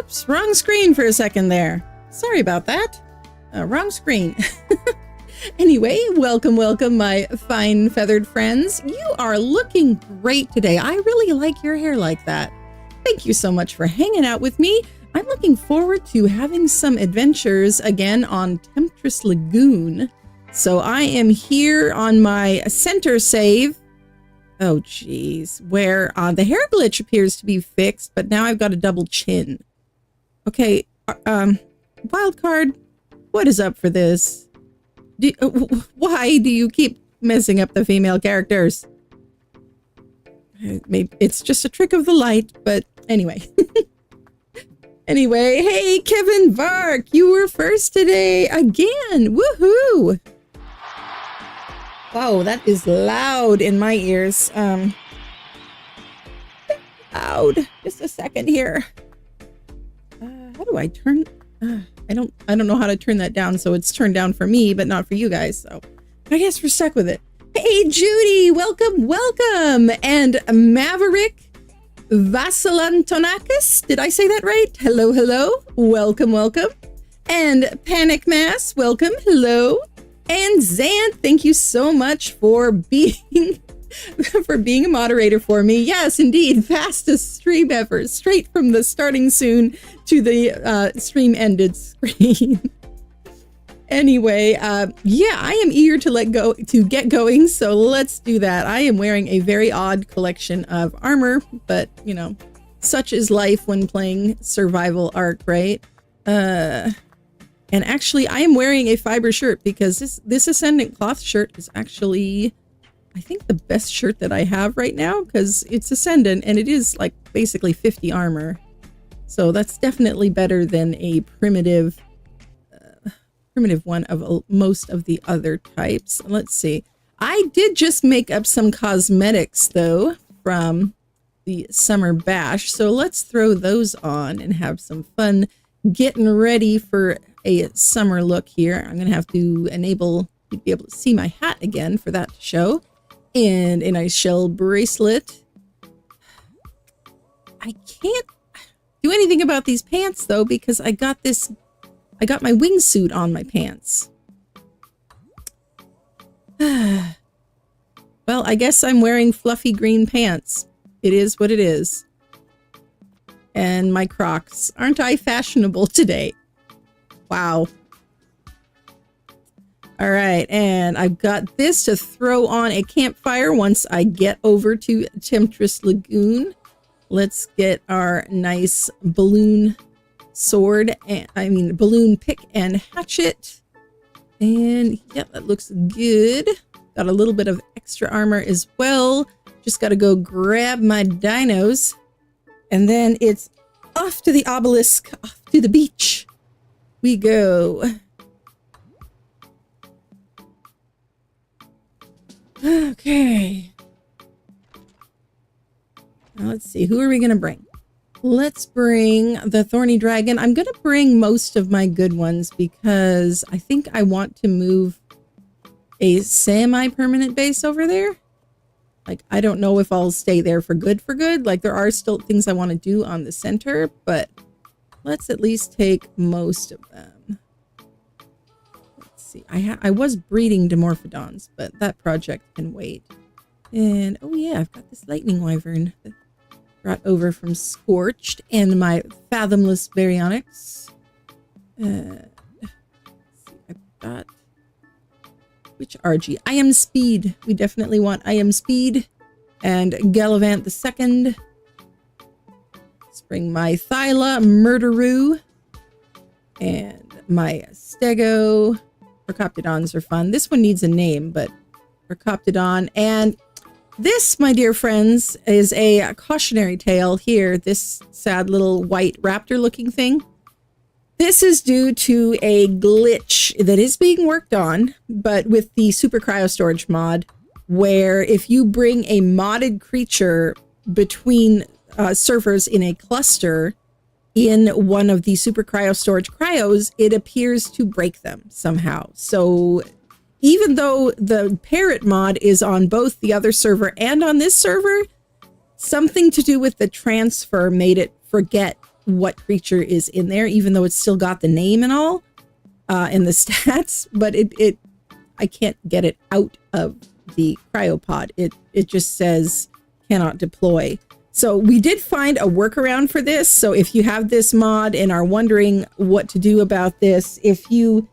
Oops, wrong screen for a second there. Sorry about that. Wrong screen. Anyway, welcome, my fine feathered friends. You are looking great today. I really like your hair like that. Thank you so much for hanging out with me. I'm looking forward to having some adventures again on Temptress Lagoon. So I am here on my center save. Oh, geez. Where the hair glitch appears to be fixed, but now I've got a double chin. Okay, wildcard, what is up for this? Why do you keep messing up the female characters? Maybe it's just a trick of the light, but anyway. Anyway, hey, Kevin Vark, you were first today again. Woohoo! Wow, that is loud in my ears. Loud. Just a second here. How do I turn? I don't know how to turn that down, so it's turned down for me, but not for you guys. So I guess we're stuck with it. Hey, Judy, welcome, and Maverick Vasilantonakis. Did I say that right? Hello, welcome, and Panic Mass, welcome, hello. And Zant, thank you so much for being a moderator for me. Yes, indeed, fastest stream ever, straight from the starting soon to the stream ended screen. Anyway, yeah, I am eager to get going, so let's do that. I am wearing a very odd collection of armor, but you know, such is life when playing survival Ark, right? And actually, I am wearing a fiber shirt because this Ascendant cloth shirt is actually, I think, the best shirt that I have right now because it's Ascendant and it is like basically 50 armor. So that's definitely better than a primitive one of most of the other types. Let's see. I did just make up some cosmetics though from the summer bash. So let's throw those on and have some fun getting ready for a summer look here. I'm gonna have to enable you to be able to see my hat again for that to show, and a nice shell bracelet. I can't do anything about these pants though because I got my wingsuit on my pants. Well, I guess I'm wearing fluffy green pants. It is what it is. And my Crocs. Aren't I fashionable today? Wow. All right, and I've got this to throw on a campfire once I get over to Temptress Lagoon. Let's get our nice balloon sword, balloon pick and hatchet. And yeah, that looks good. Got a little bit of extra armor as well. Just got to go grab my dinos. And then it's off to the obelisk, off to the beach we go. Okay. Now let's see, who are we going to bring? Let's bring the thorny dragon. I'm going to bring most of my good ones because I think I want to move a semi-permanent base over there. Like, I don't know if I'll stay there for good. Like, there are still things I want to do on the center, but let's at least take most of them. Let's see. I was breeding Dimorphodons, but that project can wait. And, oh yeah, I've got this lightning wyvern that brought over from Scorched and my fathomless baryonyx. Let's see, I've got... Which RG? I am Speed. We definitely want I am Speed and Gallivant the Second. Let's bring my Thyla Murderoo and my Stego. Procoptodons are fun. This one needs a name, but Procoptodon. And this, my dear friends, is a cautionary tale here. This sad little white raptor looking thing. This is due to a glitch that is being worked on, but with the Super Cryo Storage mod, where if you bring a modded creature between servers in a cluster in one of the Super Cryo Storage cryos, it appears to break them somehow. So even though the parrot mod is on both the other server and on this server, something to do with the transfer made it forget what creature is in there, even though it's still got the name and all, and the stats, but I can't get it out of the cryopod. It just says cannot deploy. So we did find a workaround for this. So if you have this mod and are wondering what to do about this, if you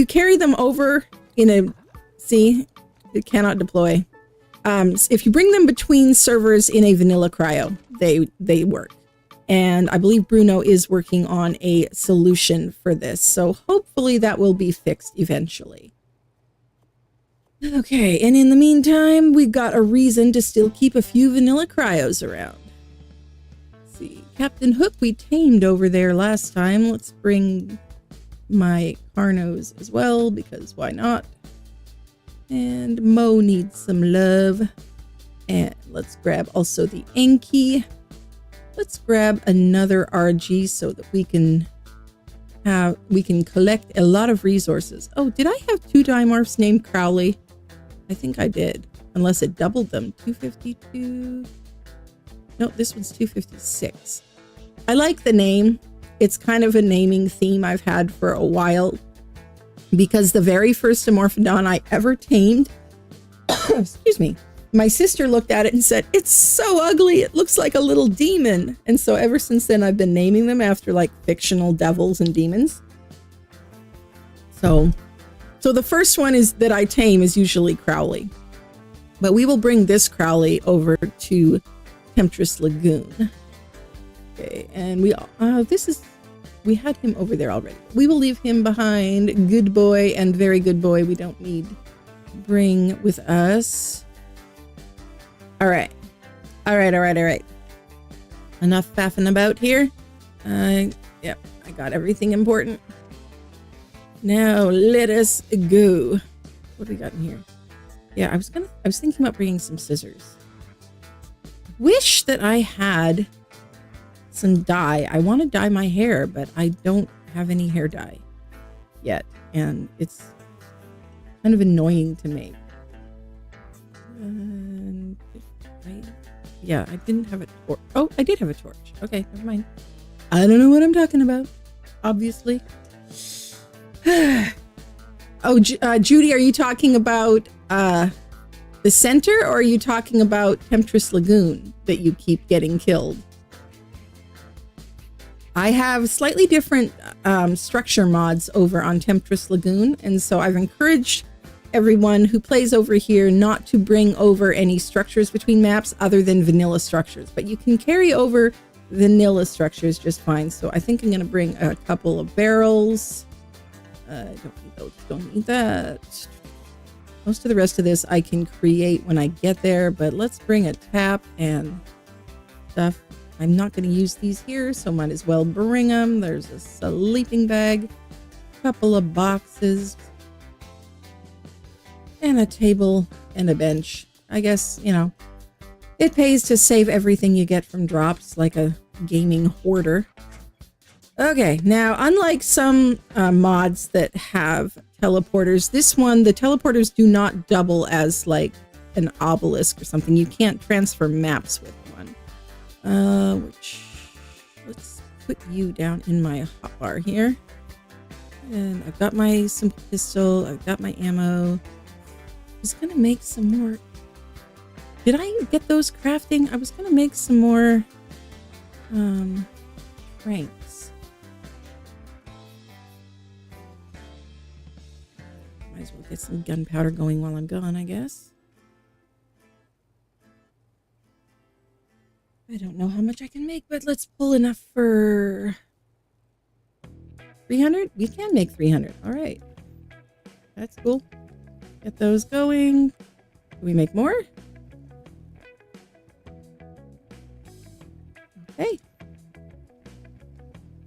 carry them over in a, see, it cannot deploy. If you bring them between servers in a vanilla cryo, they work. And I believe Bruno is working on a solution for this. So hopefully that will be fixed eventually. Okay, and in the meantime, we've got a reason to still keep a few vanilla cryos around. Let's see, Captain Hook we tamed over there last time. Let's bring my Carnos as well, because why not? And Mo needs some love. And let's grab also the Enki. Let's grab another RG so that we can collect a lot of resources. Oh, did I have 2 dimorphs named Crowley? I think I did, unless it doubled them. 252. No, this one's 256. I like the name. It's kind of a naming theme I've had for a while, because the very first Dimorphodon I ever tamed, excuse me, my sister looked at it and said, "It's so ugly, it looks like a little demon." And so ever since then, I've been naming them after like fictional devils and demons. So the first one is that I tame is usually Crowley, but we will bring this Crowley over to Temptress Lagoon. Okay, and we had him over there already. We will leave him behind. Good boy and very good boy. We don't need to bring with us. All right. Enough faffing about here. Yep, I got everything important. Now let us go. What do we got in here? Yeah, I was thinking about bringing some scissors. Wish that I had some dye. I want to dye my hair, but I don't have any hair dye yet, and it's kind of annoying to make. Yeah, I didn't have a torch. Oh, I did have a torch. Okay, never mind. I don't know what I'm talking about, obviously. Oh, Judy, are you talking about the center, or are you talking about Temptress Lagoon that you keep getting killed? I have slightly different structure mods over on Temptress Lagoon, and so I've encouraged everyone who plays over here not to bring over any structures between maps other than vanilla structures, but you can carry over vanilla structures just fine. So I think I'm going to bring a couple of barrels. Don't need those, don't need that. Most of the rest of this I can create when I get there, but let's bring a tap and stuff. I'm not going to use these here, so might as well bring them. There's a sleeping bag, a couple of boxes, and a table and a bench. I guess, you know, it pays to save everything you get from drops like a gaming hoarder. Okay, now unlike some mods that have teleporters, this one, the teleporters do not double as like an obelisk or something. You can't transfer maps with one. Let's put you down in my hotbar here. And I've got my simple pistol, I've got my ammo. I was gonna make some more. Did I get those crafting? I was gonna make some more tranks. Might as well get some gunpowder going while I'm gone, I guess. I don't know how much I can make, but let's pull enough for 300? We can make 300. All right. That's cool. Get those going. Can we make more? Okay.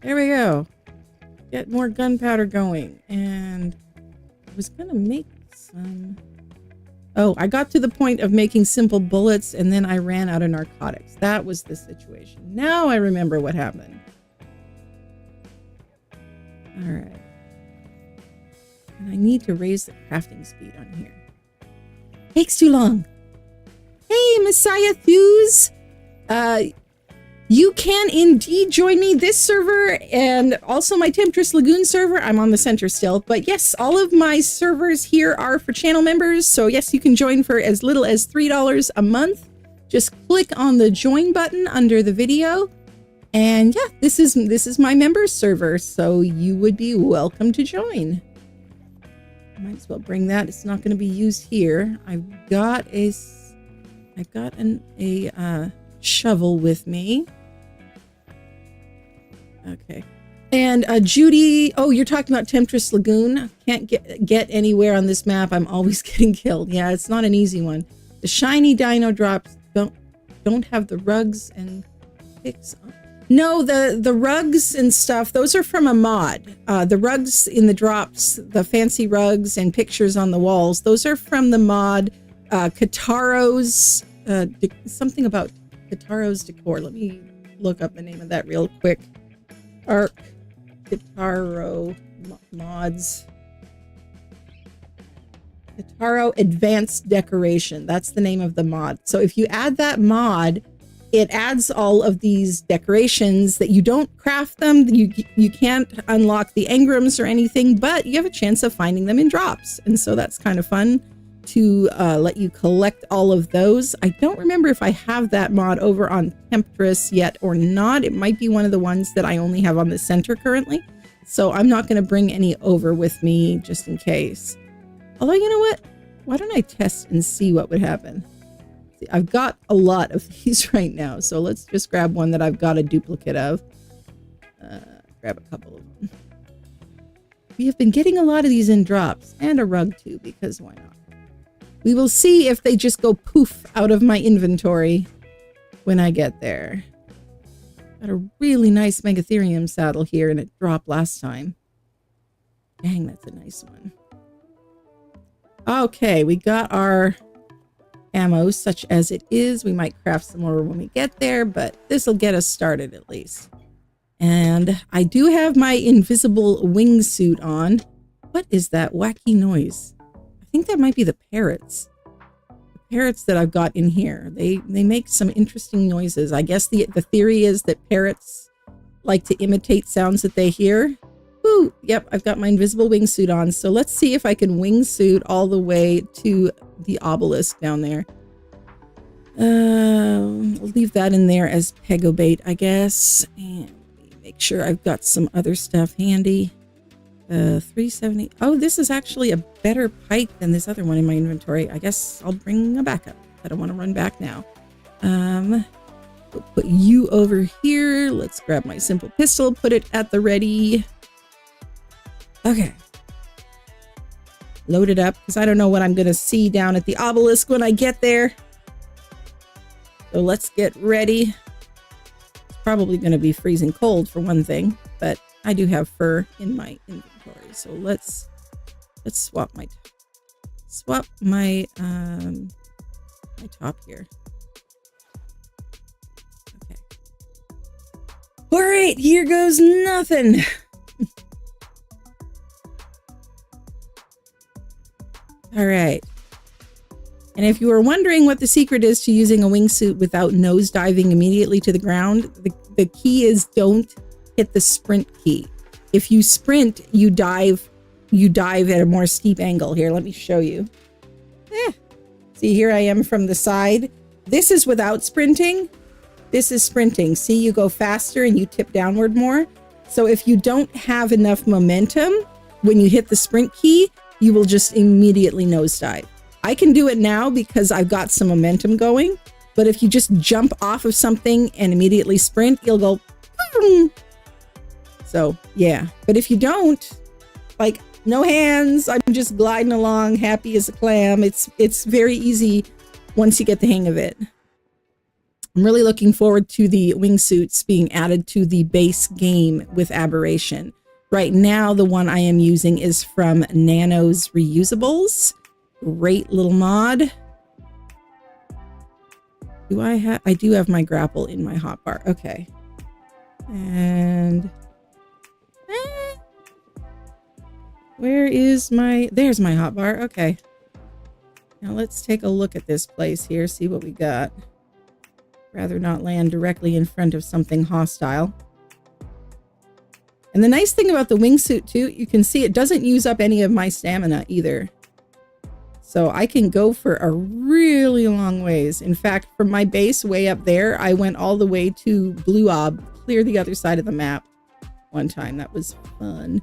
There we go. Get more gunpowder going. And I was going to make some... Oh, I got to the point of making simple bullets and then I ran out of narcotics. That was the situation. Now I remember what happened. All right. And I need to raise the crafting speed on here. Takes too long. Hey, Messiah Thews. You can indeed join me this server and also my Temptress Lagoon server. I'm on the center still, but yes, all of my servers here are for channel members. So yes, you can join for as little as $3 a month. Just click on the join button under the video. And yeah, this is my members server. So you would be welcome to join. Might as well bring that. It's not going to be used here. I've got a shovel with me. Okay. And Judy, oh, you're talking about Temptress Lagoon. Can't get anywhere on this map. I'm always getting killed. Yeah, it's not an easy one. The shiny dino drops don't have the rugs and picks. No, the rugs and stuff, those are from a mod. The rugs in the drops, the fancy rugs and pictures on the walls, those are from the mod Kataro's something about Kataro's decor. Let me look up the name of that real quick. Ark Kataro mods. Kataro Advanced Decoration. That's the name of the mod. So if you add that mod, it adds all of these decorations that you don't craft them. You can't unlock the engrams or anything, but you have a chance of finding them in drops. And so that's kind of fun to let you collect all of those. I don't remember if I have that mod over on Temptress yet or not. It might be one of the ones that I only have on the center currently. So I'm not going to bring any over with me just in case. Although, you know what? Why don't I test and see what would happen? See, I've got a lot of these right now. So let's just grab one that I've got a duplicate of. Grab a couple of them. We have been getting a lot of these in drops and a rug too, because why not? We will see if they just go poof out of my inventory when I get there. Got a really nice Megatherium saddle here and it dropped last time. Dang, that's a nice one. Okay, we got our ammo such as it is. We might craft some more when we get there, but this will get us started at least. And I do have my invisible wingsuit on. What is that wacky noise? I think that might be the parrots. The parrots that I've got in here. They make some interesting noises. I guess the theory is that parrots like to imitate sounds that they hear. Ooh, yep, I've got my invisible wingsuit on. So let's see if I can wingsuit all the way to the obelisk down there. I'll leave that in there as pego bait, I guess. And make sure I've got some other stuff handy. 370. Oh, this is actually a better pike than this other one in my inventory. I guess I'll bring a backup. I don't want to run back now. We'll put you over here. Let's grab my simple pistol, put it at the ready. Okay. Load it up because I don't know what I'm going to see down at the obelisk when I get there. So let's get ready. It's probably going to be freezing cold for one thing, but I do have fur in my inventory. So let's swap my my top here. Okay. All right, here goes nothing. All right. And if you were wondering what the secret is to using a wingsuit without nose diving immediately to the ground, the key is don't hit the sprint key. If you sprint, you dive at a more steep angle. Here, let me show you. See, here I am from the side. This is without sprinting. This is sprinting. See, you go faster and you tip downward more. So if you don't have enough momentum, when you hit the sprint key, you will just immediately nosedive. I can do it now because I've got some momentum going. But if you just jump off of something and immediately sprint, you'll go boom. So yeah, but if you don't, like no hands, I'm just gliding along happy as a clam. It's very easy once you get the hang of it. I'm really looking forward to the wingsuits being added to the base game with Aberration. Right now, the one I am using is from Nano's Reusables. Great little mod. I do have my grapple in my hotbar. Okay. And where is there's my hotbar. Okay. Now let's take a look at this place here, see what we got. Rather not land directly in front of something hostile. And the nice thing about the wingsuit too, you can see it doesn't use up any of my stamina either. So I can go for a really long ways. In fact, from my base way up there, I went all the way to Blue Ob, clear the other side of the map one time. That was fun.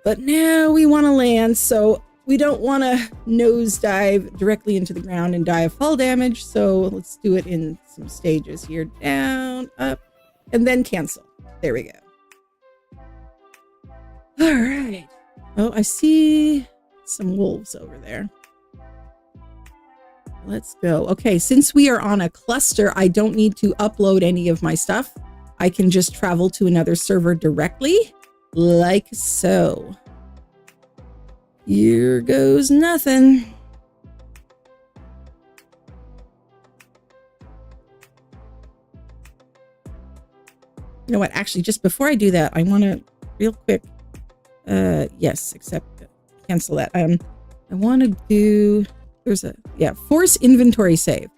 But now we want to land, so we don't want to nosedive directly into the ground and die of fall damage. So let's do it in some stages here. Down, up, and then cancel. There we go. All right. Oh, I see some wolves over there. Let's go. Okay, since we are on a cluster, I don't need to upload any of my stuff. I can just travel to another server directly, like so. Here goes nothing. You know what? Actually, just before I do that, I want to real quick. Yes, except cancel that. I want to do. There's a force inventory save.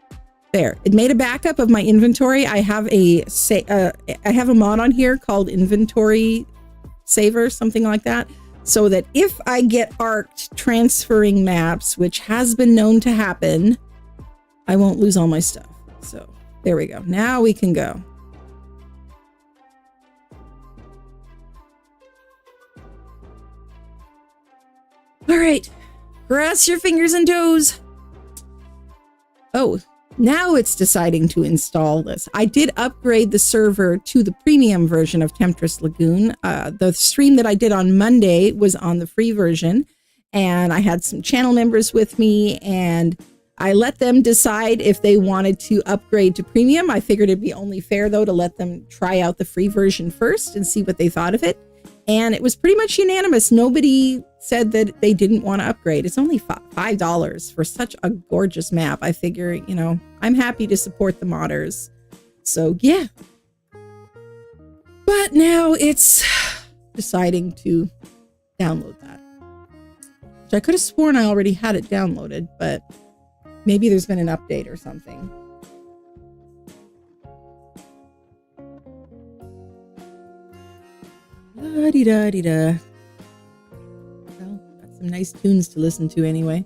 There, it made a backup of my inventory. I have a mod on here called Inventory Saver, something like that, so that if I get arked transferring maps, which has been known to happen, I won't lose all my stuff. So there we go. Now we can go. All right. Cross your fingers and toes. Oh, now it's deciding to install this. I did upgrade the server to the premium version of Temptress Lagoon. The stream that I did on Monday was on the free version, and I had some channel members with me, and I let them decide if they wanted to upgrade to premium. I figured it'd be only fair, though, to let them try out the free version first and see what they thought of it. And it was pretty much unanimous. Nobody said that they didn't want to upgrade. It's only $5 for such a gorgeous map. I figure, you know, I'm happy to support the modders. So, yeah. But now it's deciding to download that. Which I could have sworn I already had it downloaded, but maybe there's been an update or something. La-di-da-di-da. Well, got some nice tunes to listen to anyway.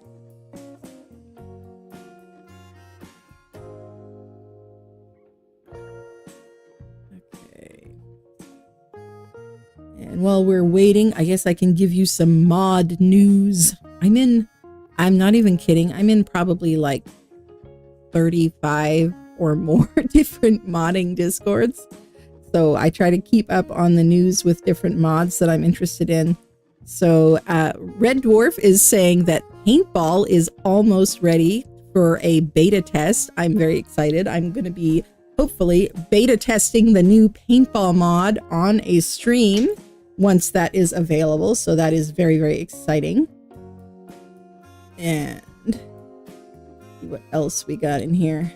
Okay. And while we're waiting, I guess I can give you some mod news. I'm not even kidding, I'm in probably like 35 or more different modding discords. So I try to keep up on the news with different mods that I'm interested in. So Red Dwarf is saying that paintball is almost ready for a beta test. I'm very excited. I'm going to be hopefully beta testing the new paintball mod on a stream once that is available. So that is very, very exciting. And see what else we got in here.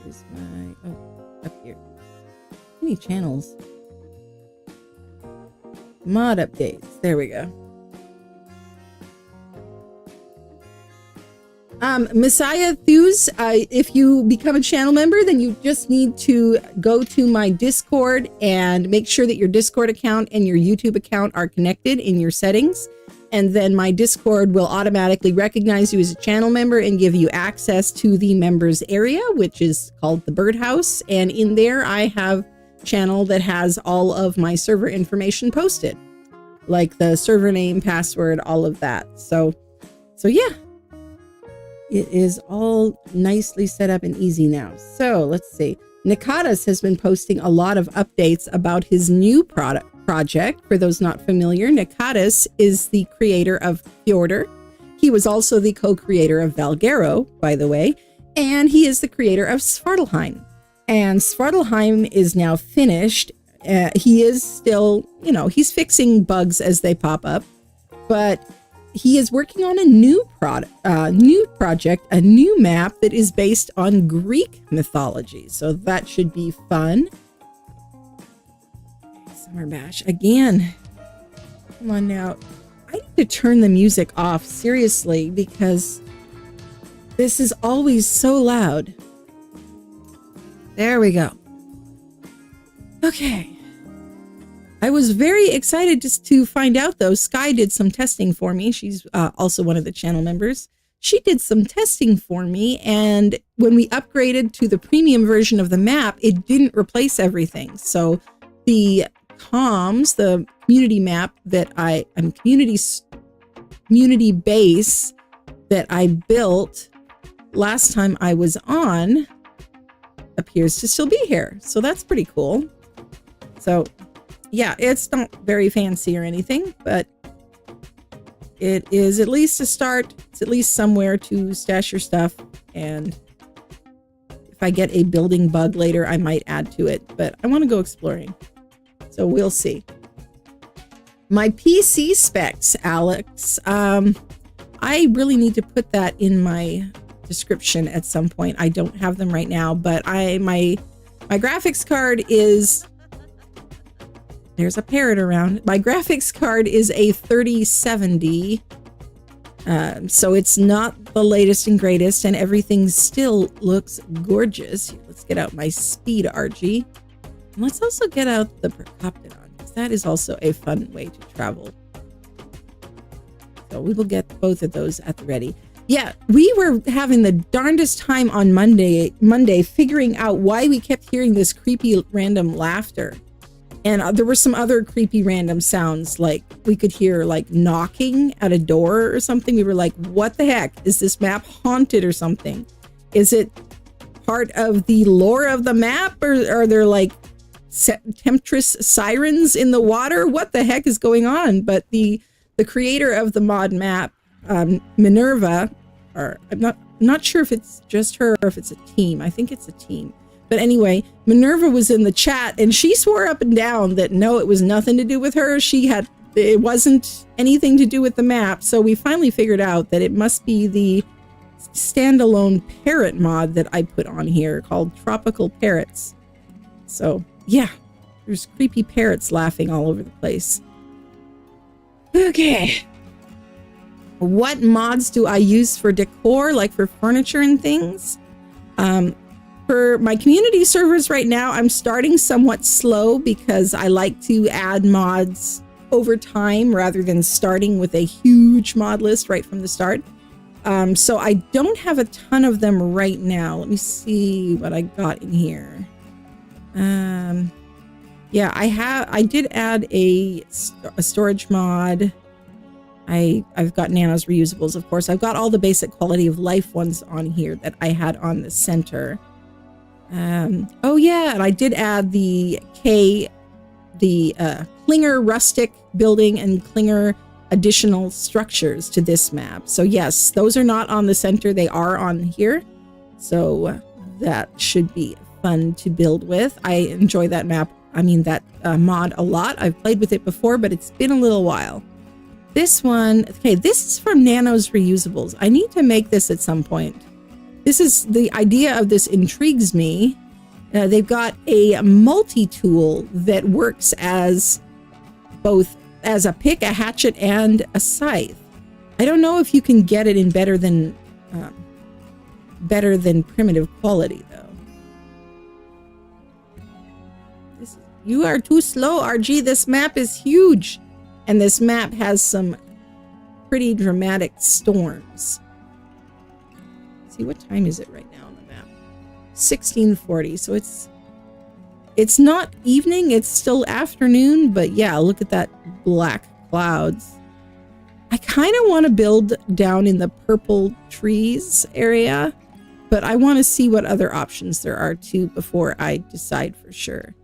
Is my up here? How many channels? Mod updates. There we go. Messiah Thews, if you become a channel member, then you just need to go to my Discord and make sure that your Discord account and your YouTube account are connected in your settings. And then my Discord will automatically recognize you as a channel member and give you access to the members area, which is called the Birdhouse. And in there, I have a channel that has all of my server information posted, like the server name, password, all of that. So yeah, it is all nicely set up and easy now. So let's see. Nikadas has been posting a lot of updates about his new project. For those not familiar, Nikadas is the creator of Fjordur. He was also the co-creator of Valgero, by the way, and he is the creator of Svartalheim. And Svartalheim is now finished. He is still, you know, he's fixing bugs as they pop up, but he is working on a new project, a new map that is based on Greek mythology. So that should be fun. Summer Bash again. Come on now. I need to turn the music off, seriously, because This is always so loud. There we go. Okay. I was very excited just to find out, though. Sky did some testing for me. She's also one of the channel members. She did some testing for me, and when we upgraded to the premium version of the map, it didn't replace everything. So the comms, the community map that community base that I built last time I was on appears to still be here. So that's pretty cool. So yeah, it's not very fancy or anything, but it is at least a start. It's at least somewhere to stash your stuff. And if I get a building bug later, I might add to it, but I want to go exploring. So we'll see. My PC specs, Alex. I really need to put that in my description at some point. I don't have them right now, but my graphics card is, there's a parrot around. My graphics card is a 3070. So it's not the latest and greatest, and everything still looks gorgeous. Let's get out my speed RG. And let's also get out the Percoptodon, because that is also a fun way to travel. So we will get both of those at the ready. Yeah, we were having the darndest time on Monday figuring out why we kept hearing this creepy random laughter. And there were some other creepy random sounds, like we could hear like knocking at a door or something. We were like, what the heck? Is this map haunted or something? Is it part of the lore of the map, or are there like Temptress sirens in the water? What the heck is going on? But the creator of the mod map, Minerva, or I'm not sure if it's just her or if it's a team. I think it's a team. But anyway, Minerva was in the chat and she swore up and down that no, it was nothing to do with her. It wasn't anything to do with the map. So we finally figured out that it must be the standalone parrot mod that I put on here called Tropical Parrots. So yeah, there's creepy parrots laughing all over the place. Okay. What mods do I use for decor, like for furniture and things? For my community servers right now, I'm starting somewhat slow because I like to add mods over time rather than starting with a huge mod list right from the start. So I don't have a ton of them right now. Let me see what I got in here. Yeah, I did add a storage mod. I've got Nano's reusables, of course. I've got all the basic quality of life ones on here that I had on the center. Oh yeah, and I did add the Klinger rustic building and Klinger additional structures to this map. So yes, those are not on the center, they are on here. So that should be fun to build with. I enjoy that map, that mod a lot. I've played with it before, but it's been a little while. This one, okay, this is from Nano's reusables. I need to make this at some point. This is the idea of this intrigues me. They've got a multi-tool that works as both as a pick, a hatchet, and a scythe. I don't know if you can get it in better than primitive quality though. You are too slow, RG. This map is huge, and this map has some pretty dramatic storms. See, what time is it right now on the map? 16:40. So it's not evening, it's still afternoon, but yeah, look at that black clouds. I kind of want to build down in the purple trees area, but I want to see what other options there are too before I decide for sure.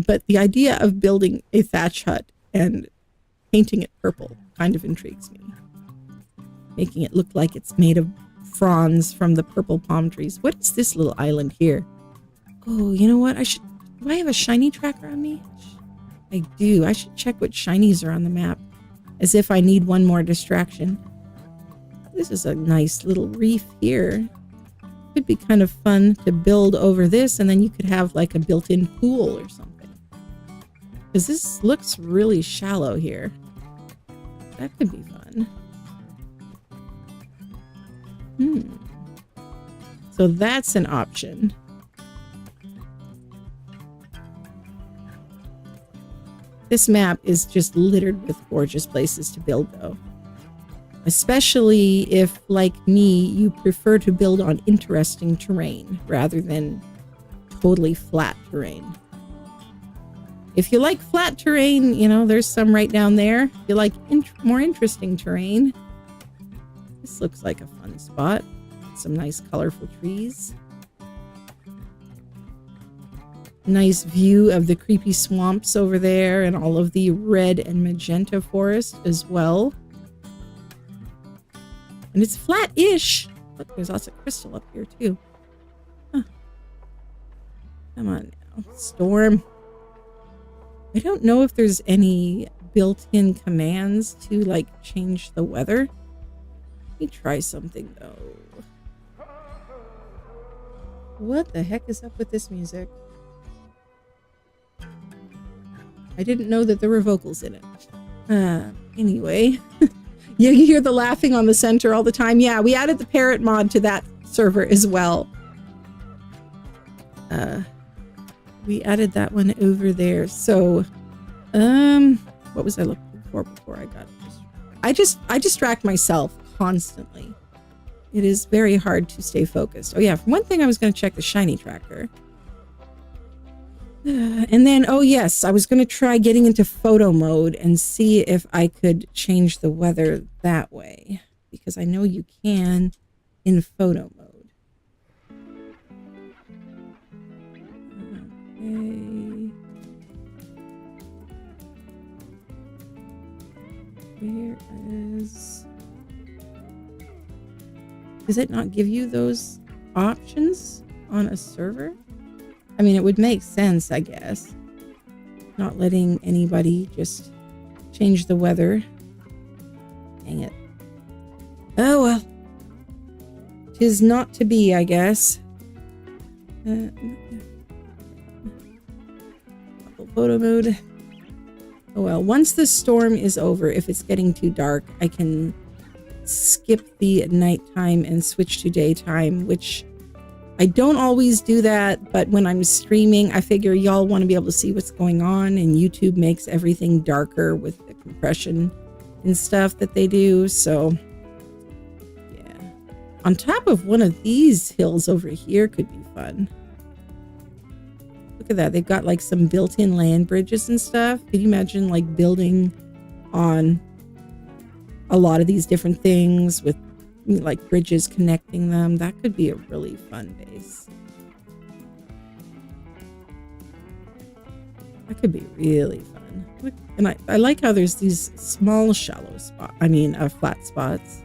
But the idea of building a thatch hut and painting it purple kind of intrigues me. Making it look like it's made of fronds from the purple palm trees. What is this little island here? Oh, you know what? Do I have a shiny tracker on me? I do. I should check what shinies are on the map, as if I need one more distraction. This is a nice little reef here. Could be kind of fun to build over this, and then you could have like a built-in pool or something. Because this looks really shallow here. That could be fun. So that's an option. This map is just littered with gorgeous places to build, though. Especially if, like me, you prefer to build on interesting terrain rather than totally flat terrain. If you like flat terrain, you know, there's some right down there. If you like more interesting terrain, this looks like a fun spot. Some nice colorful trees. Nice view of the creepy swamps over there and all of the red and magenta forest as well. And it's flat-ish. Look, there's lots of crystal up here too. Huh. Come on now. Storm. I don't know if there's any built-in commands to like change the weather. Let me try something though. What the heck is up with this music? I didn't know that there were vocals in it. Anyway. Yeah, you hear the laughing on the center all the time. Yeah, we added the parrot mod to that server as well. We added that one over there. So, what was I looking for before I got it? I distract myself constantly. It is very hard to stay focused. Oh yeah, for one thing, I was going to check the shiny tracker. And then, oh yes, I was going to try getting into photo mode and see if I could change the weather that way. Because I know you can in photo mode. Okay. Where is... Does it not give you those options on a server? I mean, it would make sense, I guess. Not letting anybody just change the weather. Dang it. Oh, well. 'Tis not to be, I guess. Photo mode. Oh, well. Once the storm is over, if it's getting too dark, I can skip the nighttime and switch to daytime, which... I don't always do that, but when I'm streaming, I figure y'all want to be able to see what's going on, and YouTube makes everything darker with the compression and stuff that they do, so yeah. On top of one of these hills over here could be fun. Look at that, they've got like some built-in land bridges and stuff. Can you imagine like building on a lot of these different things with like bridges connecting them? That could be a really fun base. That could be really fun. Look, and I like how there's these small shallow spots. I mean, flat spots.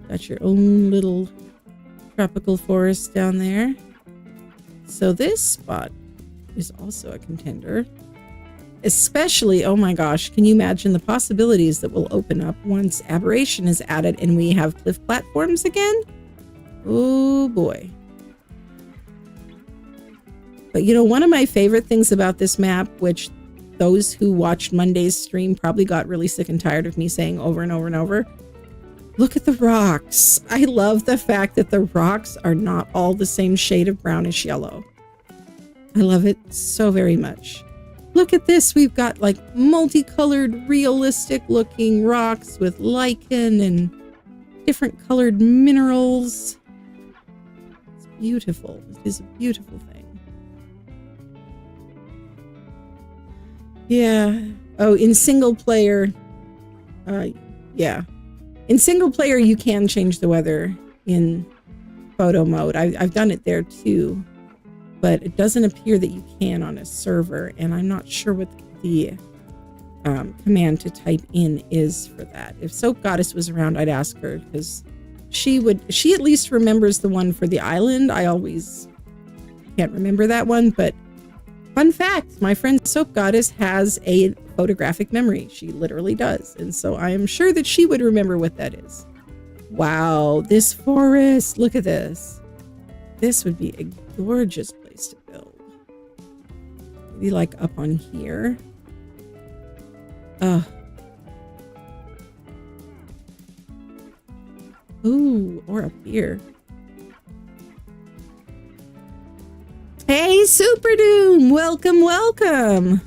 Got your own little tropical forest down there. So this spot is also a contender. Especially, oh my gosh, can you imagine the possibilities that will open up once aberration is added and we have cliff platforms again? Oh boy. But you know, one of my favorite things about this map, which those who watched Monday's stream probably got really sick and tired of me saying over and over and over, look at the rocks. I love the fact that the rocks are not all the same shade of brownish yellow. I love it so very much. Look at this. We've got like multicolored, realistic looking rocks with lichen and different colored minerals. It's beautiful. It is a beautiful thing. Yeah. Oh, in single player. Yeah. In single player, you can change the weather in photo mode. I've done it there too. But it doesn't appear that you can on a server, and I'm not sure what the command to type in is for that. If Soap Goddess was around, I'd ask her, because she at least remembers the one for the island. I always can't remember that one, but fun fact, my friend Soap Goddess has a photographic memory. She literally does, and so I am sure that she would remember what that is. Wow, this forest, look at this. This would be a gorgeous place to build. Maybe like up on here. Ooh, or up here. Hey, Super Doom! Welcome, welcome!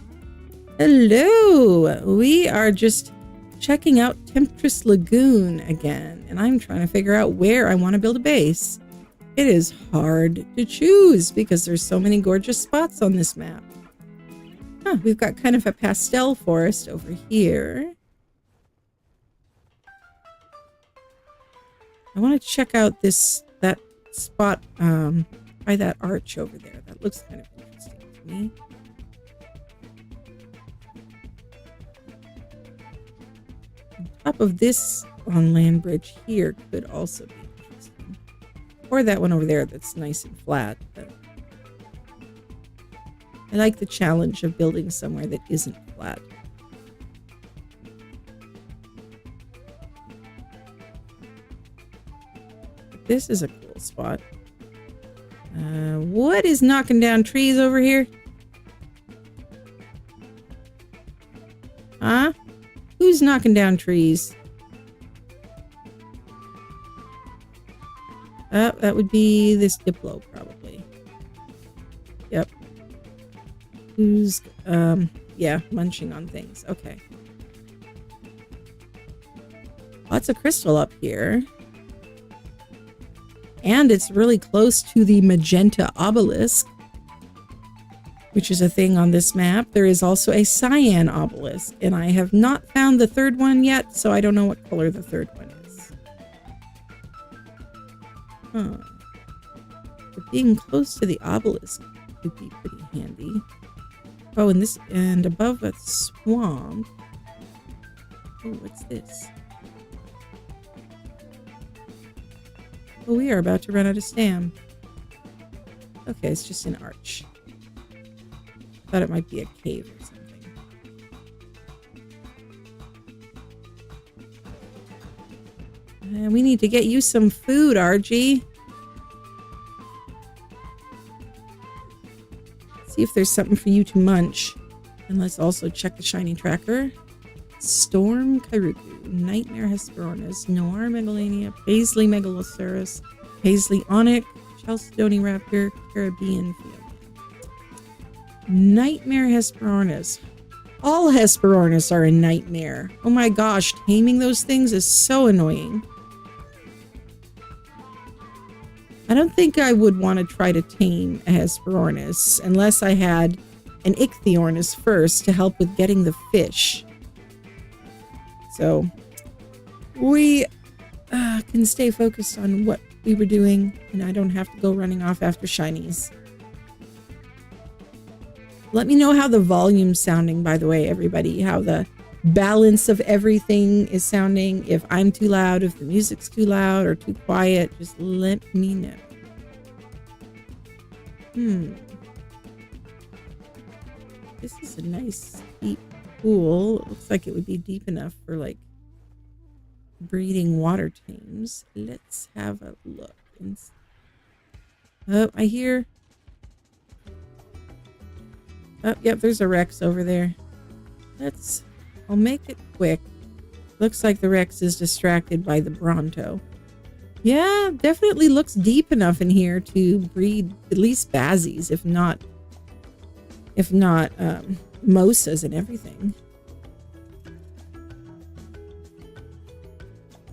Hello! We are just checking out Temptress Lagoon again, and I'm trying to figure out where I want to build a base. It is hard to choose because there's so many gorgeous spots on this map. Huh, we've got kind of a pastel forest over here. I want to check out that spot by that arch over there. That looks kind of interesting to me. On top of this on land bridge here could also be interesting. Or that one over there that's nice and flat. But I like the challenge of building somewhere that isn't flat. But this is a cool spot. What is knocking down trees over here? Huh? Who's knocking down trees? That would be this Diplo, probably. Yep. Who's, yeah, munching on things. Okay. Lots of crystal up here. And it's really close to the magenta obelisk, which is a thing on this map. There is also a cyan obelisk, and I have not found the third one yet, so I don't know what color the third one is. Huh. But being close to the obelisk would be pretty handy. Oh, and above a swamp. Oh, what's this? Oh, we are about to run out of stam. Okay, it's just an arch. Thought it might be a cave or something. And we need to get you some food, RG. See if there's something for you to munch. And let's also check the shiny tracker. Storm Kairuku, Nightmare Hesperornis, Noir Megalania, Paisley Megalosaurus, Paisley Onyx, Chalcedony Raptor, Caribbean Field. Nightmare Hesperornis. All Hesperornis are a nightmare. Oh my gosh, taming those things is so annoying. I don't think I would want to try to tame a Hesperornis unless I had an Ichthyornis first to help with getting the fish. So we can stay focused on what we were doing, and I don't have to go running off after shinies. Let me know how the volume's sounding, by the way, everybody, how the balance of everything is sounding. If I'm too loud, if the music's too loud or too quiet, just let me know. This is a nice deep pool. It looks like it would be deep enough for like breeding water tames. Let's have a look. Oh, I hear. Oh, yep, there's a Rex over there. I'll make it quick. Looks like the Rex is distracted by the Bronto. Yeah, definitely looks deep enough in here to breed at least Bazzies, if not Mosas and everything.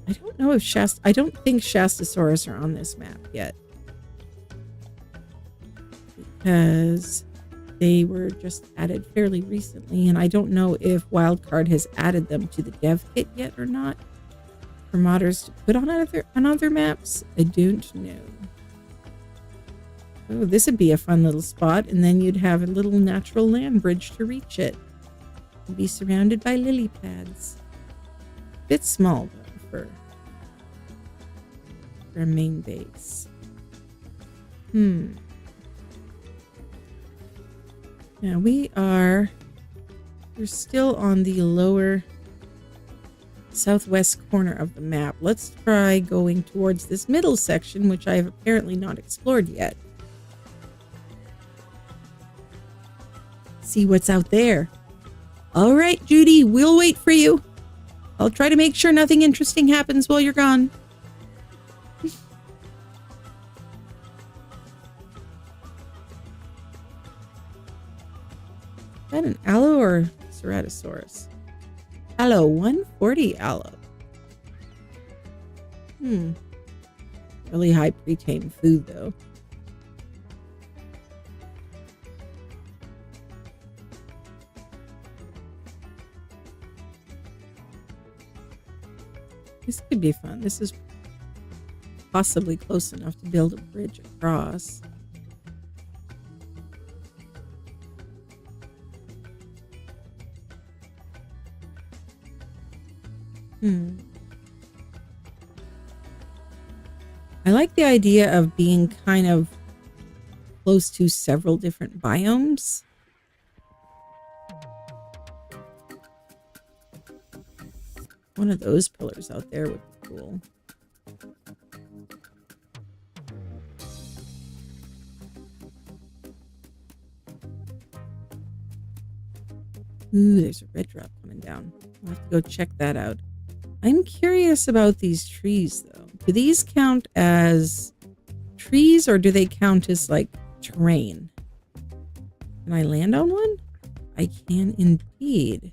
I don't know if I don't think Shastasaurus are on this map yet. Because they were just added fairly recently, and I don't know if Wildcard has added them to the dev kit yet or not. For modders to put on other maps, I don't know. Oh, this would be a fun little spot, and then you'd have a little natural land bridge to reach it. You'd be surrounded by lily pads. Bit small though for a main base. Now we're still on the lower southwest corner of the map. Let's try going towards this middle section, which I have apparently not explored yet. See what's out there. All right, Judy, we'll wait for you. I'll try to make sure nothing interesting happens while you're gone. that an aloe or ceratosaurus? Aloe, 140 aloe. Really high pre-tamed food though. This could be fun. This is possibly close enough to build a bridge across. I like the idea of being kind of close to several different biomes. One of those pillars out there would be cool. Ooh, there's a red drop coming down. I'll have to go check that out. I'm curious about these trees, though. Do these count as trees or do they count as, like, terrain? Can I land on one? I can indeed.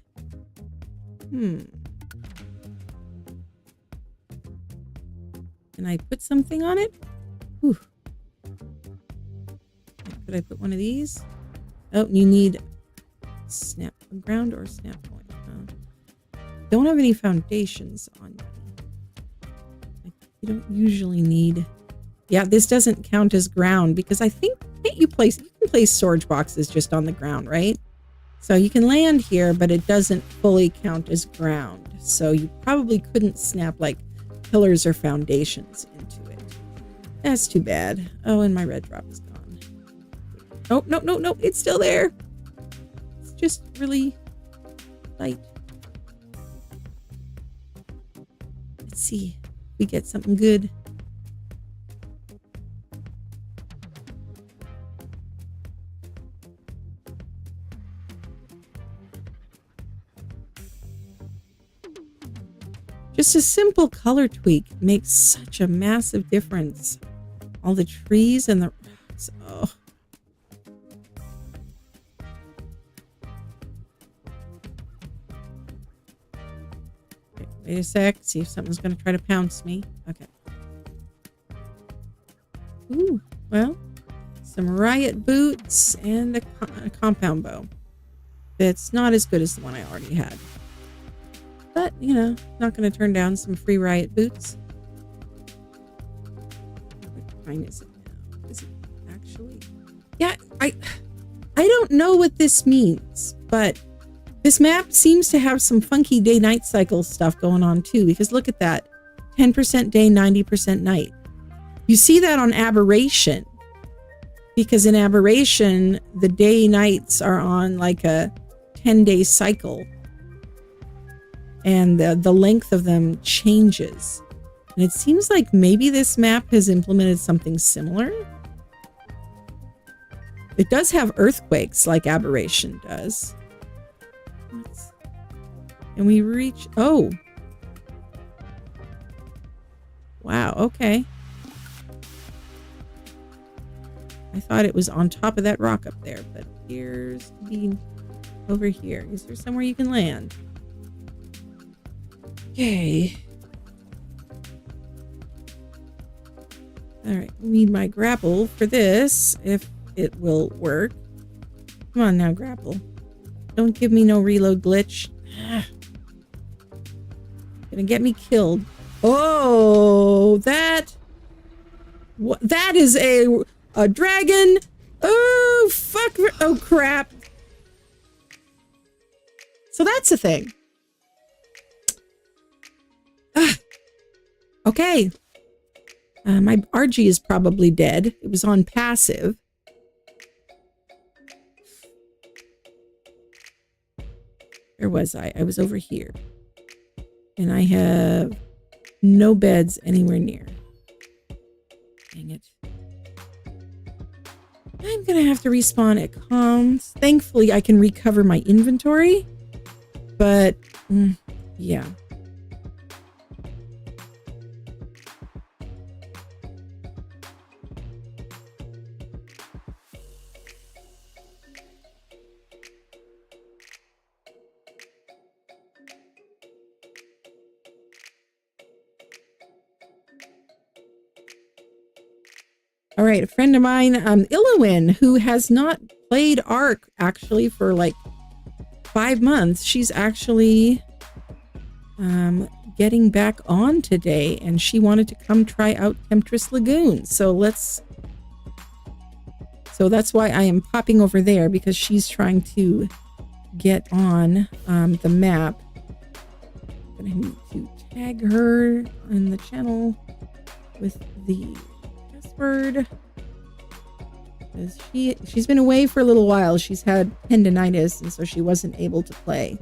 Can I put something on it? Whew. Could I put one of these? Oh, you need snap ground or snap point. Don't have any foundations on me. You don't usually need. Yeah, this doesn't count as ground because I think you can place storage boxes just on the ground, right? So you can land here, but it doesn't fully count as ground. So you probably couldn't snap like pillars or foundations into it. That's too bad. Oh, and my red drop is gone. Oh, no, it's still there. It's just really light. Let's see if we get something good. Just a simple color tweak makes such a massive difference. All the trees and the rocks. Oh. Okay, wait a sec. See if something's going to try to pounce me. Okay. Ooh, well, some riot boots and a compound bow. It's not as good as the one I already had. But, you know, not going to turn down some free riot boots. What kind is it now? Is it actually? Yeah, I don't know what this means, but this map seems to have some funky day-night cycle stuff going on too, because look at that. 10% day, 90% night. You see that on Aberration, because in Aberration, the day-nights are on like a 10-day cycle. And the length of them changes. And it seems like maybe this map has implemented something similar. It does have earthquakes like Aberration does. And we reach... Oh. Wow, okay. I thought it was on top of that rock up there, but here's to be over here. Is there somewhere you can land? Okay. All right, we need my grapple for this, if it will work. Come on now, grapple. Don't give me no reload glitch. Gonna get me killed. Oh, that is a dragon. Oh, fuck. Oh, crap. So that's a thing. Okay. My RG is probably dead. It was on passive. Where was I? I was over here. And I have no beds anywhere near. Dang it. I'm going to have to respawn at comms. Thankfully, I can recover my inventory. But, yeah. All right, a friend of mine, Illowin, who has not played Ark actually for like 5 months. She's actually getting back on today, and she wanted to come try out Temptress Lagoon. So that's why I am popping over there, because she's trying to get on the map. I'm gonna need to tag her in the channel with the password, because she's been away for a little while. She's had tendinitis, and so she wasn't able to play.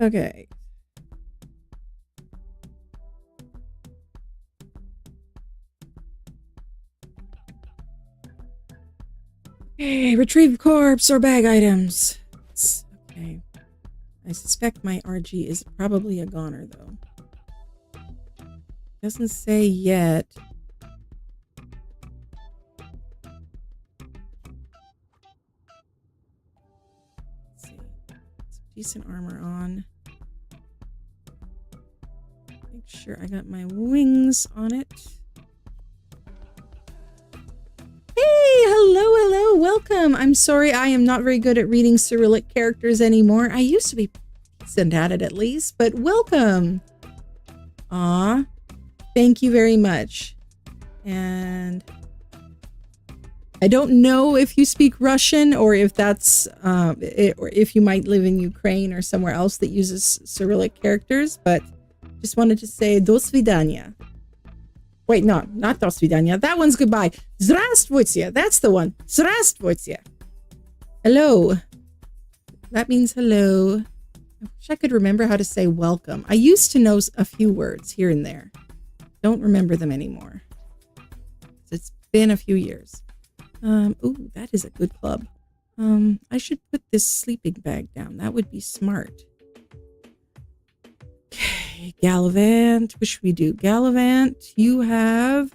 Okay. Okay, retrieve corpse or bag items. Okay. I suspect my RG is probably a goner, though. Doesn't say yet. Let's see. Some decent armor on. Make sure I got my wings on it. Hey, hello, welcome. I'm sorry I am not very good at reading Cyrillic characters anymore. I used to be decent at it at least, but welcome. Aw, thank you very much. And I don't know if you speak Russian, or if that's, or if you might live in Ukraine or somewhere else that uses Cyrillic characters, but just wanted to say do svidaniya. Wait, no, not do svidaniya. That one's goodbye. Здравствуйте. That's the one. Здравствуйте. Hello. That means hello. I wish I could remember how to say welcome. I used to know a few words here and there. Don't remember them anymore. It's been a few years. Ooh, that is a good club. I should put this sleeping bag down. That would be smart. Okay, Gallivant. What should we do? Gallivant, you have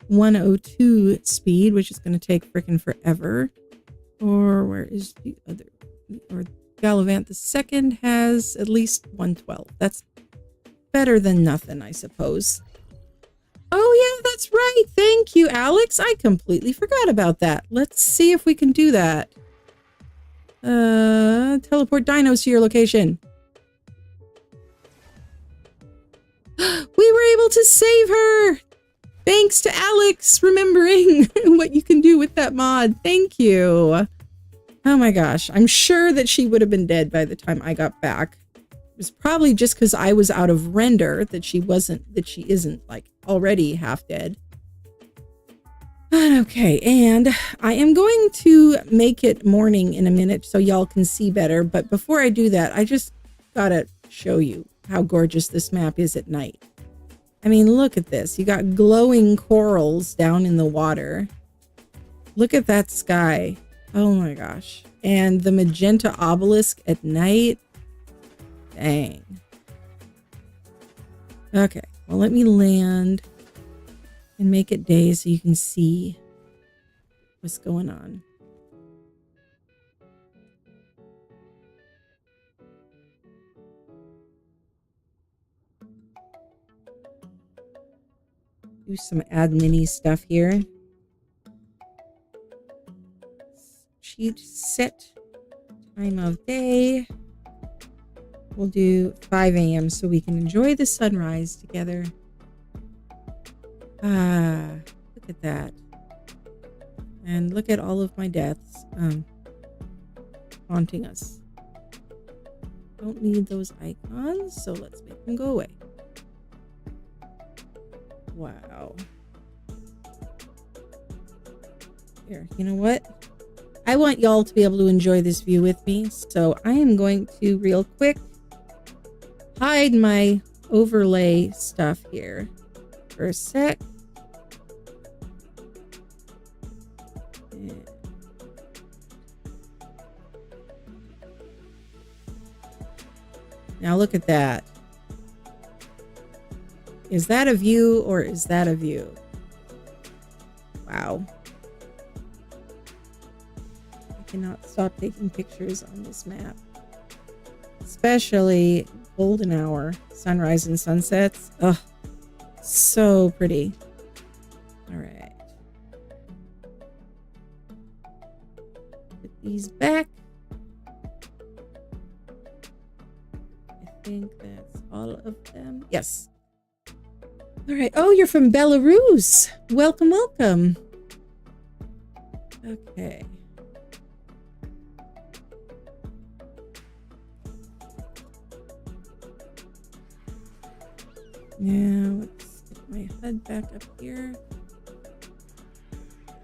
102 speed, which is going to take frickin' forever. Or where is the other? Or Gallivant the second has at least 112. That's better than nothing, I suppose. Oh yeah, that's right. Thank you, Alex. I completely forgot about that. Let's see if we can do that. Teleport dinos to your location. We were able to save her! Thanks to Alex remembering what you can do with that mod. Thank you. Oh my gosh. I'm sure that she would have been dead by the time I got back. It was probably just because I was out of render that she isn't like already half dead. Okay, and I am going to make it morning in a minute so y'all can see better. But before I do that, I just gotta show you how gorgeous this map is at night. I mean, look at this. You got glowing corals down in the water. Look at that sky. Oh my gosh. And the magenta obelisk at night. Dang. Okay, well, let me land and make it day so you can see what's going on. Do some admin-y stuff here. Sheet set time of day. We'll do 5 a.m. so we can enjoy the sunrise together. Ah, look at that. And look at all of my deaths haunting us. Don't need those icons, so let's make them go away. Wow. Here, you know what? I want y'all to be able to enjoy this view with me, so I am going to real quick hide my overlay stuff here for a sec. Now look at that. Is that a view or is that a view? Wow. I cannot stop taking pictures on this map. Especially golden hour, sunrise and sunsets. Ugh, so pretty. All right. Put these back. I think that's all of them. Yes. All right. Oh, you're from Belarus. Welcome, welcome. Okay. Now let's get my HUD back up here.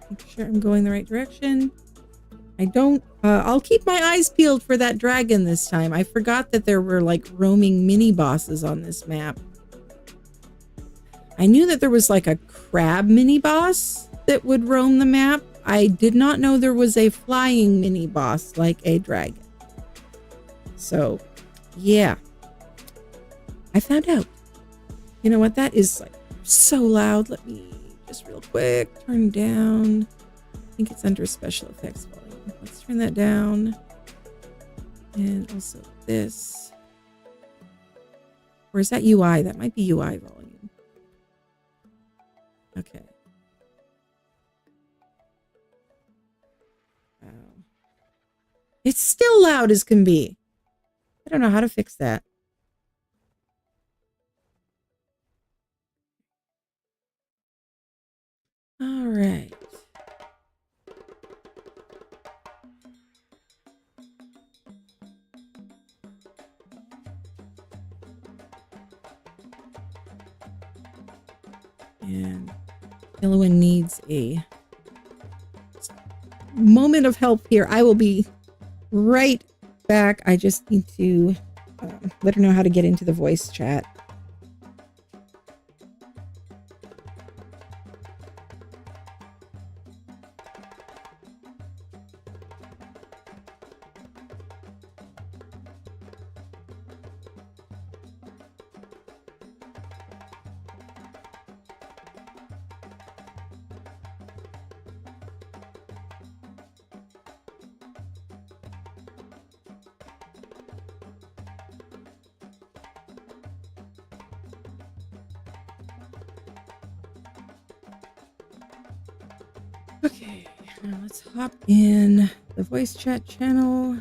Make sure I'm going the right direction. I don't, I'll keep my eyes peeled for that dragon this time. I forgot that there were like roaming mini bosses on this map. I knew that there was like a crab mini boss that would roam the map. I did not know there was a flying mini boss like a dragon. So, yeah. I found out. You know what? That is like so loud. Let me just real quick turn down. I think it's under special effects volume. Let's turn that down. And also this. Or is that UI? That might be UI volume. Okay. Wow. It's still loud as can be. I don't know how to fix that. All right. And Illuin needs a moment of help here. I will be right back. I just need to let her know how to get into the voice chat. Okay, now let's hop in the voice chat channel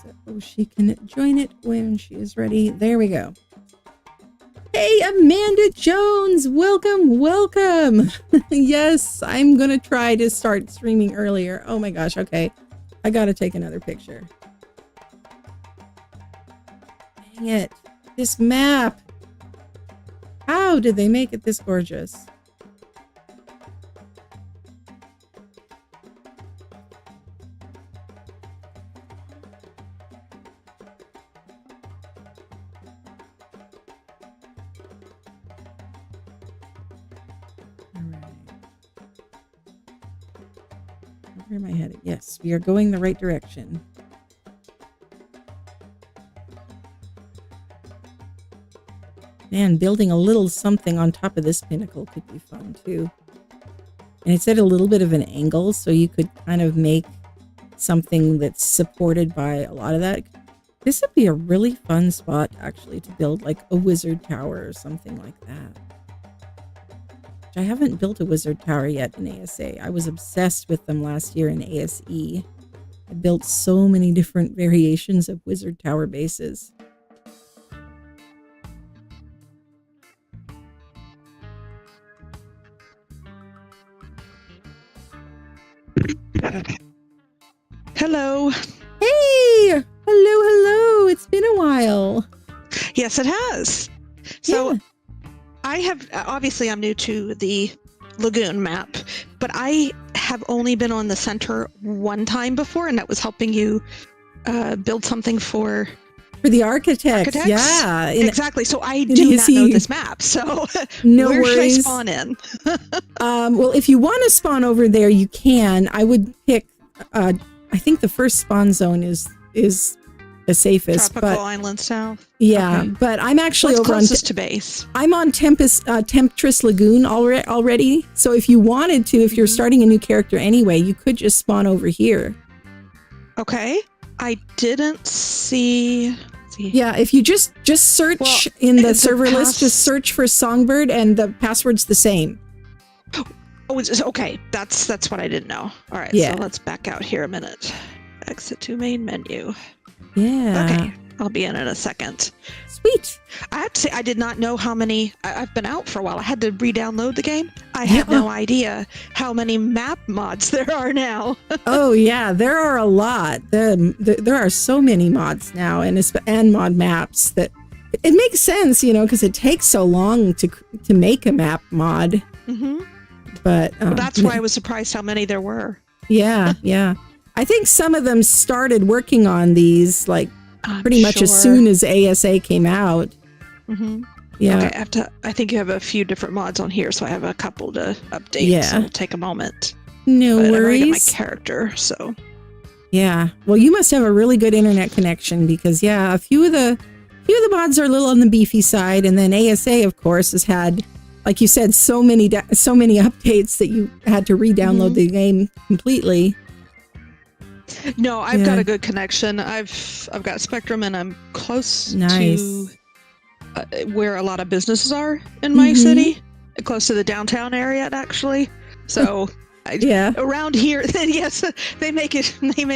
so she can join it when she is ready. There we go. Hey, Amanda Jones, welcome, welcome. Yes, I'm gonna try to start streaming earlier. Oh my gosh, okay. I gotta take another picture. Dang it, this map. How did they make it this gorgeous? Where am I headed? Yes, we are going the right direction. Man, building a little something on top of this pinnacle could be fun too. And it's at a little bit of an angle, so you could kind of make something that's supported by a lot of that. This would be a really fun spot actually to build like a wizard tower or something like that. I haven't built a wizard tower yet in ASA. I was obsessed with them last year in ASE. I built so many different variations of wizard tower bases. Hello. Hey! Hello, hello. It's been a while. Yes, it has. So yeah. I have, obviously I'm new to the Lagoon map, but I have only been on the center one time before, and that was helping you build something for the architects. Yeah. Exactly. So I do not know this map. So no where worries. should I spawn in? Well, if you want to spawn over there, you can. I would pick, I think the first spawn zone is the safest. Tropical but Island South. yeah, Okay. but I'm actually What's over closest to base? I'm on Temptress Lagoon already. So if you wanted to, if you're starting a new character anyway, you could just spawn over here. Okay. I didn't see. Yeah, if you just search in the server list, just search for Songbird, and the password's the same. Oh, okay. That's what I didn't know. All right. Yeah. So let's back out here a minute. Exit to main menu. Yeah. Okay. I'll be in a second. Sweet. I have to say, I did not know how many. I've been out for a while. I had to re-download the game. I had no idea how many map mods there are now. Oh yeah, there are a lot. There are so many mods now, and mod maps that it makes sense, because it takes so long to make a map mod. Mm-hmm. But that's why I was surprised how many there were. Yeah, yeah. I think some of them started working on these pretty much as soon as ASA came out. Mm-hmm. Yeah. Okay, I think you have a few different mods on here, so I have a couple to update. Yeah. So it'll take a moment. No worries. I've already got my character, so. Yeah. Well, you must have a really good internet connection because a few of the mods are a little on the beefy side, and then ASA, of course, has had, like you said, so many updates that you had to re-download the game completely. No, I've got a good connection. I've got Spectrum, and I'm close to where a lot of businesses are in my city, close to the downtown area, actually. So, around here, then yes, they make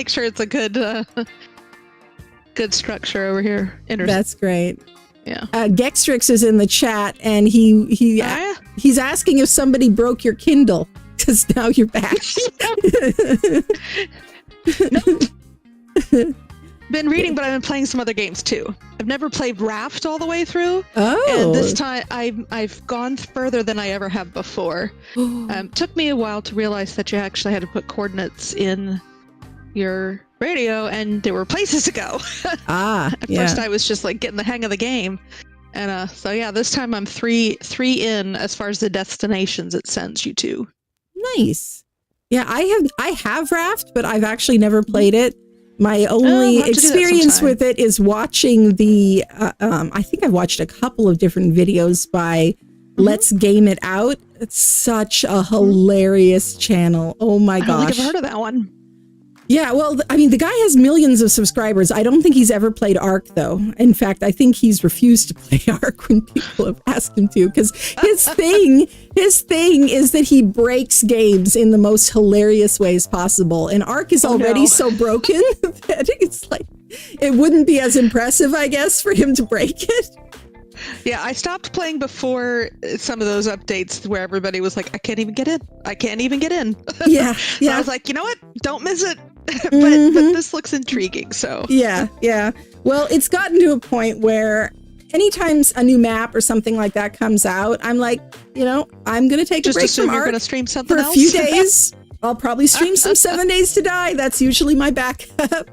sure it's a good structure over here. That's great. Yeah. Gextrix is in the chat, and he's asking if somebody broke your Kindle because now you're back. Nope. Been reading, but I've been playing some other games too. I've never played Raft all the way through. Oh. And this time I've gone further than I ever have before. Took me a while to realize that you actually had to put coordinates in your radio, and there were places to go. At first I was just getting the hang of the game. And this time I'm three in as far as the destinations it sends you to. Nice. Yeah, I have Raft, but I've actually never played it. My only experience with it is watching I think I've watched a couple of different videos by Let's Game It Out. It's such a hilarious channel. Oh my gosh. I don't think I've heard of that one. Yeah, well, I mean, the guy has millions of subscribers. I don't think he's ever played Ark, though. In fact, I think he's refused to play Ark when people have asked him to, because his thing is that he breaks games in the most hilarious ways possible. And Ark is already so broken that it's it wouldn't be as impressive, I guess, for him to break it. Yeah, I stopped playing before some of those updates where everybody was like, I can't even get in. Yeah. So I was like, you know what? Don't miss it. but this looks intriguing, so. Yeah. Well, it's gotten to a point where anytime a new map or something like that comes out, I'm like, I'm going to take a break from Ark. You're going to stream something else? For a few days. I'll probably stream some 7 Days to Die. That's usually my backup.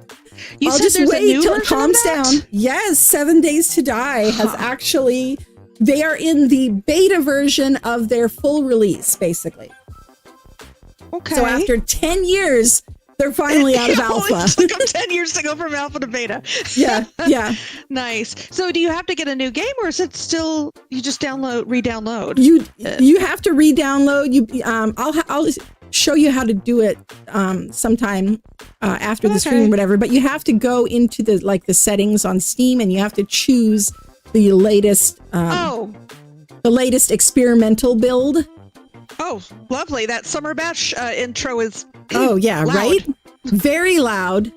I'll just wait till it calms down. Yes, 7 Days to Die has actually, they are in the beta version of their full release, basically. Okay. So after 10 years, they're finally out of alpha. It took them 10 years to go from alpha to beta. Yeah. Nice. So do you have to get a new game, or is it still, you just re-download? You have to re-download. I'll show you how to do it sometime after the stream or whatever, but you have to go into the settings on Steam, and you have to choose the latest experimental build. Oh, lovely. That Summer Bash intro is loud. Right? Very loud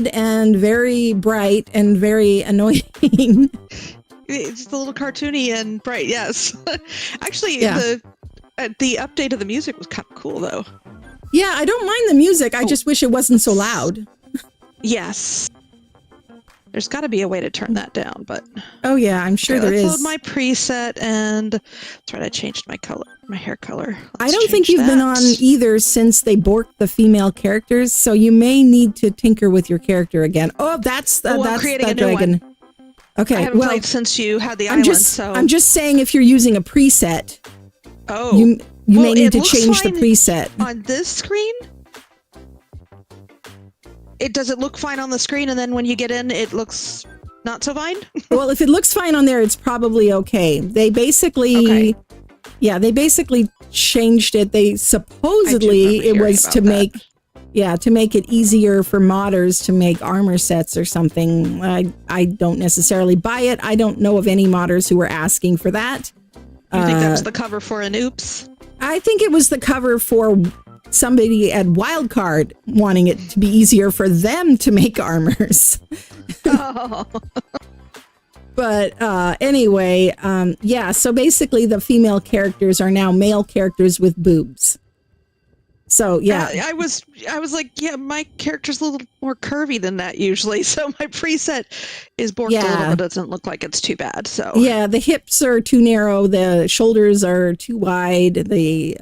and very bright and very annoying. It's a little cartoony and bright, yes. Actually, the update of the music was kind of cool, though. Yeah, I don't mind the music. I just wish it wasn't so loud. Yes. There's got to be a way to turn that down, but... Oh, yeah, I'm sure there is. Let's load my preset, and... That's right, I changed my hair color. I don't think you've been on either since they borked the female characters, so you may need to tinker with your character again. Oh, that's that dragon. One. Okay, I haven't played since you had the island, so... I'm just saying if you're using a preset... Oh. You may need to change the preset. On this screen? does it look fine on the screen, and then when you get in, it looks not so fine? Well, if it looks fine on there, it's probably okay. They basically, they basically changed it. They supposedly it was to make, to make it easier for modders to make armor sets or something. I don't necessarily buy it. I don't know of any modders who were asking for that. You think that was the cover for an oops? I think it was the cover for somebody at Wildcard wanting it to be easier for them to make armors. Oh. But anyway, so basically the female characters are now male characters with boobs. So yeah, I was like, my character's a little more curvy than that usually. So my preset is borked a little, but doesn't look like it's too bad. So yeah, the hips are too narrow, the shoulders are too wide, the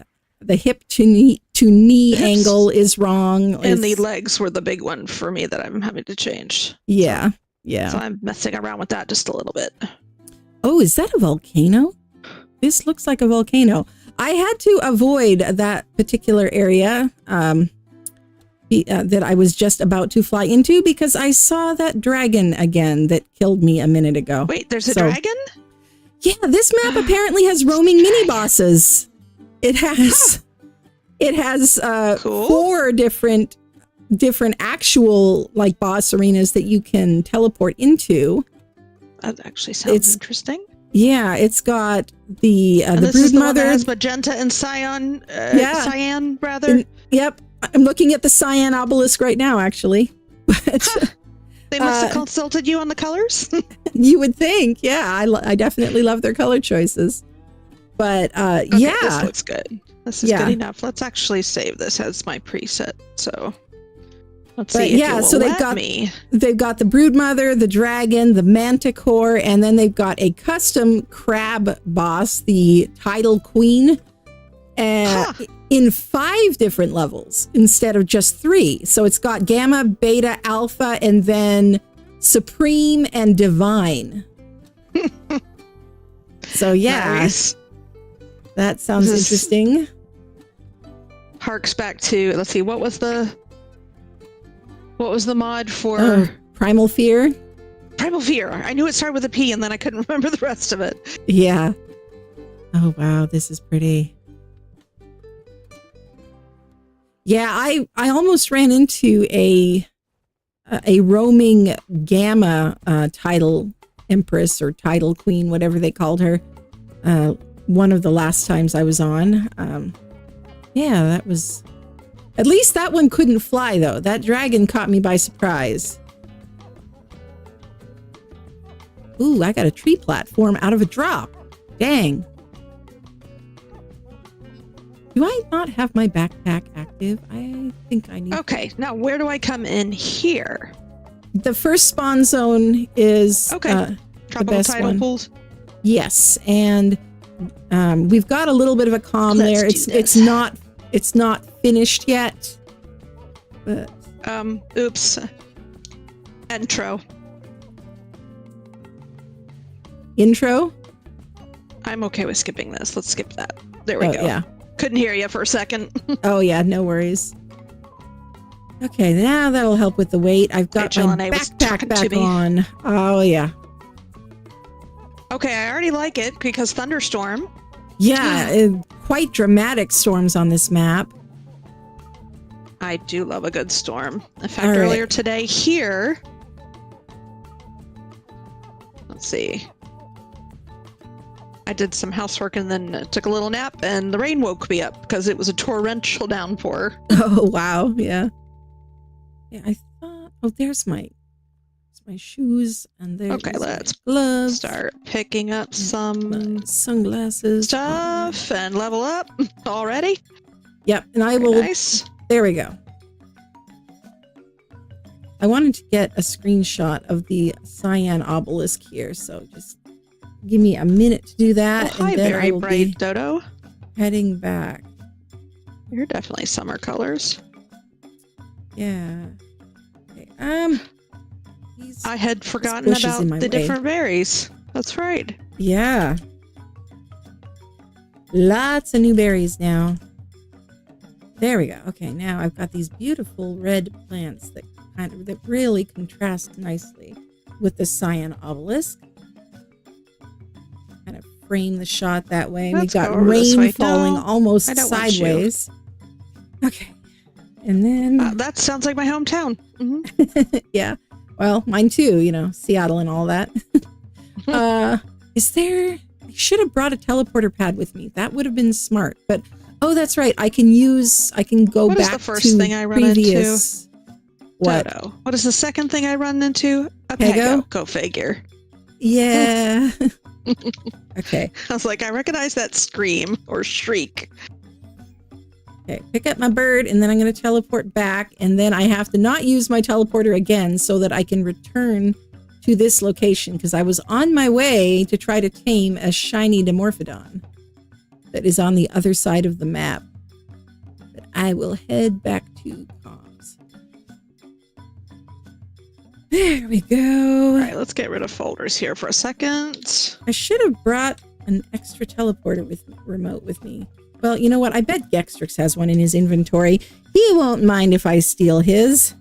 hip to knee angle is wrong, and the legs were the big one for me that I'm having to change. Yeah. So I'm messing around with that just a little bit. Oh, is that a volcano? This looks like a volcano. I had to avoid that particular area that I was just about to fly into because I saw that dragon again that killed me a minute ago. Wait, there's a dragon? Yeah, this map apparently has roaming mini bosses. It has cool. 4 different actual like boss arenas that you can teleport into. That actually sounds interesting. Yeah, it's got the brood mother has magenta and cyan rather. Yep, I'm looking at the cyan obelisk right now, actually. But they must have consulted you on the colors. You would think, yeah. I definitely love their color choices. But this looks good. This is good enough. Let's actually save this as my preset. So let's see. They've got the brood mother, the dragon, the manticore, and then they've got a custom crab boss, the tidal queen, in 5 different levels instead of just 3. So it's got gamma, beta, alpha, and then supreme and divine. So nice. That sounds interesting. Harks back to, let's see, what was the mod for Primal Fear? Primal Fear. I knew it started with a P and then I couldn't remember the rest of it. Yeah. Oh wow, this is pretty. Yeah, I almost ran into a roaming gamma tidal empress or tidal queen, whatever they called her. One of the last times I was on. That was... At least that one couldn't fly, though. That dragon caught me by surprise. Ooh, I got a tree platform out of a drop. Dang. Do I not have my backpack active? I think I need... Okay, now where do I come in here? The first spawn zone is the best tidal one. Pools? Yes, and we've got a little bit of a calm there. It's not finished yet. But oops. Intro. I'm okay with skipping this. Let's skip that. There we go. Yeah. Couldn't hear you for a second. Oh yeah, no worries. Okay, now that'll help with the weight. I've got my backpack back on. Oh yeah. Okay, I already like it because thunderstorm. Yeah, quite dramatic storms on this map. I do love a good storm. In fact, earlier today here, let's see, I did some housework and then took a little nap and the rain woke me up because it was a torrential downpour. Oh, wow. Yeah. Yeah, I thought, there's my shoes and there's let's gloves. Start picking up some sunglasses stuff and level up already. Yep, and I will. Nice. There we go. I wanted to get a screenshot of the cyan obelisk here, so just give me a minute to do that, and then I will bright be Dodo. Heading back. You're definitely summer colors. Yeah. Okay. I had forgotten about the different berries. That's right. Yeah. Lots of new berries now. There we go. Okay, now I've got these beautiful red plants that kind of that really contrasts nicely with the cyan obelisk. Kind of frame the shot that way. Let's We've got go over this way. rain falling No, almost I don't want you. sideways. Okay. And then That sounds like my hometown. yeah. Well, mine too, you know, Seattle and all that. Is there, I should have brought a teleporter pad with me. That would have been smart. But, oh, that's right. I can go What back is the first to thing I run previous. What? Dodo. What is the second thing I run into? A Pego? Pego. Go figure. Yeah. Okay. I was like, I recognize that scream or shriek. Okay. Pick up my bird, and then I'm going to teleport back, and then I have to not use my teleporter again so that I can return to this location, because I was on my way to try to tame a shiny Dimorphodon that is on the other side of the map. But I will head back to comms. There we go. All right, let's get rid of folders here for a second. I should have brought an extra teleporter remote with me. Well, you know what? I bet Gextrix has one in his inventory. He won't mind if I steal his.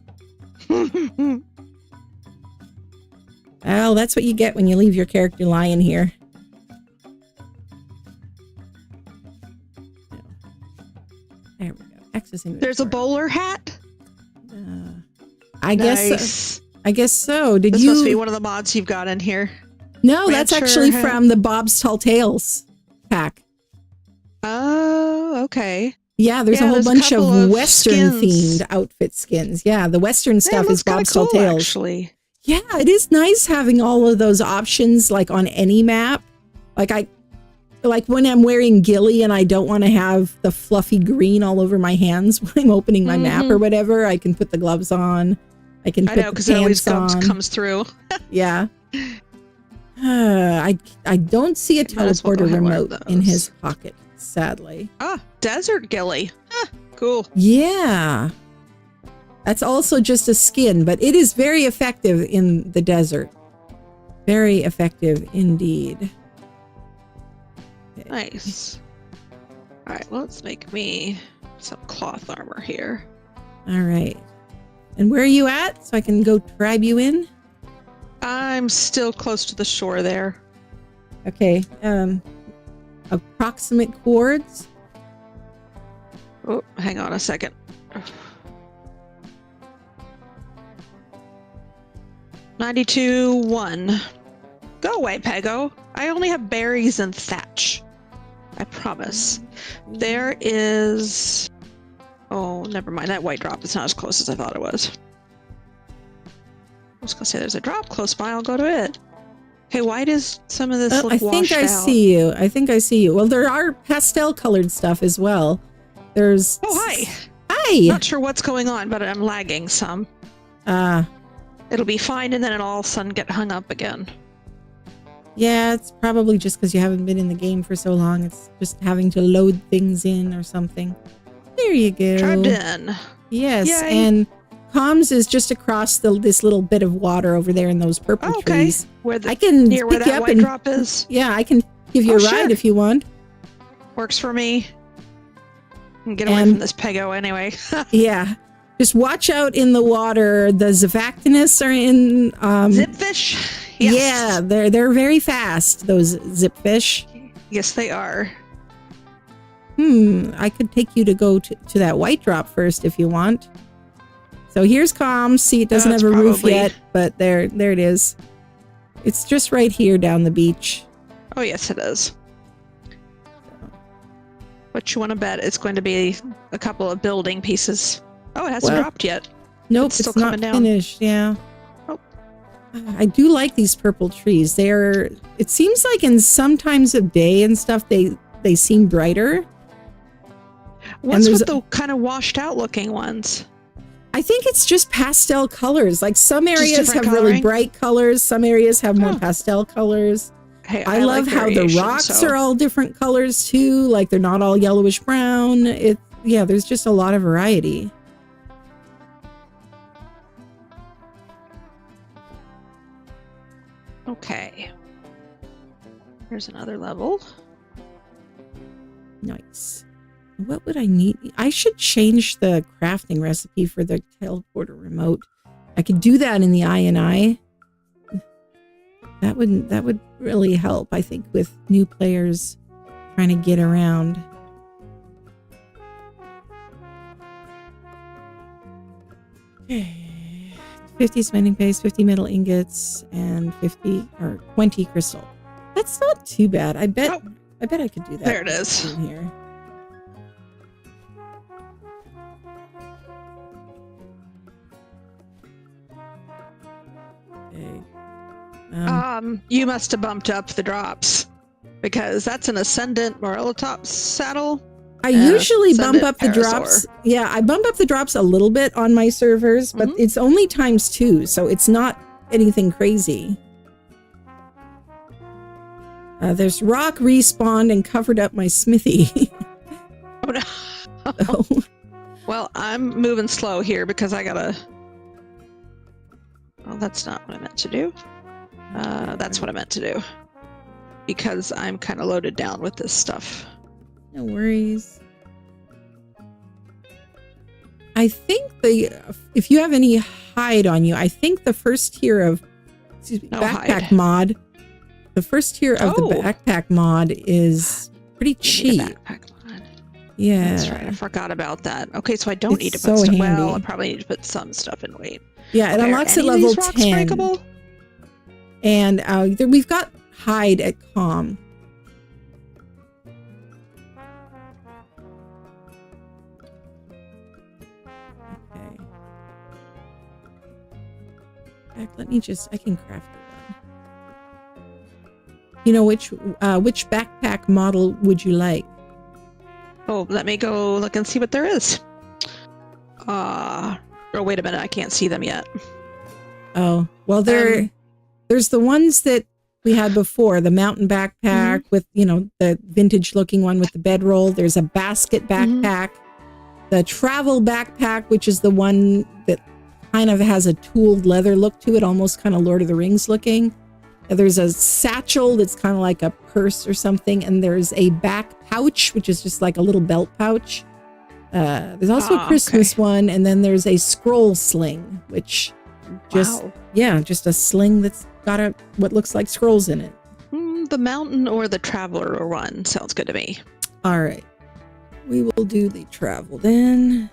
Well, that's what you get when you leave your character lying here. There we go. Access inventory. There's a bowler hat. I Nice. guess so. Did This you? must be one of the mods you've got in here. No, that's Rancher actually hat. from the Bob's Tall Tales pack. Oh, okay. Yeah, there's a whole there's a bunch couple of of Western skins. themed outfit skins. Yeah, the Western Yeah, stuff it is looks kinda Bob's Tall cool, Tales. actually. Yeah, it is nice having all of those options like on any map. Like when I'm wearing ghillie and I don't want to have the fluffy green all over my hands when I'm opening my map or whatever, I can put the gloves on. I can I put know, the because it always pants on. comes through. Yeah. I don't see a Might as well go teleporter ahead and wear remote in those. his pocket, sadly. Ah, desert ghillie. Huh, cool. Yeah. That's also just a skin, but it is very effective in the desert. Very effective indeed. Okay. Nice. All right, let's make me some cloth armor here. All right. And where are you at? So I can go grab you in? I'm still close to the shore there. Okay. Approximate chords. Oh, hang on a second. 92-1. Go away, Pego. I only have berries and thatch. I promise. There is... Oh, never mind. That white drop is not as close as I thought it was. I was going to say there's a drop close by. I'll go to it. Hey, why does some of this look I think washed I out? see you. I think I see you. Well, there are pastel colored stuff as well. There's... Oh, hi. Hi. Not sure what's going on, but I'm lagging some. It'll be fine, and then it'll all of a sudden get hung up again. Yeah, it's probably just because you haven't been in the game for so long. It's just having to load things in or something. There you go. Trapped in. Yes, Yay. and comms is just across this little bit of water over there in those purple Oh, okay. trees. Where the, I can near where pick you that up white and drop is. yeah, I can give you Oh, a sure. ride if you want. Works for me. And get away And- from this Pego anyway. Yeah, just watch out in the water. The Zavactinus are in. Zipfish? Yes. Yeah, they're very fast. Those zipfish. Yes, they are. I could take you to go to that white drop first if you want. So here's comms. See, it doesn't That's have a roof probably- yet, but there it is. It's just right here down the beach. Oh, yes, it is. What you want to bet? It's going to be a couple of building pieces. Oh, it hasn't Well, dropped yet. Nope, It's still it's not coming down. finished. Yeah. Oh. I do like these purple trees. It seems like in some times of day and stuff, they seem brighter. What's there's with the kind of washed out looking ones? I think it's just pastel colors. Like some areas have different really coloring? bright colors. Some areas have more Oh. pastel colors. Hey, I love like how the variation, rocks so- are all different colors too. Like they're not all yellowish brown. Yeah, there's just a lot of variety. Okay. Here's another level. Nice. What would I need? I should change the crafting recipe for the teleporter remote. I could do that in the INI. That would really help, I think, with new players trying to get around. Okay. 50 spending base, 50 metal ingots, and 20 crystal. That's not too bad. I bet I could do that. There it is. In here. Okay. You must have bumped up the drops because that's an Ascendant Morellatop saddle. I usually bump Ascendant up the Parasaur. drops. Yeah, I bump up the drops a little bit on my servers, but it's only ×2, so it's not anything crazy. There's rock respawned and covered up my smithy. Oh no. So, Well, I'm moving slow here because I gotta. Well, that's not what I meant to do. That's what I meant to do. Because I'm kind of loaded down with this stuff. no worries. I think if you have any hide on you, I think the first tier of backpack hide. mod, the first tier of the backpack mod is pretty cheap. Backpack mod. Yeah. That's right. I forgot about that. Okay, so I don't need to It's put so stuff. handy. Well, I probably need to put some stuff in weight. Yeah, it Okay, unlocks are at any of level these rocks 10. breakable? And we've got hide at calm. Okay. Let me I can craft one. You know, which backpack model would you like? Oh, let me go look and see what there is. Oh, wait a minute. I can't see them yet. Oh, well, there's the ones that we had before, the mountain backpack with, the vintage looking one with the bedroll. There's a basket backpack, the travel backpack, which is the one that kind of has a tooled leather look to it, almost kind of Lord of the Rings looking. There's a satchel that's kind of like a purse or something. And there's a back pouch, which is just like a little belt pouch. There's also a Christmas one. And then there's a scroll sling, which just a sling that's got what looks like scrolls in it. The mountain or the traveler one sounds good to me. All right. We will do the travel then.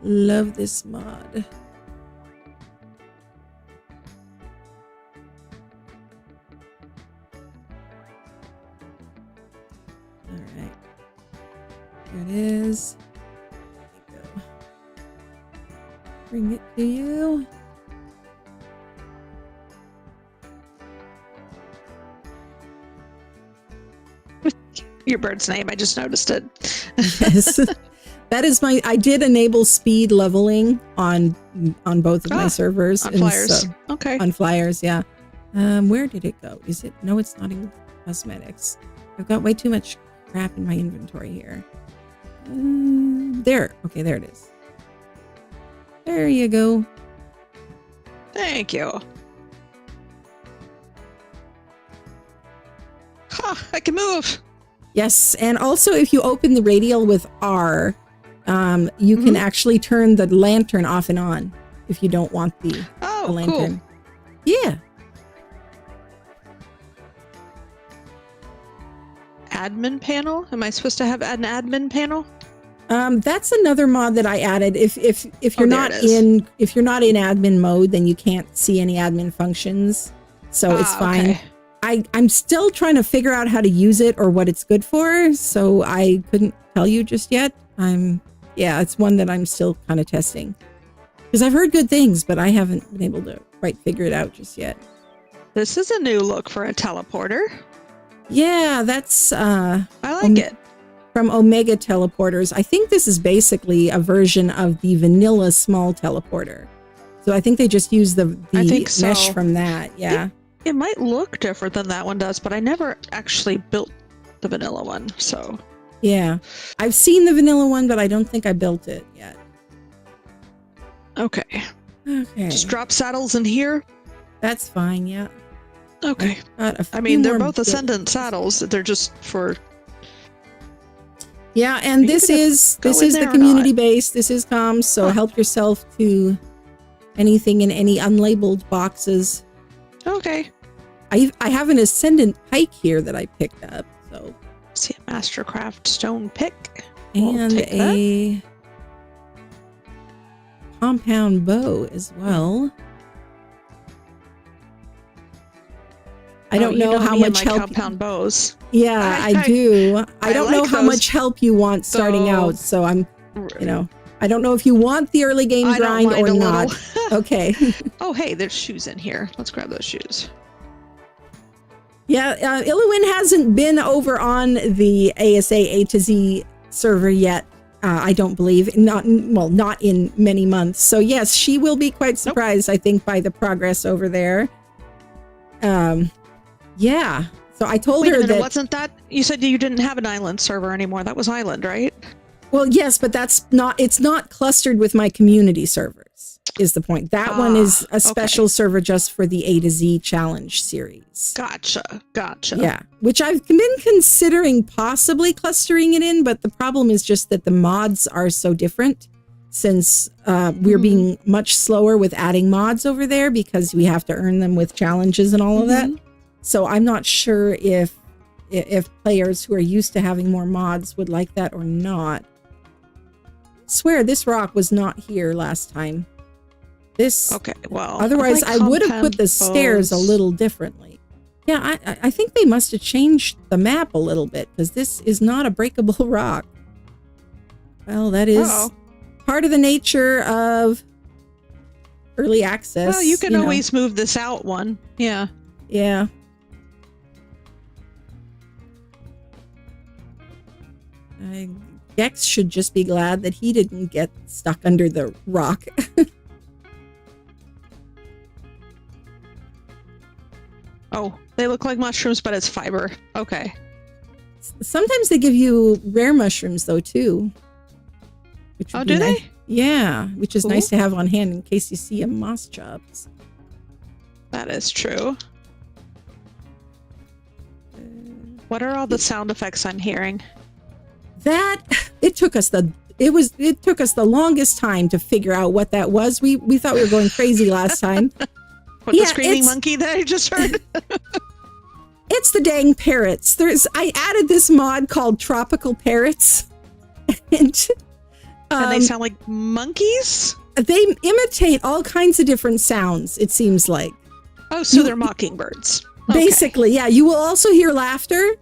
Love this mod. All right. Here it is. There you go. Bring it to you. Your bird's name, I just noticed it. Yes. That is I did enable speed leveling on both of my servers. On Flyers. Okay. On Flyers, yeah. Where did it go? Is it? No, it's not in cosmetics. I've got way too much crap in my inventory here. There. Okay, there it is. There you go. Thank you. Ha! I can move. Yes, and also if you open the radial with R, you can actually turn the lantern off and on if you don't want the lantern. Cool. Yeah. Admin panel? Am I supposed to have an admin panel? That's another mod that I added. If you're not in admin mode, then you can't see any admin functions. So it's fine. Okay. I'm still trying to figure out how to use it or what it's good for, so I couldn't tell you just yet. It's one that I'm still kind of testing. Because I've heard good things, but I haven't been able to quite figure it out just yet. This is a new look for a teleporter. Yeah, that's I like it. From Omega Teleporters. I think this is basically a version of the vanilla small teleporter. So I think they just use the mesh from that. Yeah. It might look different than that one does, but I never actually built the vanilla one, so. Yeah. I've seen the vanilla one, but I don't think I built it yet. Okay. Okay. Just drop saddles in here? That's fine, yeah. Okay. I mean, they're both Ascendant saddles. They're just for... Yeah, and this is the community base. This is comms, so help yourself to anything in any unlabeled boxes. Okay. I have an Ascendant pike here that I picked up. So see a Mastercraft stone pick. And a compound bow as well. I don't know how much help. Compound bows. Yeah, I do. I don't know how much help you want starting out, so I'm, I don't know if you want the early game grind or not. Okay. Oh, hey, there's shoes in here. Let's grab those shoes. Yeah, Illowin hasn't been over on the ASA A to Z server yet. I don't believe, not in many months. So yes, she will be quite surprised, I think, by the progress over there. Yeah. So I told her that wasn't that you said you didn't have an island server anymore? That was island, right? Well, yes, but it's not clustered with my community servers, is the point. That one is a special server just for the A to Z challenge series. Gotcha. Yeah, which I've been considering possibly clustering it in, but the problem is just that the mods are so different since we're being much slower with adding mods over there because we have to earn them with challenges and all of that. So I'm not sure if players who are used to having more mods would like that or not. I swear this rock was not here last time. Otherwise I would have put the stairs a little differently. Yeah, I think they must have changed the map a little bit because this is not a breakable rock. Well, that is part of the nature of early access. Well, you can always move this out one. Yeah. Yeah. Gex should just be glad that he didn't get stuck under the rock. Oh, they look like mushrooms, but it's fiber. Okay. Sometimes they give you rare mushrooms, though, too. Oh, do they? Yeah, which is nice to have on hand in case you see a moss chops. That is true. What are all the sound effects I'm hearing? It took us the longest time to figure out what that was. We thought we were going crazy last time. The screaming monkey that I just heard? It's the dang parrots. I added this mod called Tropical Parrots. And they sound like monkeys? They imitate all kinds of different sounds, it seems like. Oh, so they're mockingbirds. Basically, yeah. You will also hear laughter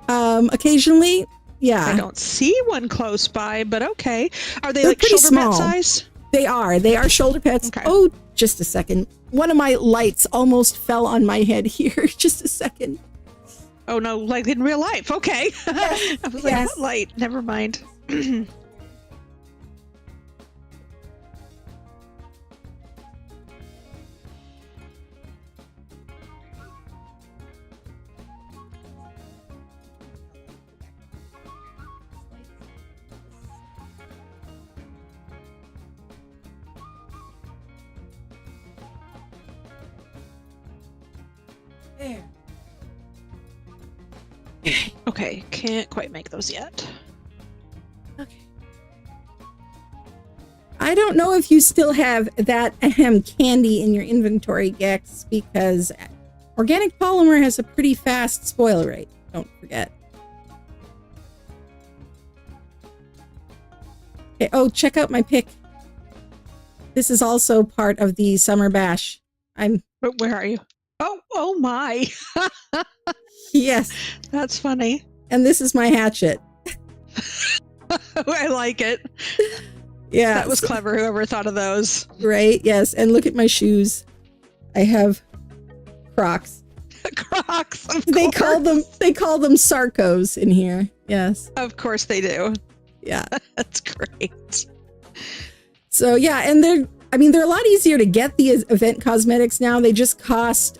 occasionally. Yeah. I don't see one close by, but okay. Are they like shoulder pet size? They are shoulder pets. Okay. Oh, just a second. One of my lights almost fell on my head here. Just a second. Oh no, like in real life. Okay. Yes. I was like, what light? Never mind. There. Okay, can't quite make those yet. Okay. I don't know if you still have that candy in your inventory, Gex, because organic polymer has a pretty fast spoil rate. Don't forget. Okay, oh, check out my pick. This is also part of the summer bash. Where are you? Oh my. Yes. That's funny. And this is my hatchet. I like it. Yeah. That was clever, whoever thought of those. Right, yes. And look at my shoes. I have Crocs. Crocs, of They course. call them Sarcos in here. Yes. Of course they do. Yeah. That's great. So yeah, and they're a lot easier to get the event cosmetics now. They just cost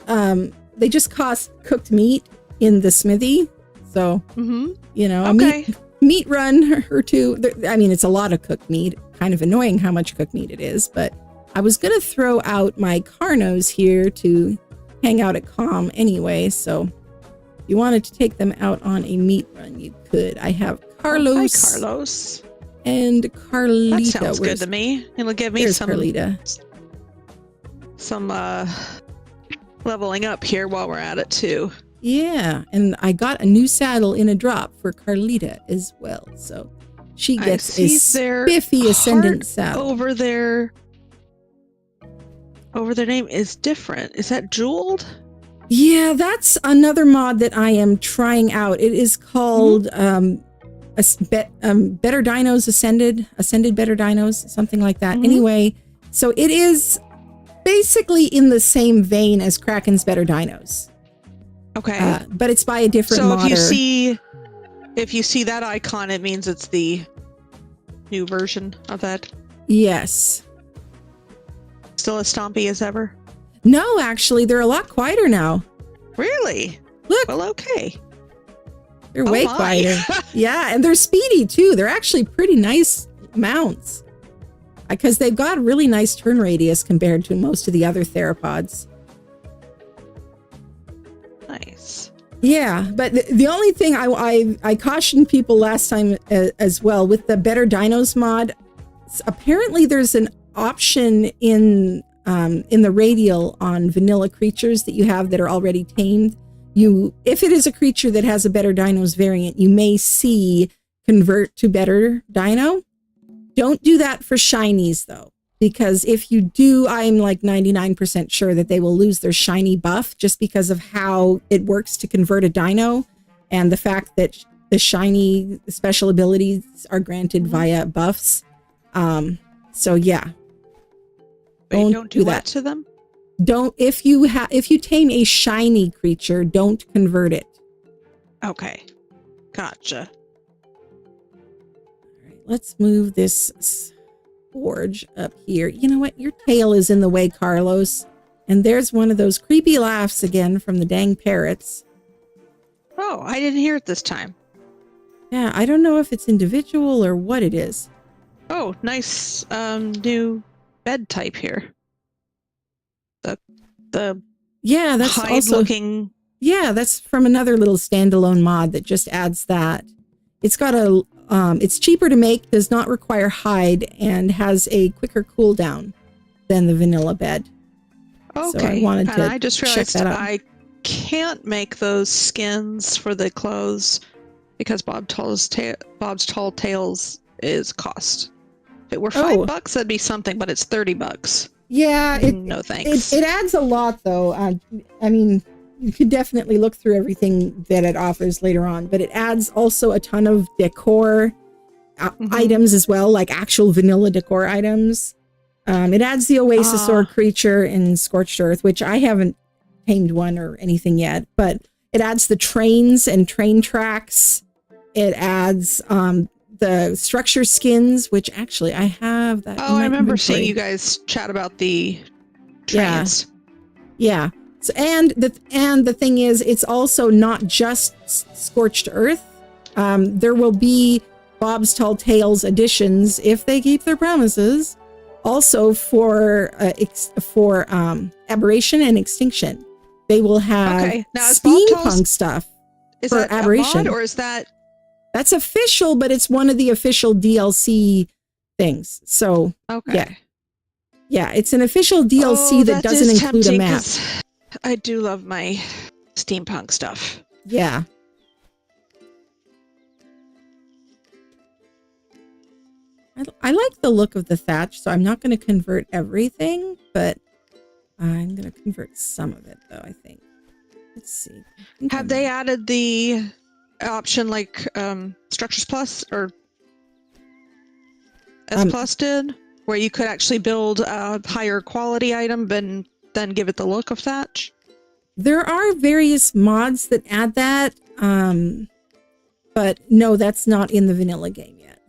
cooked meat in the smithy. So, a meat run or two. It's a lot of cooked meat. Kind of annoying how much cooked meat it is, but I was going to throw out my Carnos here to hang out at Com anyway. So if you wanted to take them out on a meat run, you could. I have Carlos. Hi, Carlos. And Carlita. That sounds good to me. It'll give me some leveling up here while we're at it too. Yeah, and I got a new saddle in a drop for Carlita as well. So she gets a spiffy ascendant saddle. Over their name is different. Is that jeweled? Yeah, that's another mod that I am trying out. It is called Better Dinos Ascended Better Dinos, something like that. Anyway, so it is basically in the same vein as Kraken's Better Dinos. Okay. But it's by a different modder. So if you see that icon, it means it's the new version of that. Yes. Still as stompy as ever? No, actually, they're a lot quieter now. Really? Look. Well, okay. They're way quieter. Yeah, and they're speedy too. They're actually pretty nice mounts. Because they've got a really nice turn radius compared to most of the other theropods. Nice. Yeah, but the only thing I cautioned people last time as well with the Better Dinos mod, apparently there's an option in the radial on vanilla creatures that you have that are already tamed. If it is a creature that has a Better Dinos variant, you may see convert to Better Dino. Don't do that for shinies though, because if you do, I'm like 99% sure that they will lose their shiny buff just because of how it works to convert a dino and the fact that the shiny special abilities are granted via buffs. So yeah. Don't do that to them? If you tame a shiny creature, don't convert it. Okay. Gotcha. Let's move this forge up here. You know what? Your tail is in the way, Carlos. And there's one of those creepy laughs again from the dang parrots. Oh, I didn't hear it this time. Yeah, I don't know if it's individual or what it is. Oh, nice new bed type here. The yeah, that's also looking. Yeah, that's from another little standalone mod that just adds that. It's got it's cheaper to make, does not require hide, and has a quicker cooldown than the vanilla bed. Okay. So I wanted to I just realized check that out. I can't make those skins for the clothes because Bob's Tall Tales is cost. If it were $5, that'd be something, but it's $30. Yeah, no thanks. It adds a lot though. I mean, you could definitely look through everything that it offers later on, but it adds also a ton of decor items as well, like actual vanilla decor items. It adds the Oasisaur creature in Scorched Earth, which I haven't tamed one or anything yet, but it adds the trains and train tracks. It adds the structure skins, which actually I have that. Oh, I remember seeing you guys chat about the trains. Yeah. So, and the thing is, it's also not just Scorched Earth. There will be Bob's Tall Tales additions if they keep their promises. Also for Aberration and Extinction, they will have steampunk stuff for Aberration. A mod, or is that's official? But it's one of the official DLC things. So yeah, it's an official DLC that doesn't include a map. I do love my steampunk stuff. Yeah. I like the look of the thatch, so I'm not going to convert everything, but I'm going to convert some of it, though, I think. Let's see. Have they added the option like Structures Plus or S Plus did, where you could actually build a higher quality item and then give it the look of thatch? There are various mods that add that, but no, that's not in the vanilla game yet.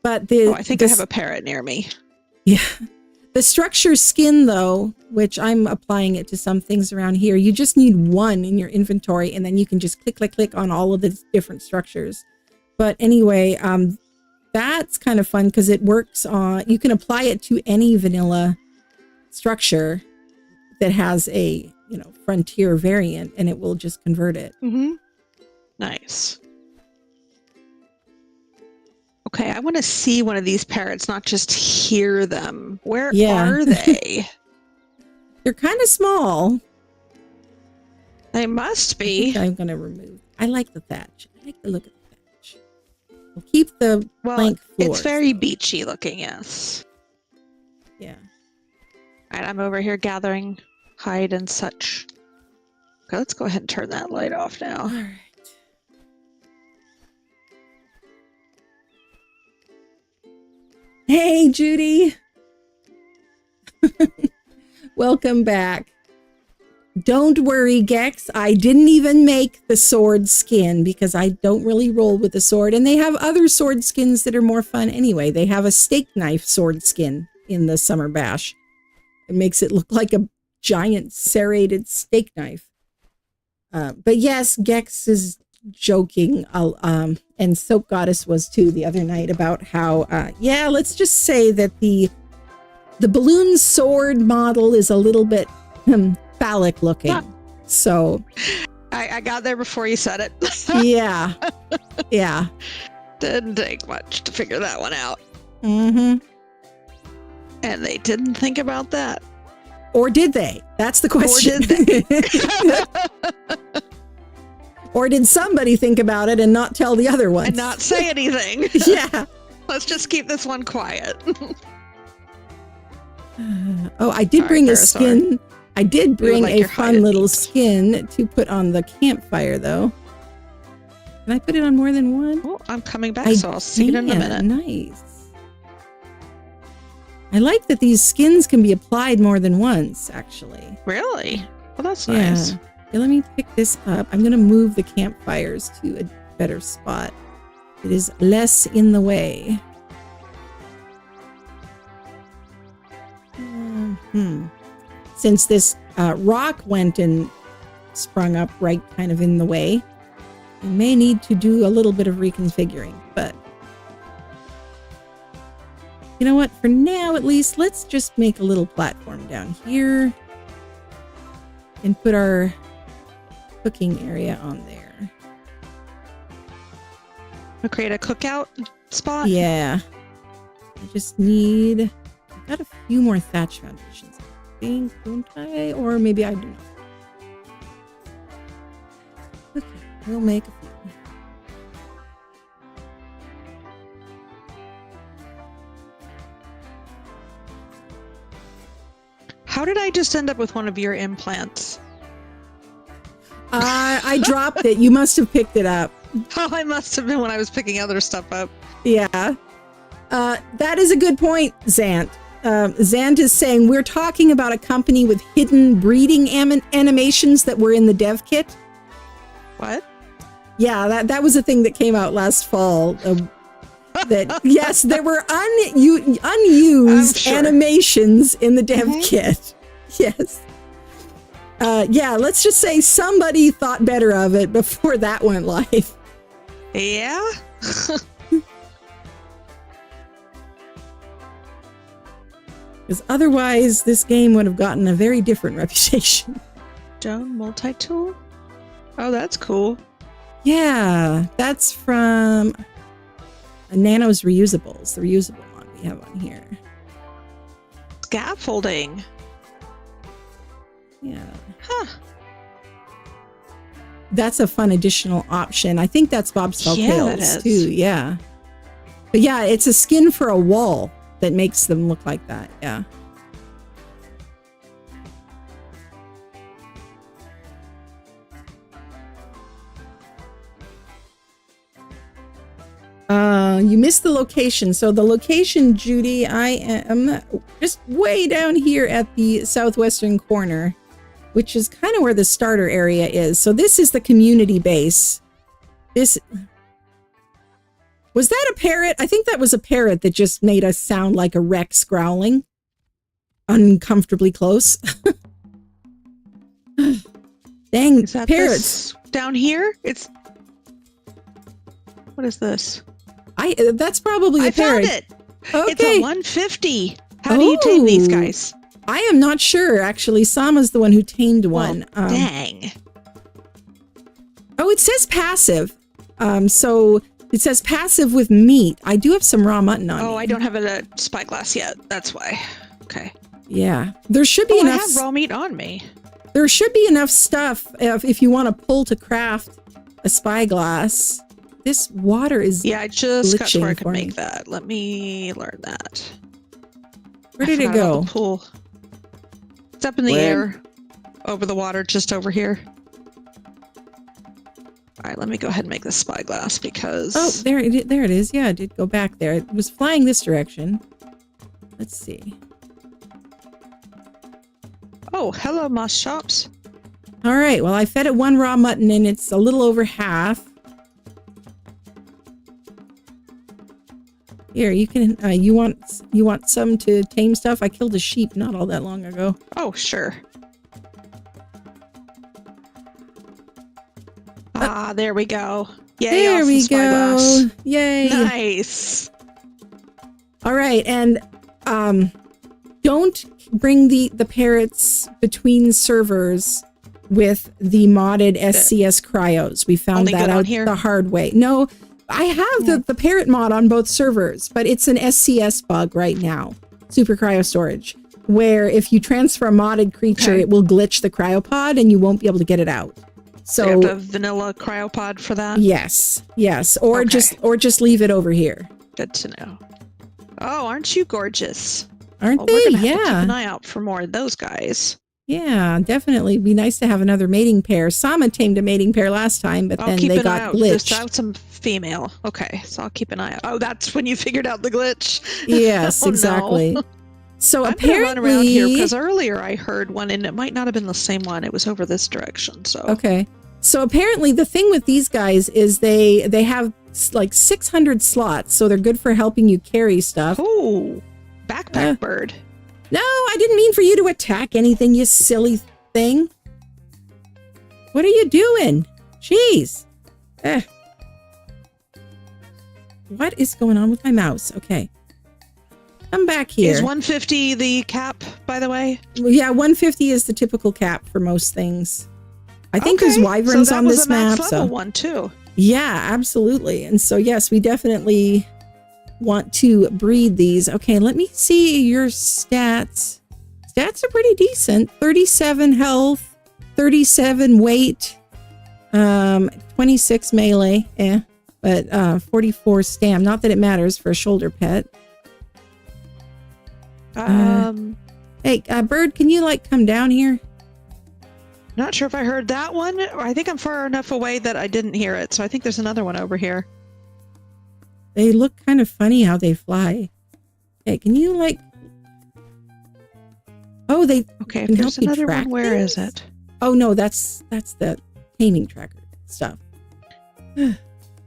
But I think I have a parrot near me. Yeah. The structure skin, though, which I'm applying it to some things around here, you just need one in your inventory, and then you can just click on all of the different structures. But anyway, that's kind of fun because it works on, you can apply it to any vanilla structure that has a, frontier variant, and it will just convert it. Nice. Okay, I want to see one of these parrots, not just hear them. Where Yeah. are they? They're kind of small. They must I be. think I'm going to remove. I like the thatch. I like the look of the thatch. We'll keep the plank floors. It's very beachy looking, yes. Yeah. All right, I'm over here gathering hide and such. Okay, let's go ahead and turn that light off now. All right. Hey, Judy. Welcome back. Don't worry, Gex. I didn't even make the sword skin because I don't really roll with the sword. And they have other sword skins that are more fun anyway. They have a steak knife sword skin in the Summer Bash. It makes it look like a giant serrated steak knife. But yes, Gex is joking. And Soap Goddess was too the other night about how, let's just say that the balloon sword model is a little bit phallic looking. So I got there before you said it. Yeah. Didn't take much to figure that one out. Mm-hmm. And they didn't think about that. Or did they? That's the question. Or did they? Or did somebody think about it and not tell the other ones? And not say anything. Yeah. Let's just keep this one quiet. I did bring a skin. I did bring a fun little skin to put on the campfire, though. Can I put it on more than one? Oh, I'm coming back, so I'll see it in a minute. Nice. I like that these skins can be applied more than once, actually. Really? Well, that's nice. Okay, let me pick this up. I'm going to move the campfires to a better spot. It is less in the way. Since this rock went and sprung up right kind of in the way, I may need to do a little bit of reconfiguring, but you know what? For now, at least, let's just make a little platform down here and put our cooking area on there. We'll create a cookout spot? Yeah. I just need... I've got a few more thatch foundations, I think, don't I? Or maybe I do not. Okay, we'll make a few. How did I just end up with one of your implants? I dropped it. You must have picked it up. Oh, I must have been when I was picking other stuff up. Yeah. That is a good point, Zant. Zant is saying we're talking about a company with hidden breeding animations that were in the dev kit. What? Yeah, that was a thing that came out last fall. That yes, there were unused animations in the dev kit. Yes. Let's just say somebody thought better of it before that went live. Yeah? Because otherwise, this game would have gotten a very different reputation. Stone multi-tool? Oh, that's cool. Yeah, that's from Nano's Reusables, the reusable one we have on here. Scaffolding. Yeah. Huh. That's a fun additional option. I think that's Bob's Tall Tales too. Yeah. But yeah, it's a skin for a wall that makes them look like that. Yeah. You missed the location. So the location, Judy, I am just way down here at the southwestern corner, which is kind of where the starter area is. So this is the community base. Was that a parrot? I think that was a parrot that just made us sound like a Rex growling. Uncomfortably close. Dang, is that parrots. Down here? What is this? That's probably a parrot. I found it. Okay. It's a 150. How do you tame these guys? I am not sure, actually. Sama's the one who tamed one. Dang. Oh, it says passive. So It says passive with meat. I do have some raw mutton on me. Oh, I don't have a spyglass yet. That's why. Okay. Yeah. There should be enough. I have raw meat on me. There should be enough stuff if you want to pull to craft a spyglass. This water is Yeah, I just got to where I could for me. make that. Let me learn that. Where did it I forgot go? about the pool. It's up in the air, over the water, just over here. All right, let me go ahead and make the spyglass because... Oh, there it is. Yeah, it did go back there. It was flying this direction. Let's see. Oh, hello, moss chops. All right. Well, I fed it one raw mutton, and it's a little over half. Here, you can. You want some to tame stuff? I killed a sheep not all that long ago. Oh, sure. Ah, there we go. Yay! There awesome we spyglass. go. Yay! Nice. All right, and don't bring the parrots between servers with the modded SCS cryos. We found Only that out the hard way. No, I have the parrot mod on both servers, but it's an SCS bug right now, super cryo storage, where if you transfer a modded creature, it will glitch the cryopod and you won't be able to get it out. So you have the vanilla cryopod for that? Yes, or just leave it over here. Good to know. Oh, aren't you gorgeous? Aren't they? We're gonna have to Yeah. keep an eye out for more of those guys. Yeah, definitely. It'd be nice to have another mating pair. Sama tamed a mating pair last time, but then they got glitched. There's some female. Okay, so I'll keep an eye out. Oh, that's when you figured out the glitch. Yes, Oh, exactly. no. So I'm apparently, gonna run around here because earlier I heard one, and it might not have been the same one. It was over this direction. So okay. So apparently, the thing with these guys is they have like 600 slots, so they're good for helping you carry stuff. Ooh, backpack bird. No, I didn't mean for you to attack anything, you silly thing. What are you doing? Jeez. What is going on with my mouse? Okay. Come back here. Is 150 the cap, by the way? Yeah, 150 is the typical cap for most things. I think there's wyverns on this map. So one too. Yeah, absolutely. And so, yes, we definitely want to breed these. Okay, let me see your stats. Stats are pretty decent. 37 health, 37 weight, 26 melee, but 44 stam. Not that it matters for a shoulder pet. Hey, bird, can you come down here? Not sure if I heard that one. I think I'm far enough away that I didn't hear it. So I think there's another one over here. They look kind of funny how they fly. Hey, can you Oh, they okay. If there's another one, where is it? Oh no, that's the taming tracker stuff.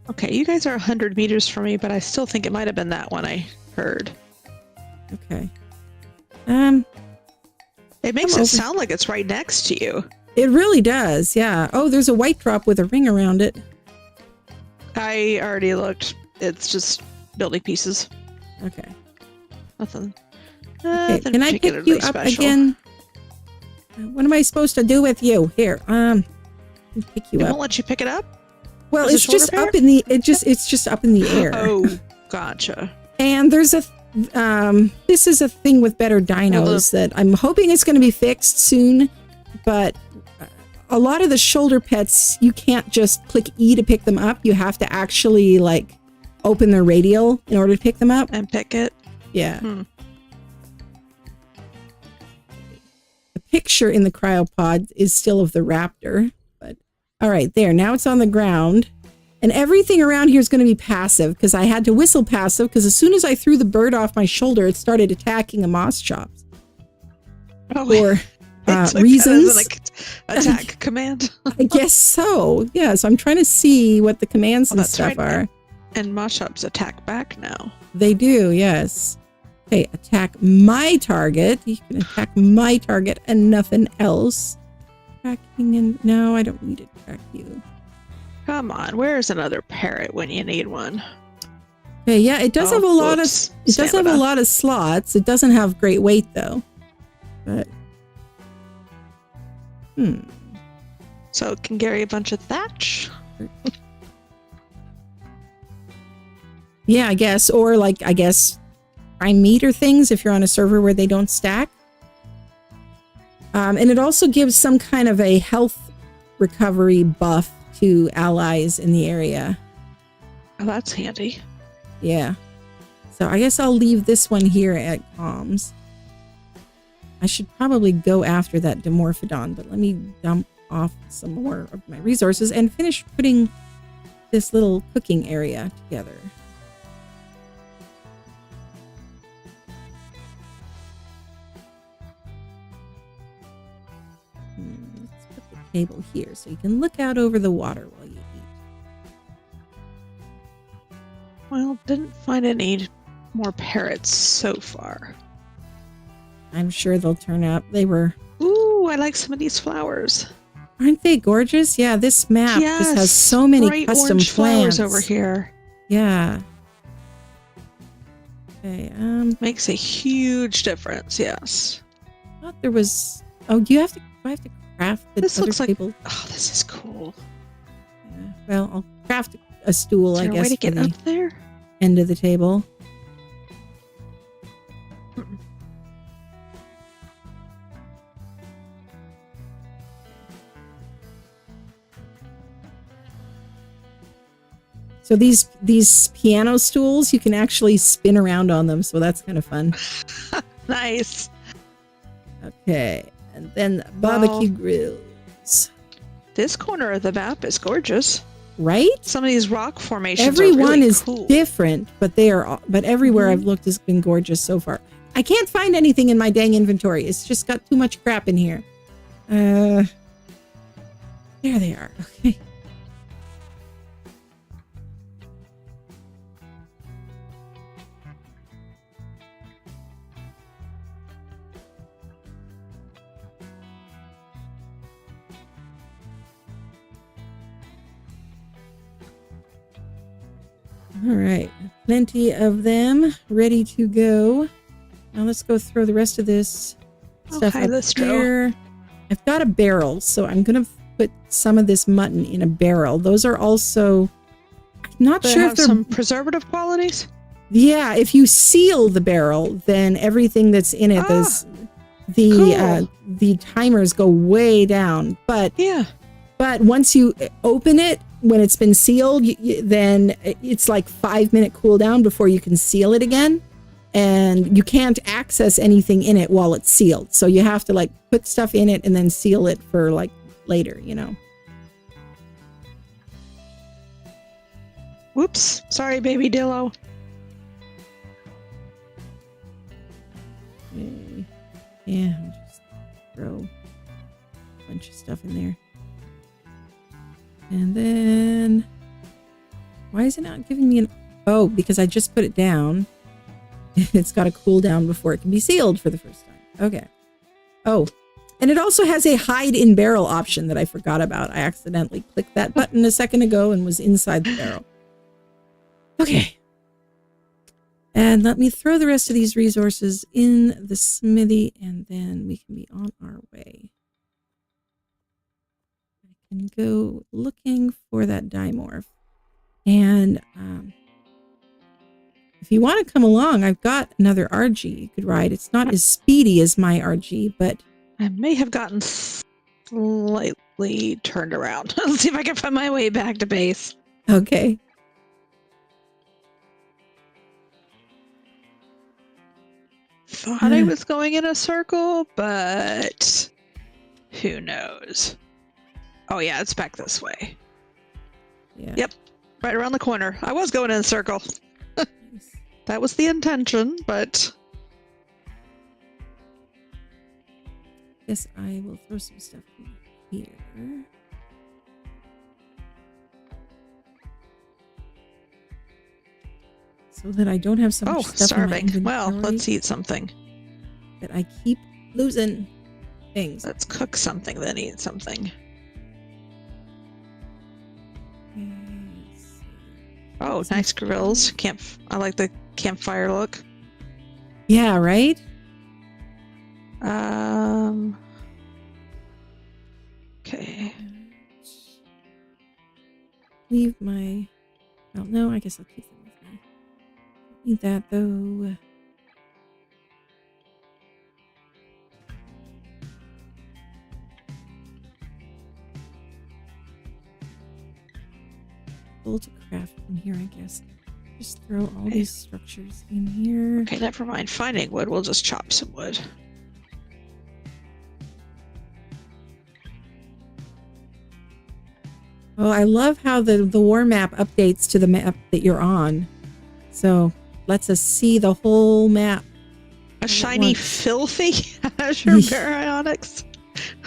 Okay, you guys are 100 meters from me, but I still think it might have been that one I heard. Okay. It makes it sound like it's right next to you. It really does, yeah. Oh, there's a white drop with a ring around it. I already looked. It's just building pieces. Okay. Nothing. Okay. Can I pick you up again? What am I supposed to do with you? Here, pick you It up. won't let you pick it up? Well, it's just up in the. It's just up in the air. Oh, gotcha. And there's a. This is a thing with better dinos that I'm hoping it's going to be fixed soon, but a lot of the shoulder pets, you can't just click E to pick them up. You have to actually open their radial in order to pick them up. And pick it? Yeah. The picture in the cryopod is still of the raptor, but all right, there. Now it's on the ground. And everything around here is going to be passive because I had to whistle passive because as soon as I threw the bird off my shoulder, it started attacking the moss chops. Oh, for reasons. Attack command. I guess so. Yeah, so I'm trying to see what the commands and stuff are. And moss chops attack back now. They do, yes. Okay, attack my target. You can attack my target and nothing else. Tracking and no, I don't need to track you. Come on, where's another parrot when you need one? Okay, yeah, it does have a lot of slots. It doesn't have great weight though. But So it can carry a bunch of thatch. Yeah, I guess. Or like, I guess, prime meat or things if you're on a server where they don't stack. And it also gives some kind of a health recovery buff to allies in the area. Oh, that's handy. Yeah. So I guess I'll leave this one here at comms. I should probably go after that Dimorphodon, but let me dump off some more of my resources and finish putting this little cooking area together. Let's put the table here so you can look out over the water while you eat. Well, didn't find any more parrots so far. I'm sure they'll turn up. They were... Ooh, I like some of these flowers. Aren't they gorgeous? Yeah, this map just has so many custom orange plants flowers over here. Yeah. Okay, makes a huge difference, yes. I thought there was... Oh, do I have to craft the This other looks table? like... Oh, this is cool. Yeah, well, I'll craft a stool, I Is there a guess, way to for get the up there? end of the table. So these piano stools, you can actually spin around on them, so that's kind of fun. Nice. Okay, and then barbecue grills. This corner of the map is gorgeous. Right? Some of these rock formations Everyone are really is cool. different, but but everywhere I've looked has been gorgeous so far. I can't find anything in my dang inventory. It's just got too much crap in here. There they are. Okay. All right, plenty of them ready to go. Now let's go throw the rest of this stuff up here. I've got a barrel, so I'm going to put some of this mutton in a barrel. Those are also, I'm not sure if they're some preservative qualities. Yeah, if you seal the barrel, then everything that's in it, the timers go way down. But yeah. But once you open it, when it's been sealed, then it's like 5-minute cooldown before you can seal it again. And you can't access anything in it while it's sealed. So you have to like put stuff in it and then seal it for like later, you know. Whoops. Sorry, baby Dillo. Okay. Yeah, I'll just throw a bunch of stuff in there. And then, why is it not giving me an... Oh, because I just put it down. It's got to cool down before it can be sealed for the first time. Okay. Oh, and it also has a hide in barrel option that I forgot about. I accidentally clicked that button a second ago and was inside the barrel. Okay. And let me throw the rest of these resources in the smithy, and then we can be on our way. And go looking for that dimorph. And if you want to come along, I've got another RG you could ride. It's not as speedy as my RG, but I may have gotten slightly turned around. Let's see if I can find my way back to base. Okay. Thought I was going in a circle, but who knows? Oh yeah, it's back this way. Yeah. Yep, right around the corner. I was going in a circle. That was the intention, but... Guess I will throw some stuff in here. So that I don't have so much stuff starving. in my inventory. Well, let's eat something. That I keep losing things. Let's cook something, then eat something. Oh, nice grills. I like the campfire look. Yeah, right? Okay. Leave my... Oh, no, I guess I'll keep them with me. Need that though. Full to craft in here, I guess. Just throw all these structures in here. Okay, never mind finding wood. We'll just chop some wood. Oh, I love how the war map updates to the map that you're on. So lets us see the whole map. A shiny, filthy Azure Baryonyx.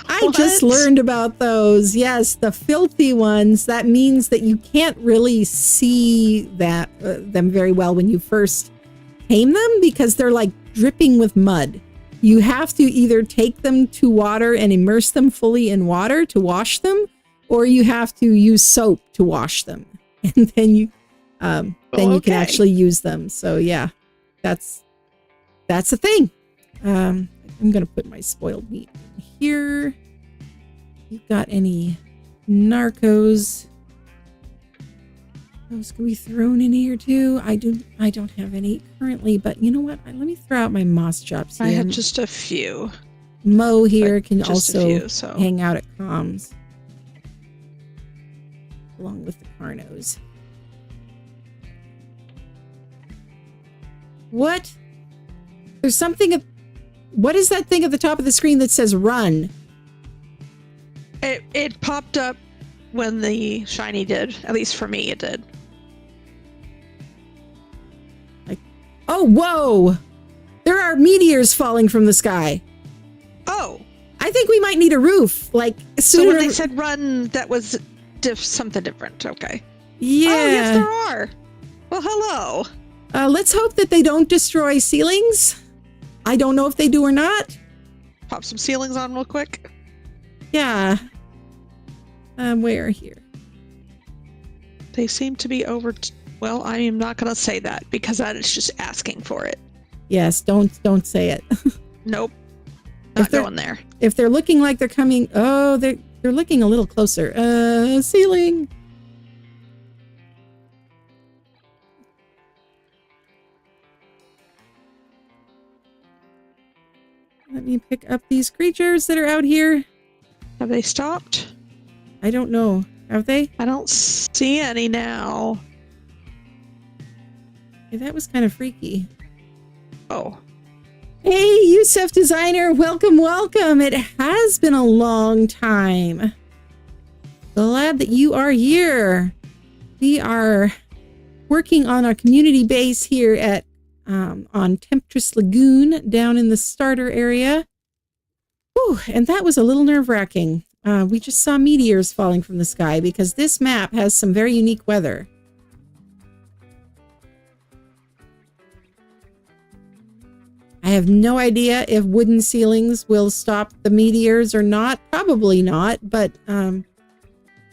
I just learned about those. Yes, the filthy ones. That means that you can't really see that them very well when you first tame them because they're like dripping with mud. You have to either take them to water and immerse them fully in water to wash them, or you have to use soap to wash them, and then you can actually use them. So yeah, that's a thing. I'm gonna put my spoiled meat in here. You got any narcos? Those can be thrown in here too. I don't have any currently, but you know what? Let me throw out my moss chops here. I have just a few. Mo here can also hang out at comms along with the Carnos. What? There's something. What is that thing at the top of the screen that says run? It popped up when the shiny did. At least for me, it did. Oh, whoa! There are meteors falling from the sky. Oh. I think we might need a roof. Like, so when they said run, that was something different. Okay. Yeah. Oh, yes, there are. Well, hello. Let's hope that they don't destroy ceilings. I don't know if they do or not. Pop some ceilings on real quick. Yeah. Where here? They seem to be over. Well, I am not going to say that because that is just asking for it. Yes, don't say it. Nope. Not going there. If they're looking like they're coming, oh, they're looking a little closer. Ceiling. Let me pick up these creatures that are out here. Have they stopped? I don't know. Have they? I don't see any now. Okay, that was kind of freaky. Oh. Hey, Yusuf Designer. Welcome, welcome. It has been a long time. Glad that you are here. We are working on our community base here at on Temptress Lagoon down in the starter area. Whew, and that was a little nerve-wracking. We just saw meteors falling from the sky because this map has some very unique weather. I have no idea if wooden ceilings will stop the meteors or not. Probably not, but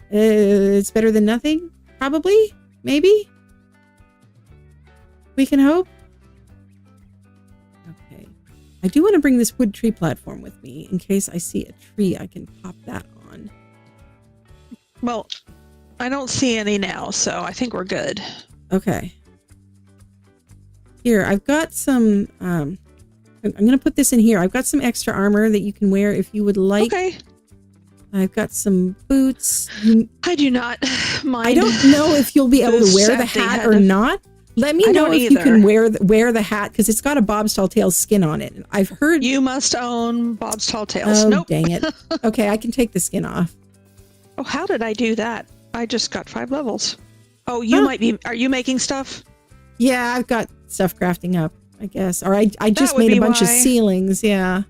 it's better than nothing. Probably, maybe. We can hope. Okay. I do want to bring this wood tree platform with me in case I see a tree I can pop that on. Well, I don't see any now, so I think we're good. Okay. Here, I've got some... I'm going to put this in here. I've got some extra armor that you can wear if you would like. Okay. I've got some boots. I do not mind. I don't know if you'll be able to wear the hat or not. Let me know if you can wear the hat because it's got a Bob's Tall Tales skin on it. I've heard you must own Bob's Tall Tales. Oh, nope. Dang it. Okay, I can take the skin off. Oh, how did I do that? I just got 5 levels. Oh, you might be. Are you making stuff? Yeah, I've got stuff crafting up, I guess. Or I just made a bunch of ceilings. Yeah.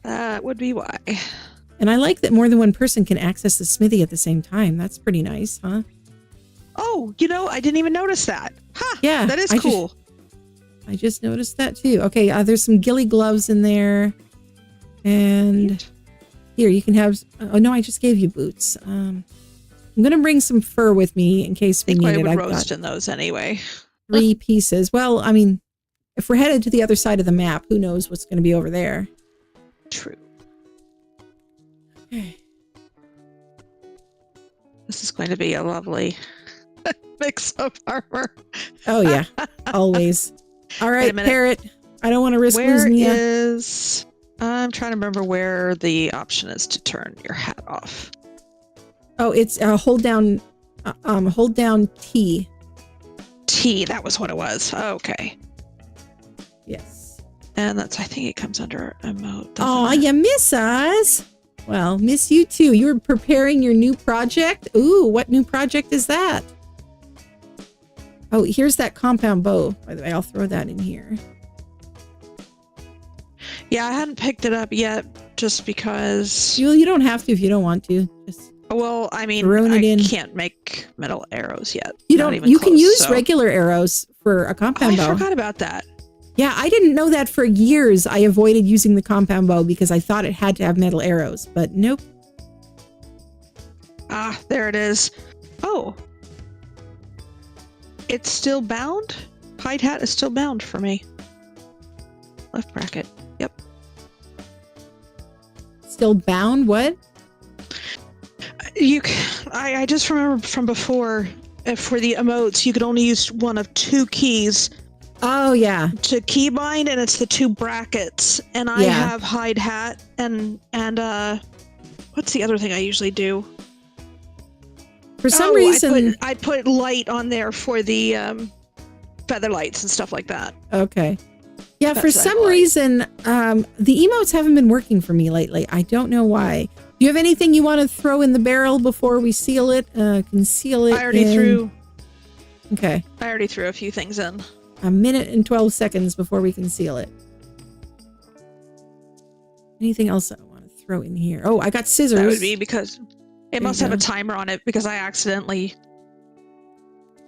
That would be why. And I like that more than one person can access the smithy at the same time. That's pretty nice, huh? Oh, I didn't even notice that. Huh, yeah, that is cool. I just noticed that too. Okay, there's some ghillie gloves in there. And here, you can have... Oh, no, I just gave you boots. I'm going to bring some fur with me in case we need it. I would roast in those anyway. 3 pieces. Well, I mean, if we're headed to the other side of the map, who knows what's going to be over there. True. Okay. This is going to be a lovely mix-up armor. Oh, yeah. Always. All Wait a right, minute. Parrot. I don't want to risk Where losing you. is... I'm trying to remember where the option is to turn your hat off. Oh, it's hold down T. T, that was what it was. Okay. Yes. And that's, I think it comes under emote. Oh, doesn't it? you miss us. Well, miss you too. You were preparing your new project. Ooh, what new project is that? Oh, here's that compound bow. By the way, I'll throw that in here. Yeah, I hadn't picked it up yet just because... You don't have to if you don't want to. Just Well, I mean, throwing it in. can't make metal arrows yet. You Not don't. even You can close, use so- regular arrows for a compound bow. I forgot about that. Yeah, I didn't know that for years. I avoided using the compound bow because I thought it had to have metal arrows, but nope. Ah, there it is. Oh. It's still bound? Hide hat is still bound for me. Left bracket. Yep. Still bound? What? I just remember from before, for the emotes, you could only use one of two keys Oh, yeah. to keybind, and it's the two brackets. And I have hide hat and what's the other thing I usually do? For some reason. I put light on there for the feather lights and stuff like that. Okay. Yeah, for That's some light. reason, the emotes haven't been working for me lately. I don't know why. Do you have anything you want to throw in the barrel before we seal it? Conceal it. I already threw a few things in. A minute and 12 seconds before we can seal it. Anything else I want to throw in here? Oh, I got scissors. That would be because it must you have a go. timer on it because I accidentally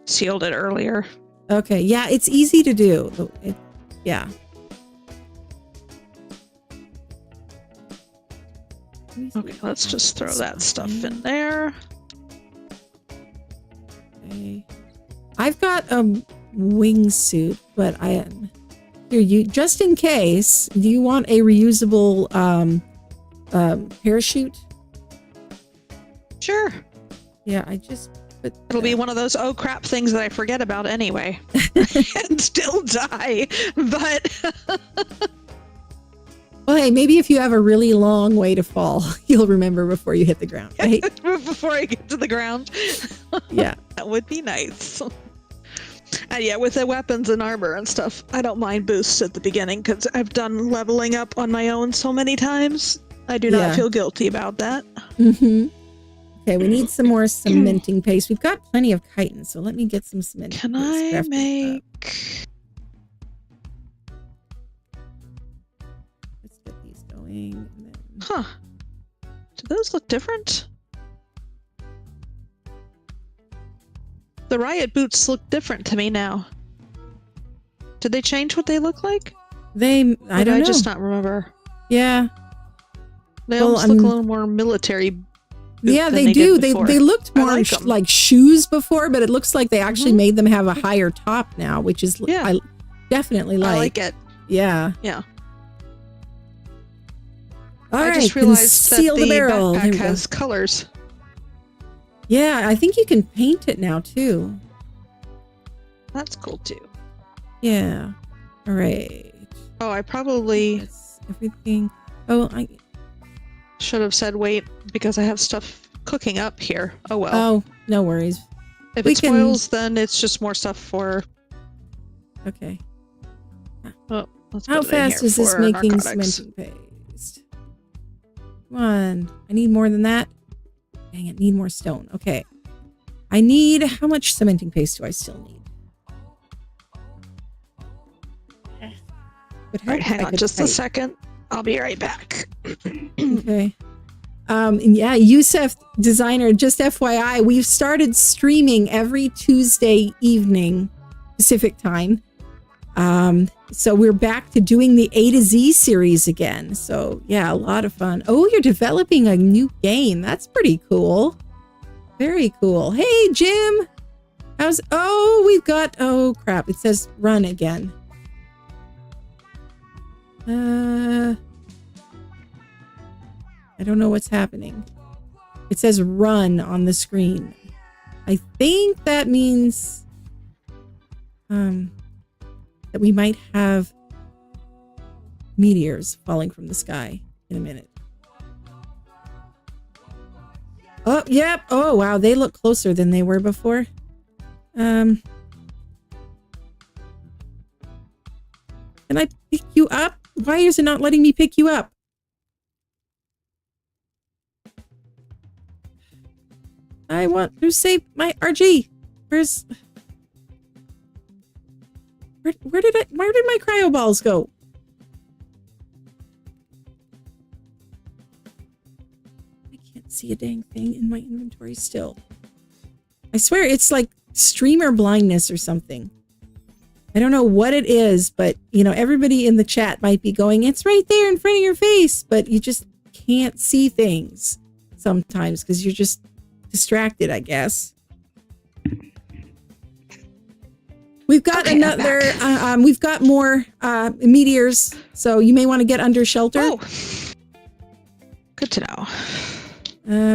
sealed it earlier. Okay, yeah, it's easy to do. Yeah. Okay, let's just throw that stuff in there. Okay. I've got a wingsuit, but you just in case, do you want a reusable parachute? Sure. Yeah, I just put It'll be one of those oh crap things that I forget about anyway and still die. But well, hey, maybe if you have a really long way to fall, you'll remember before you hit the ground, right? before I get to the ground. Yeah. That would be nice. And yeah, with the weapons and armor and stuff, I don't mind boosts at the beginning because I've done leveling up on my own so many times. I do not feel guilty about that. Mm-hmm. Okay, we need some more cementing paste. We've got plenty of chitin, so let me get some cementing Can paste. I make... Let's get these going. And then... Huh. Do those look different? The riot boots look different to me now. Did they change what they look like? I don't know. I just not remember. Yeah. They almost look a little more military boot yeah, than they do. did before. They looked more I like 'em. like shoes before, but it looks like they actually made them have a higher top now, which is I definitely like. I like it. Yeah. Yeah. All I right, just realized that conceal the barrel. There backpack we go. has colors. Yeah, I think you can paint it now too. That's cool too. Yeah. All right. Oh, I probably That's everything. Oh, I should have said wait because I have stuff cooking up here. Oh well. Oh, no worries. If we it can- spoils, then it's just more stuff for. Okay. Oh, let's How put it in fast here is this for making narcotics. cementing paste? Come on. I need more than that. Dang it, need more stone. Okay. I need, how much cementing paste do I still need? Would All right, help if hang I on could just a type. second. I'll be right back. Okay. And yeah, Yusef Designer, just FYI, we've started streaming every Tuesday evening Pacific time. So we're back to doing the A to Z series again. So yeah, a lot of fun. Oh, you're developing a new game. That's pretty cool. Very cool. Hey, Jim. We've got, oh crap. It says run again. I don't know what's happening. It says run on the screen. I think that means that we might have meteors falling from the sky in a minute. Oh, yep. Oh, wow. They look closer than they were before. Can I pick you up? Why is it not letting me pick you up? I want to save my RG. Where did my cryo balls go? I can't see a dang thing in my inventory still. I swear it's like streamer blindness or something. I don't know what it is, but you know, everybody in the chat might be going, it's right there in front of your face, but you just can't see things sometimes because you're just distracted, I guess. We've got another, we've got more meteors, so you may want to get under shelter. Oh, good to know.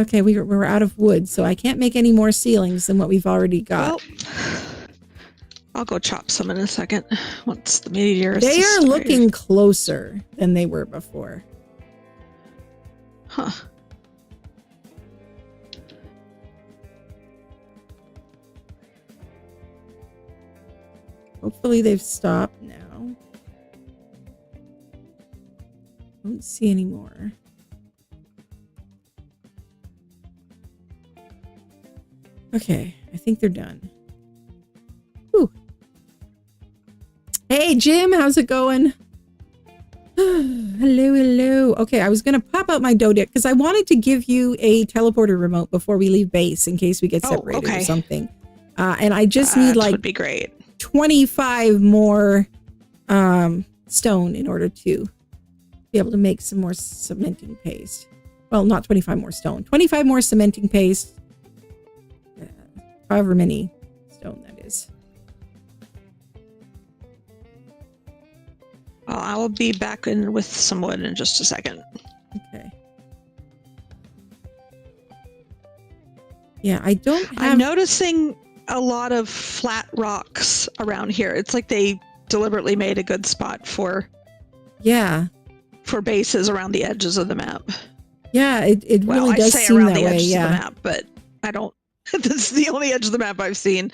Okay, we're out of wood, so I can't make any more ceilings than what we've already got. Well, I'll go chop some in a second once the meteors. They are looking closer than they were before. Huh. Hopefully they've stopped now. Don't see any more. Okay, I think they're done. Whew. Hey, Jim, how's it going? Hello. Okay, I was going to pop out my Dodik because I wanted to give you a teleporter remote before we leave base in case we get separated or something. And I just need like would be great. 25 more stone in order to be able to make some more cementing paste. Well, not 25 more stone. 25 more cementing paste. However many stone that is. Well, I will be back in with some wood in just a second. Okay. Yeah, I don't have... I'm noticing a lot of flat rocks around here. It's like they deliberately made a good spot for bases around the edges of the map. Yeah, it really does seem around that the way. edges Yeah, of the map, but I don't. This is the only edge of the map I've seen.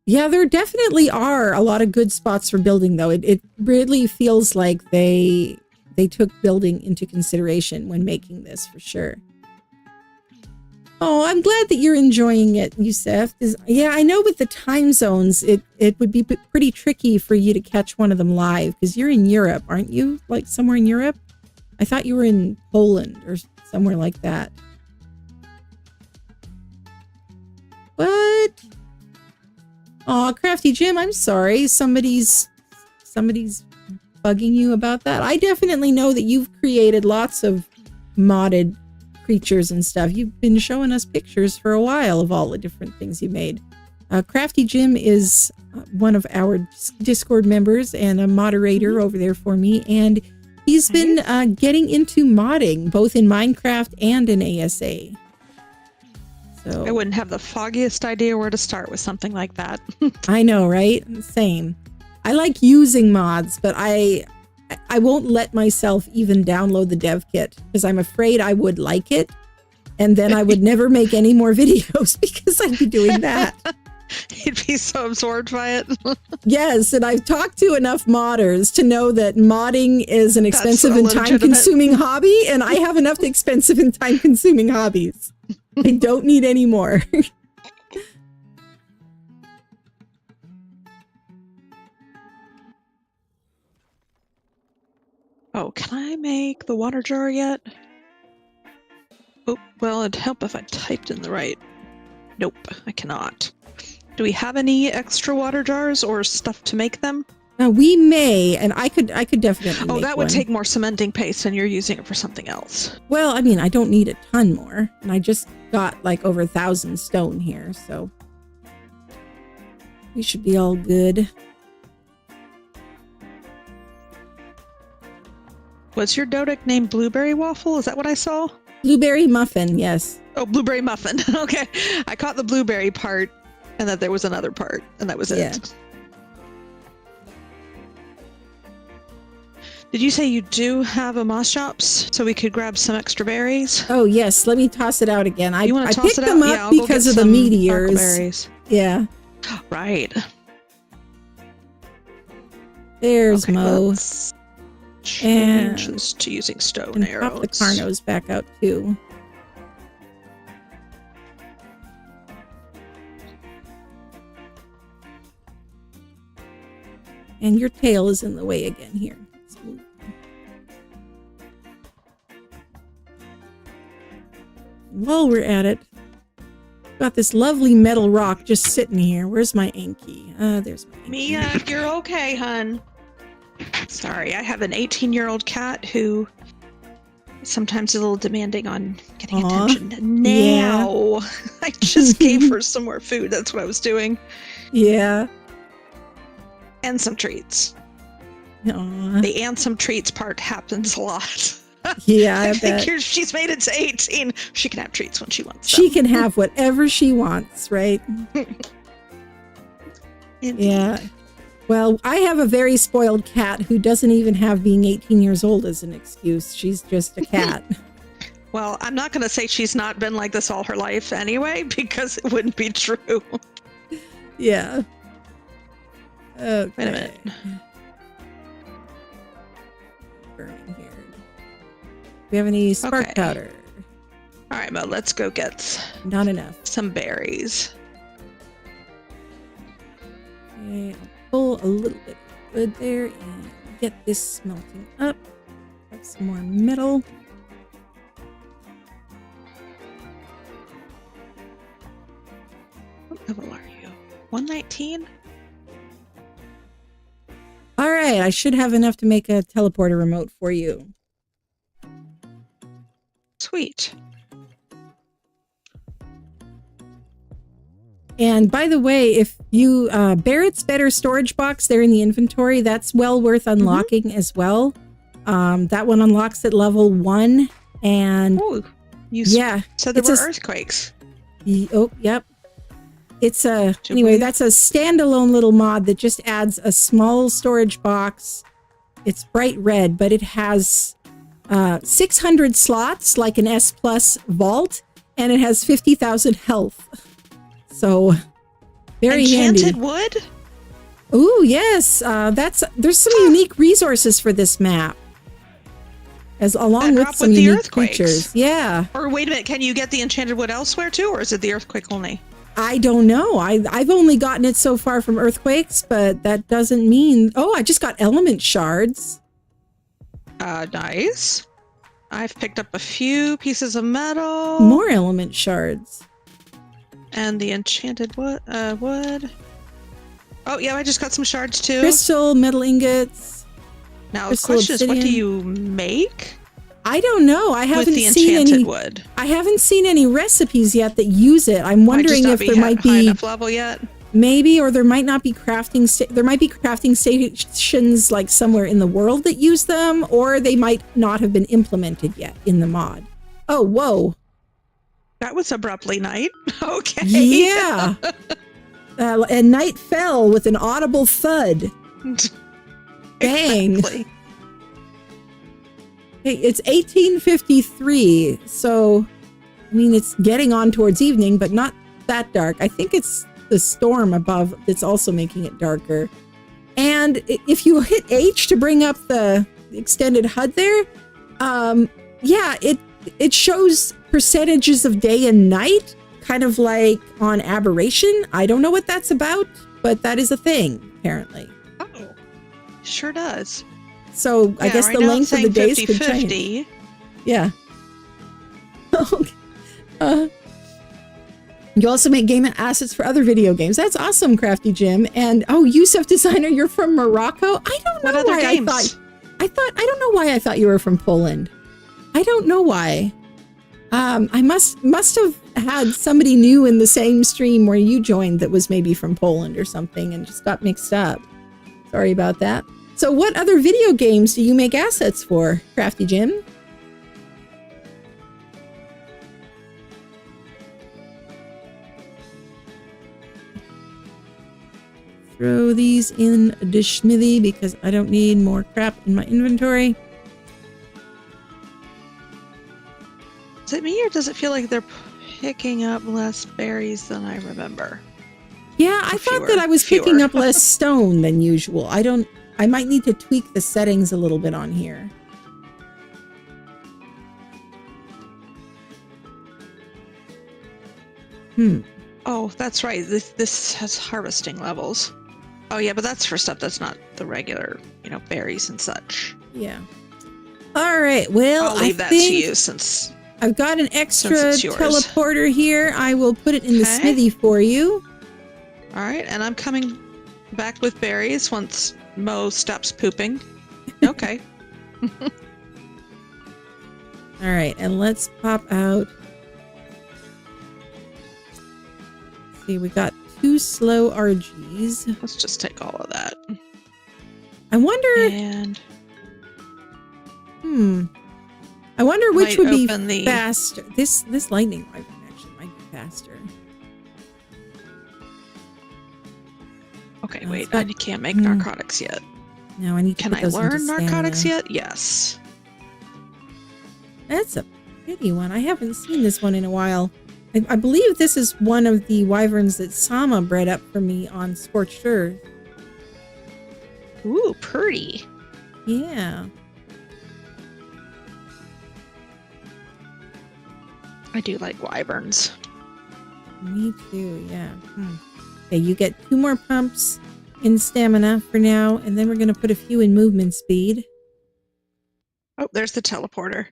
Yeah, there definitely are a lot of good spots for building, though. It really feels like they took building into consideration when making this, for sure. Oh, I'm glad that you're enjoying it, Yusef. Yeah, I know with the time zones, it would be pretty tricky for you to catch one of them live, because you're in Europe, aren't you? Like somewhere in Europe? I thought you were in Poland or somewhere like that. What? Oh, Crafty Jim, I'm sorry. Somebody's bugging you about that. I definitely know that you've created lots of modded creatures and stuff. You've been showing us pictures for a while of all the different things you made. Crafty Jim is one of our Discord members and a moderator over there for me, and he's been getting into modding both in Minecraft and in ASA. So I wouldn't have the foggiest idea where to start with something like that. I know, right? Same. I like using mods, but I won't let myself even download the dev kit because I'm afraid I would like it, and then I would never make any more videos because I'd be doing that. You'd be so absorbed by it. Yes, and I've talked to enough modders to know that modding is an expensive and time-consuming hobby, and I have enough expensive and time-consuming hobbies. I don't need any more. Oh, can I make the water jar yet? Oh, well, it'd help if I typed in the right. Nope, I cannot. Do we have any extra water jars or stuff to make them? We may, and I could definitely make that would one. take more cementing paste and you're using it for something else. Well, I mean, I don't need a ton more, and I just got like over 1,000 stone here, so we should be all good. Was your Dodic named Blueberry Waffle? Is that what I saw? Blueberry muffin, yes. Oh, blueberry muffin. Okay. I caught the blueberry part and that there was another part and that was it. Did you say you do have a moss shops so we could grab some extra berries? Oh, yes. Let me toss it out again. I toss picked it them out? up because of the meteors. Yeah. Right. There's Mo. Let's change this to using stone arrows. Pop the Carnos back out too. And your tail is in the way again here. While we're at it, got this lovely metal rock just sitting here. Where's my Anki? There's my Anki. Mia, you're okay, hun. Sorry, I have an 18-year-old cat who is sometimes a little demanding on getting attention. Now, I just gave her some more food. That's what I was doing. Yeah. And some treats. Aww. The and some treats part happens a lot. Yeah, I think she's made it to 18. She can have treats when she wants them. She can have whatever she wants, right? Yeah. Well, I have a very spoiled cat who doesn't even have being 18 years old as an excuse. She's just a cat. Well, I'm not going to say she's not been like this all her life anyway, because it wouldn't be true. Yeah. Okay. Wait a minute. Burning here. Do we have any spark powder? All right, Mo, let's go get Not enough. some berries. Okay, I'll pull a little bit of wood there and get this smelting up. Have some more metal. What level are you? 119? All right, I should have enough to make a teleporter remote for you. Sweet. And by the way, if you Barrett's Better storage box there in the inventory, that's well worth unlocking as well. That one unlocks at level 1, and Ooh, so there were earthquakes. Oh, yep. It's anyway, that's a standalone little mod that just adds a small storage box. It's bright red, but it has 600 slots like an S Plus vault, and it has 50,000 health. So very handy. Enchanted wood? Ooh, yes. There's some unique resources for this map. Along with some unique creatures. Yeah. Or wait a minute, can you get the enchanted wood elsewhere too, or is it the earthquake only? I don't know. I've only gotten it so far from earthquakes, but that doesn't mean... Oh, I just got element shards. Nice. I've picked up a few pieces of metal. More element shards. And the enchanted wood. Oh, yeah, I just got some shards too. Crystal, metal ingots. Now, the question is, what do you make? I don't know. I haven't with the seen enchanted wood. I haven't seen any recipes yet that use it. I'm wondering if there might be high enough level yet. Maybe, or there might not be there might be crafting stations like somewhere in the world that use them, or they might not have been implemented yet in the mod. Oh, whoa. That was abruptly night. Okay. Yeah. And night fell with an audible thud. Bang. Exactly. Hey, it's 1853, so, I mean, it's getting on towards evening, but not that dark. I think it's the storm above that's also making it darker. And if you hit H to bring up the extended HUD there, yeah, it shows percentages of day and night, kind of like on Aberration. I don't know what that's about, but that is a thing, apparently. Oh, sure does. So I guess right the length of the days 50, could 50. change. Yeah. You also make game assets for other video games. That's awesome, Crafty Jim. And Yusuf Designer, you're from Morocco. I don't know why I don't know why I thought you were from Poland. I don't know why. I must have had somebody new in the same stream where you joined that was maybe from Poland or something and just got mixed up. Sorry about that. So what other video games do you make assets for, Crafty Jim? throw these in the smithy because I don't need more crap in my inventory. Is it me or does it feel like they're picking up less berries than I remember? Yeah, I thought that I was picking up less stone than usual. I might need to tweak the settings a little bit on here. Oh, that's right. This has harvesting levels. Oh yeah, but that's for stuff that's not the regular, berries and such. Yeah. All right. Well, I'll leave that to you since I've got an extra teleporter here. I will put it in the smithy for you. All right, and I'm coming back with berries once Mo stops pooping. Okay. All right, and let's pop out. Let's see, we got 2 slow RGs. Let's just take all of that. I wonder. And I wonder which would be the faster. This lightning wyvern actually might be faster. Okay, wait. I can't make narcotics yet. No, I need to. Can I learn narcotics yet? Yes. That's a pretty one. I haven't seen this one in a while. I believe this is one of the wyverns that Sama bred up for me on Scorched Earth. Ooh, pretty. Yeah. I do like wyverns. Me too, yeah. Okay, you get 2 more pumps in stamina for now, and then we're going to put a few in movement speed. Oh, there's the teleporter.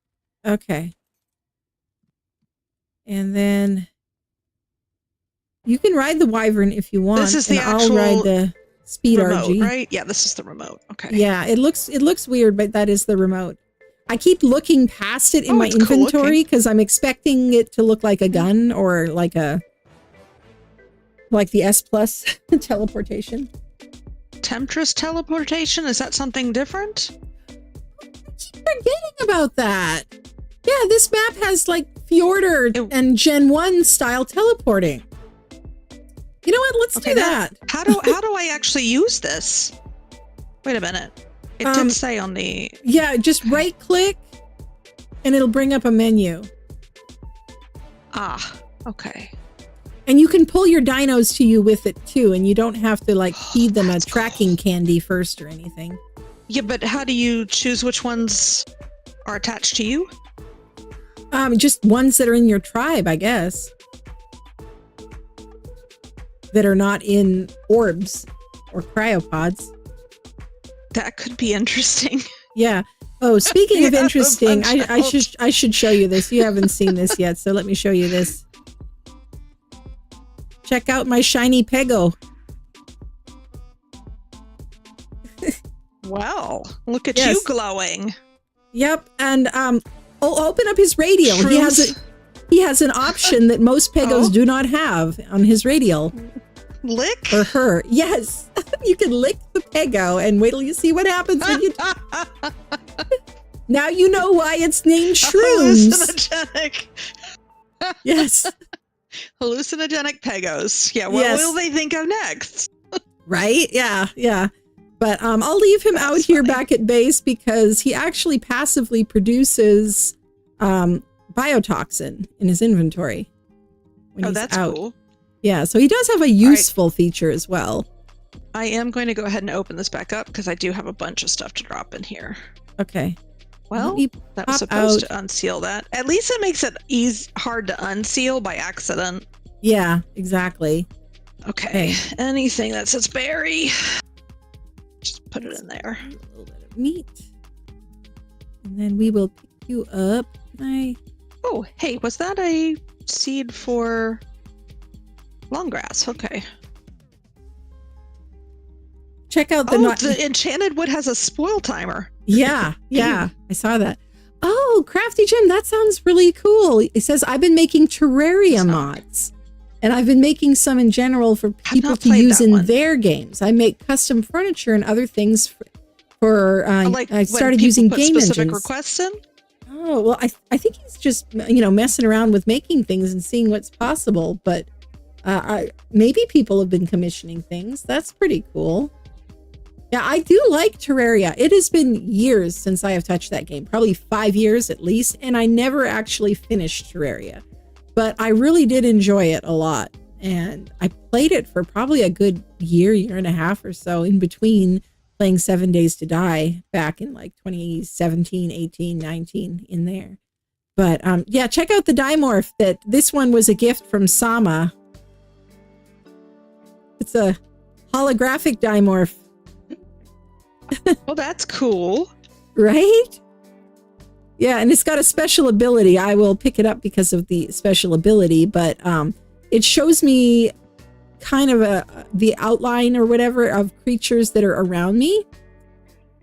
Okay. And then you can ride the wyvern if you want. This is the actual I'll ride the speed remote, RG. right? Yeah, this is the remote. Okay. Yeah, it looks weird, but that is the remote. I keep looking past it in my inventory because I'm expecting it to look like a gun or like the S Plus teleportation. Temptress teleportation? Is that something different? I keep forgetting about that. Yeah, this map has like Fjorder and Gen 1 style teleporting. You know what? Let's do that. How do I actually use this? Wait a minute. It did say on the... Yeah, just right click and it'll bring up a menu. Ah, okay. And you can pull your dinos to you with it too, and you don't have to like feed them a tracking candy first or anything. Yeah, but how do you choose which ones are attached to you? Just ones that are in your tribe, I guess. That are not in orbs or cryopods. That could be interesting. Yeah. Oh, speaking of interesting, I should show you this. You haven't seen this yet, so let me show you this. Check out my shiny Pego. Wow, look at you glowing. Yep, and open up his radial. He has an option that most Pegos do not have on his radial. Lick? Or her. Yes. You can lick the Pego and wait till you see what happens when you... Now you know why it's named Shrooms. Hallucinogenic. Yes. Hallucinogenic Pegos. Yeah, what will they think of next? Right? Yeah. But I'll leave him out here back at base because he actually passively produces biotoxin in his inventory when he's that's out. Cool. Yeah, so he does have a useful feature as well. I am going to go ahead and open this back up because I do have a bunch of stuff to drop in here. Okay. Well, that was supposed to unseal that. At least it makes it hard to unseal by accident. Yeah, exactly. Okay. Anything that says berry, just put it in there. A little bit of meat. And then we will pick you up. Oh, hey, was that a seed for long grass? Okay. Check out the enchanted wood has a spoil timer. Yeah, I saw that. Oh, Crafty Jim, that sounds really cool. It says, I've been making terrarium mods. And I've been making some in general for people to use in their games. I make custom furniture and other things for I started using game engines. Requests in? Oh, well, I think he's just, messing around with making things and seeing what's possible. But Maybe people have been commissioning things. That's pretty cool. Yeah, I do like Terraria. It has been years since I have touched that game, probably 5 years at least, and I never actually finished Terraria. But I really did enjoy it a lot. And I played it for probably a good year and a half or so in between playing 7 Days to Die back in like 2017, 18, 19 in there. But yeah, check out the Dimorph. This one was a gift from Sama. It's a holographic Dimorph. Well, that's cool. Right? Yeah, and it's got a special ability. I will pick it up because of the special ability, but it shows me kind of the outline or whatever of creatures that are around me,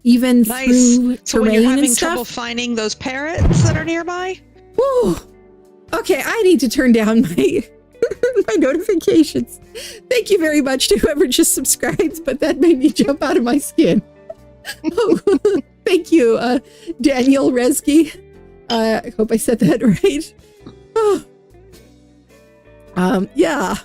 even through so terrain when you're having and stuff. trouble finding those parrots that are nearby? Whew. Okay, I need to turn down my my notifications. Thank you very much to whoever just subscribed, but that made me jump out of my skin. Oh, thank you, Daniel Reski. I hope I said that right. Oh. Yeah.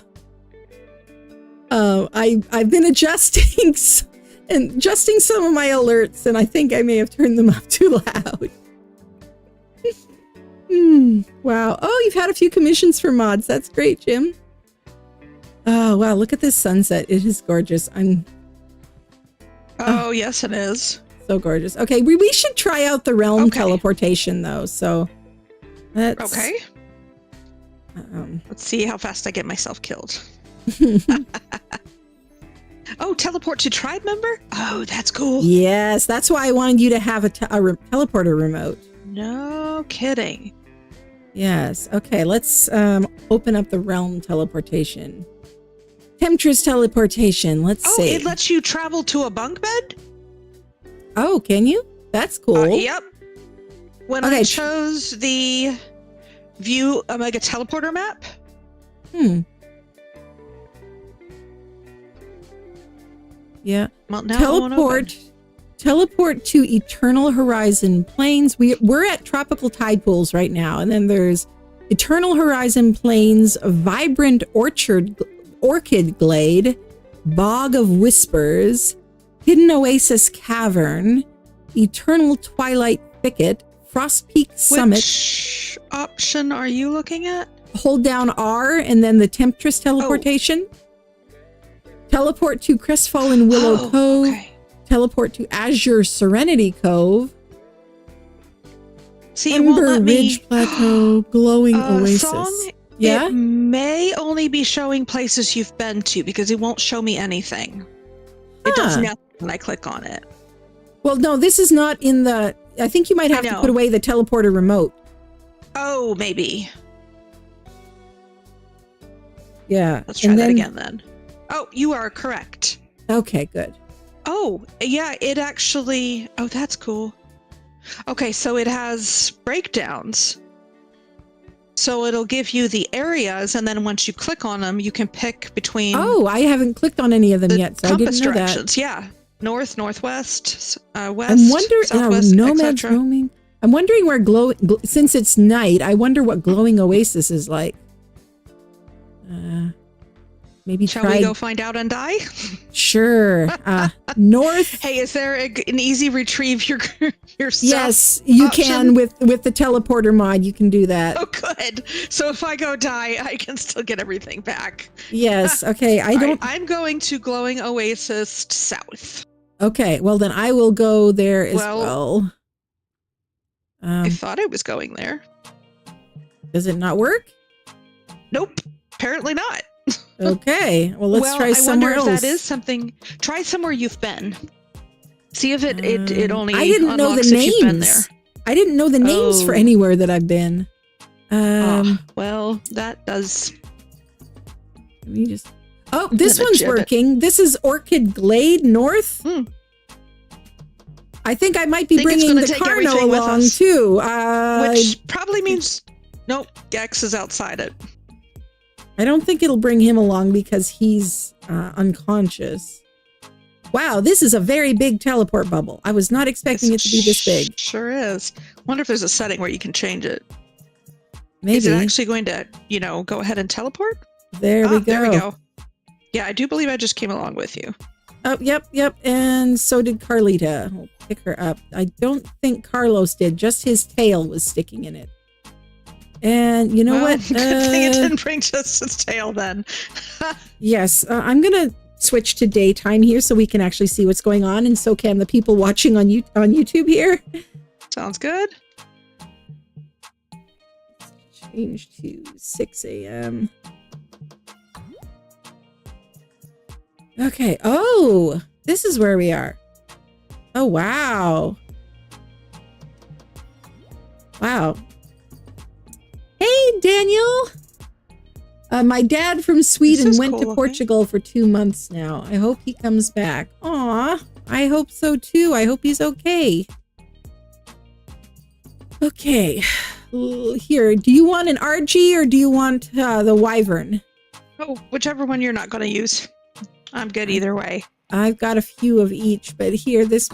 I've been adjusting some of my alerts, and I think I may have turned them up too loud. Wow. Oh, you've had a few commissions for mods. That's great, Jim. Oh, wow. Look at this sunset. It is gorgeous. Oh, yes, it is. So gorgeous. Okay, we should try out the realm teleportation, though. So that's... Okay. Let's see how fast I get myself killed. Oh, teleport to tribe member? Oh, that's cool. Yes, that's why I wanted you to have a teleporter remote. No kidding. Yes. Okay, let's open up the realm teleportation. Temptress teleportation. Let's see. Oh, it lets you travel to a bunk bed? Oh, can you? That's cool. Yep. When I chose the view Omega teleporter map. Yeah. Well, now teleport to Eternal Horizon Plains. We're at Tropical Tide Pools right now, and then there's Eternal Horizon Plains, Vibrant Orchid Glade, Bog of Whispers, Hidden Oasis Cavern, Eternal Twilight Thicket, Frost Peak Summit. Which option are you looking at? Hold down R and then the Temptress teleportation. Teleport to Crestfallen Willow Cove. Okay. Teleport to Azure Serenity Cove. See, Ember Ridge Plateau, Glowing Oasis. Song, yeah? It may only be showing places you've been to because it won't show me anything. It does nothing when I click on it. Well, no, this is not in the... I think you might have to put away the teleporter remote. Oh, maybe. Yeah. Let's try that again then. Oh, you are correct. Okay, good. Oh, yeah, it actually... Oh, that's cool. Okay, so it has breakdowns. So it'll give you the areas, and then once you click on them, you can pick between... Oh, I haven't clicked on any of them yet, so I didn't know directions. That. Yeah. North, northwest, west, I'm wondering, southwest, nomads roaming. I'm wondering where since it's night, I wonder what Glowing Oasis is like. Maybe Shall we go find out and die? Sure. North. Hey, is there an easy retrieve your stuff? Yes, you option? can with the teleporter mod. You can do that. Oh, good. So if I go die, I can still get everything back. Yes. Okay. I'm going to Glowing Oasis south. Okay. Well, then I will go there as well. I thought I was going there. Does it not work? Nope. Apparently not. Okay. Well, let's try somewhere else. I wonder if that is something. Try somewhere you've been. See if it only. I didn't know the names. I didn't know the names for anywhere that I've been. Well, that does. Let me just. Oh, this one's working. This is Orchid Glade North. I think I might be bringing the Carno along too. Which probably means nope. Gex is outside it. I don't think it'll bring him along because he's unconscious. Wow, this is a very big teleport bubble. I was not expecting it to be this big. Sure is. Wonder if there's a setting where you can change it. Maybe. Is it actually going to, go ahead and teleport? There we go. There we go. Yeah, I do believe I just came along with you. Oh, yep. And so did Carlita. We'll pick her up. I don't think Carlos did. Just his tail was sticking in it. And you know what? Good thing it didn't bring just his tail then. Yes. I'm going to switch to daytime here so we can actually see what's going on. And so can the people watching on YouTube here. Sounds good. Change to 6 a.m. Okay. Oh, this is where we are. Oh, wow. Wow. Hey, Daniel. My dad from Sweden went to Portugal for 2 months now. I hope he comes back. Aw, I hope so too. I hope he's okay. Okay. Here, do you want an RG or do you want the Wyvern? Oh, whichever one you're not going to use. I'm good either way. I've got a few of each, but here, this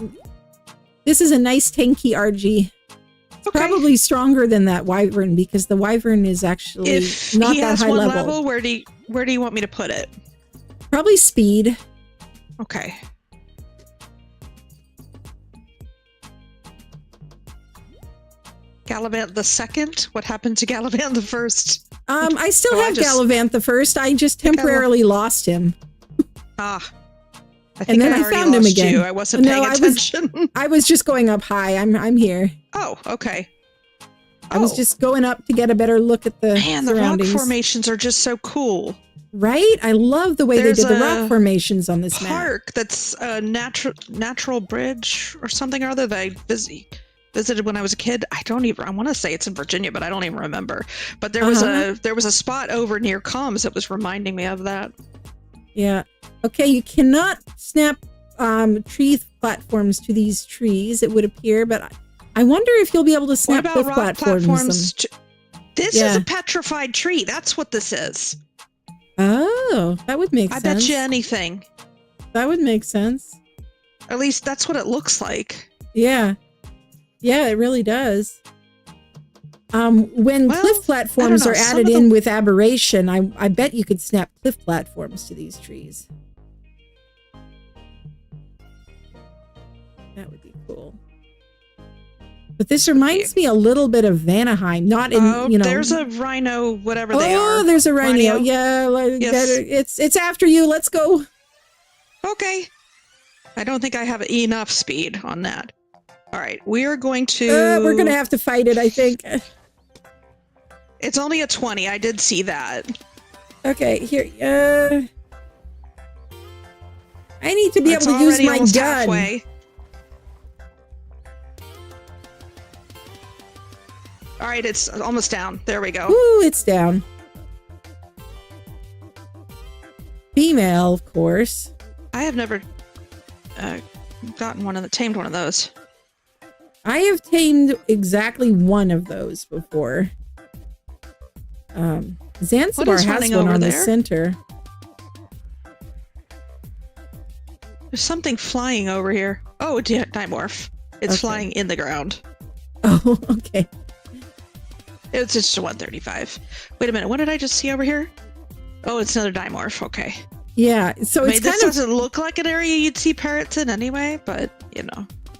is a nice tanky RG. It's probably stronger than that Wyvern because the Wyvern is actually not that high level. Where do you want me to put it? Probably speed. Okay. Gallivant the second? What happened to Gallivant the first? I still have Gallivant the first. I just temporarily lost him. I think and then I found him again. I wasn't paying attention. I was just going up high. I'm here. Oh, okay. I was just going up to get a better look at the surroundings. The rock formations are just so cool. Right? I love the way they did the rock formations on this map. Park that's a natural bridge or something or other that I visited when I was a kid. I want to say it's in Virginia, but I don't even remember. But there was a spot over near Comms that was reminding me of that. Yeah. Okay, you cannot snap tree platforms to these trees, it would appear, but I wonder if you'll be able to snap cliff platforms. This is a petrified tree. That's what this is. Oh, that would make sense. I bet you anything. That would make sense. At least that's what it looks like. Yeah. Yeah, it really does. When cliff platforms are added in with aberration, I bet you could snap cliff platforms to these trees. That would be cool. But this reminds me a little bit of Vanaheim, not in, there's a rhino, whatever they are. Oh, there's a rhino. Yeah, yes. It's after you. Let's go. Okay. I don't think I have enough speed on that. All right, we are going to... we're going to have to fight it, I think. It's only a 20. I did see that. Okay, here. I need to be able to use my gun. Halfway. All right, it's almost down. There we go. Ooh, it's down. Female, of course. I have never tamed one of those. I have tamed exactly one of those before. Zanzibar has one on the center. There's something flying over here. Oh, Dimorph. It's flying in the ground. Oh, okay. It's just a 135. Wait a minute. What did I just see over here? Oh, it's another Dimorph. Okay. Yeah. So it's this doesn't look like an area you'd see parrots in anyway, but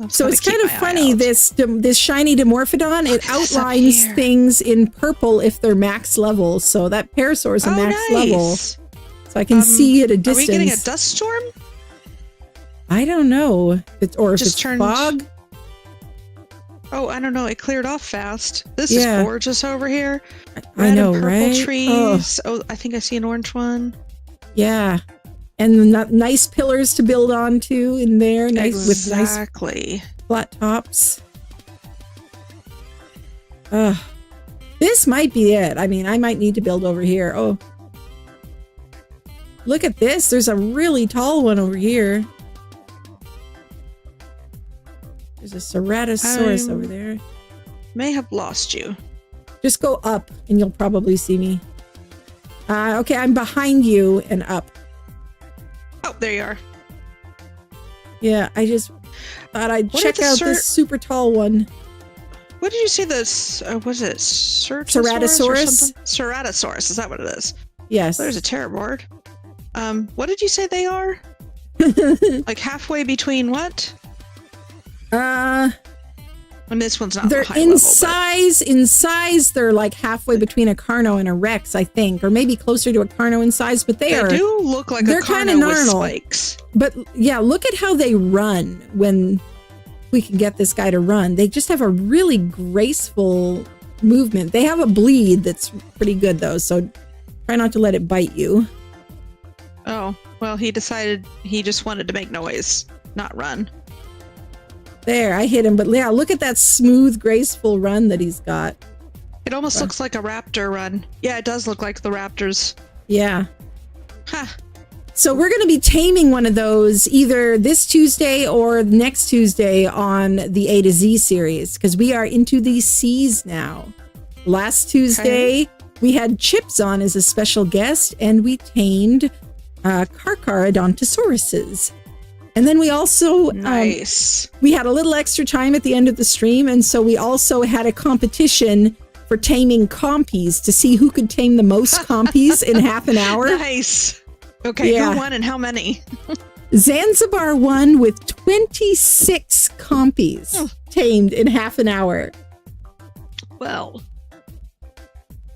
So it's kind of funny, this shiny Dimorphodon, it outlines things in purple if they're max level. So that Parasaur is a max level. So I can see at a distance. Are we getting a dust storm? I don't know. If it's fog. Oh, I don't know. It cleared off fast. This is gorgeous over here. I know, and purple right? trees. Oh, I think I see an orange one. Yeah. And nice pillars to build onto in there. With nice flat tops. This might be it. I mean, I might need to build over here. Oh. Look at this. There's a really tall one over here. There's a Ceratosaurus over there. May have lost you. Just go up and you'll probably see me. Okay, I'm behind you and up. Oh, there you are. Yeah, I just thought I'd check out this super tall one. What did you say this, was it Ceratosaurus? Ceratosaurus? Ceratosaurus, is that what it is? Yes. There's a terror board. What did you say they are? Like halfway between what? And this one's not they're high in level, size. In size, they're like halfway between a Carno and a Rex, I think, or maybe closer to a Carno in size. But they do look like they're a kind of Carno with gnarled. spikes. But yeah, look at how they run when we can get this guy to run. They just have a really graceful movement. They have a bleed that's pretty good though, so try not to let it bite you. Oh, well, he decided he just wanted to make noise, not run. There, I hit him, but yeah, look at that smooth, graceful run that he's got. It almost looks like a raptor run. Yeah, it does look like the raptors. Yeah. Huh. So we're going to be taming one of those either this Tuesday or next Tuesday on the A to Z series, because we are into these seas now. Last Tuesday, we had Chips on as a special guest, and we tamed Carcharodontosauruses. And then we also nice. We had a little extra time at the end of the stream, and so we also had a competition for taming compies to see who could tame the most compies in half an hour. Nice. Okay, yeah. Who won and how many? Zanzibar won with 26 compies tamed in half an hour. Well,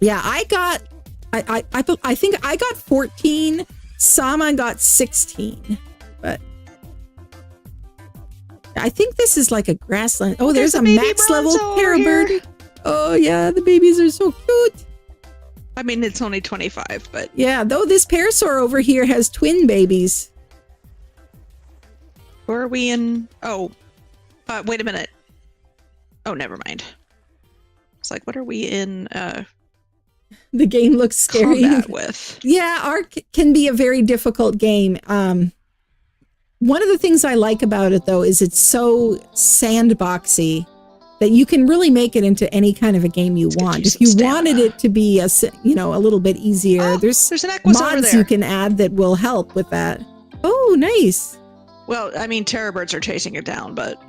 yeah, I think I got 14. Sama got 16, but I think this is like a grassland. Oh, there's a max level parabird. Oh yeah, the babies are so cute. I mean, it's only 25, but yeah, though this parasaur over here has twin babies. Where are we in? Oh, wait a minute. Oh, never mind. It's like, what are we in? The game looks scary. Combat with. Yeah, Ark can be a very difficult game. One of the things I like about it, though, is it's so sandboxy that you can really make it into any kind of a game you want. If you wanted it to be a little bit easier, there's an Equus over mods there you can add that will help with that. Oh, nice. Well, I mean, terror birds are chasing it down, but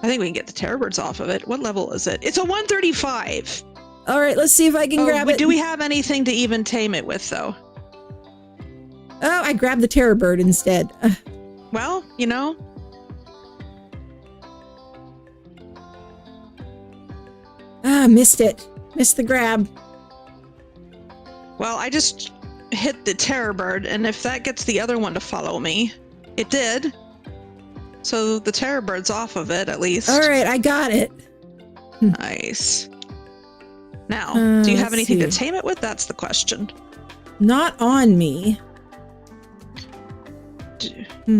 I think we can get the terror birds off of it. What level is it? It's a 135. All right, let's see if I can grab it. Do we have anything to even tame it with, though? Oh, I grabbed the terror bird instead. Well, you know. Missed it. Missed the grab. Well, I just hit the terror bird, and if that gets the other one to follow me, it did. So the terror bird's off of it, at least. All right, I got it. Nice. Now, do you have anything to tame it with? That's the question. Not on me. I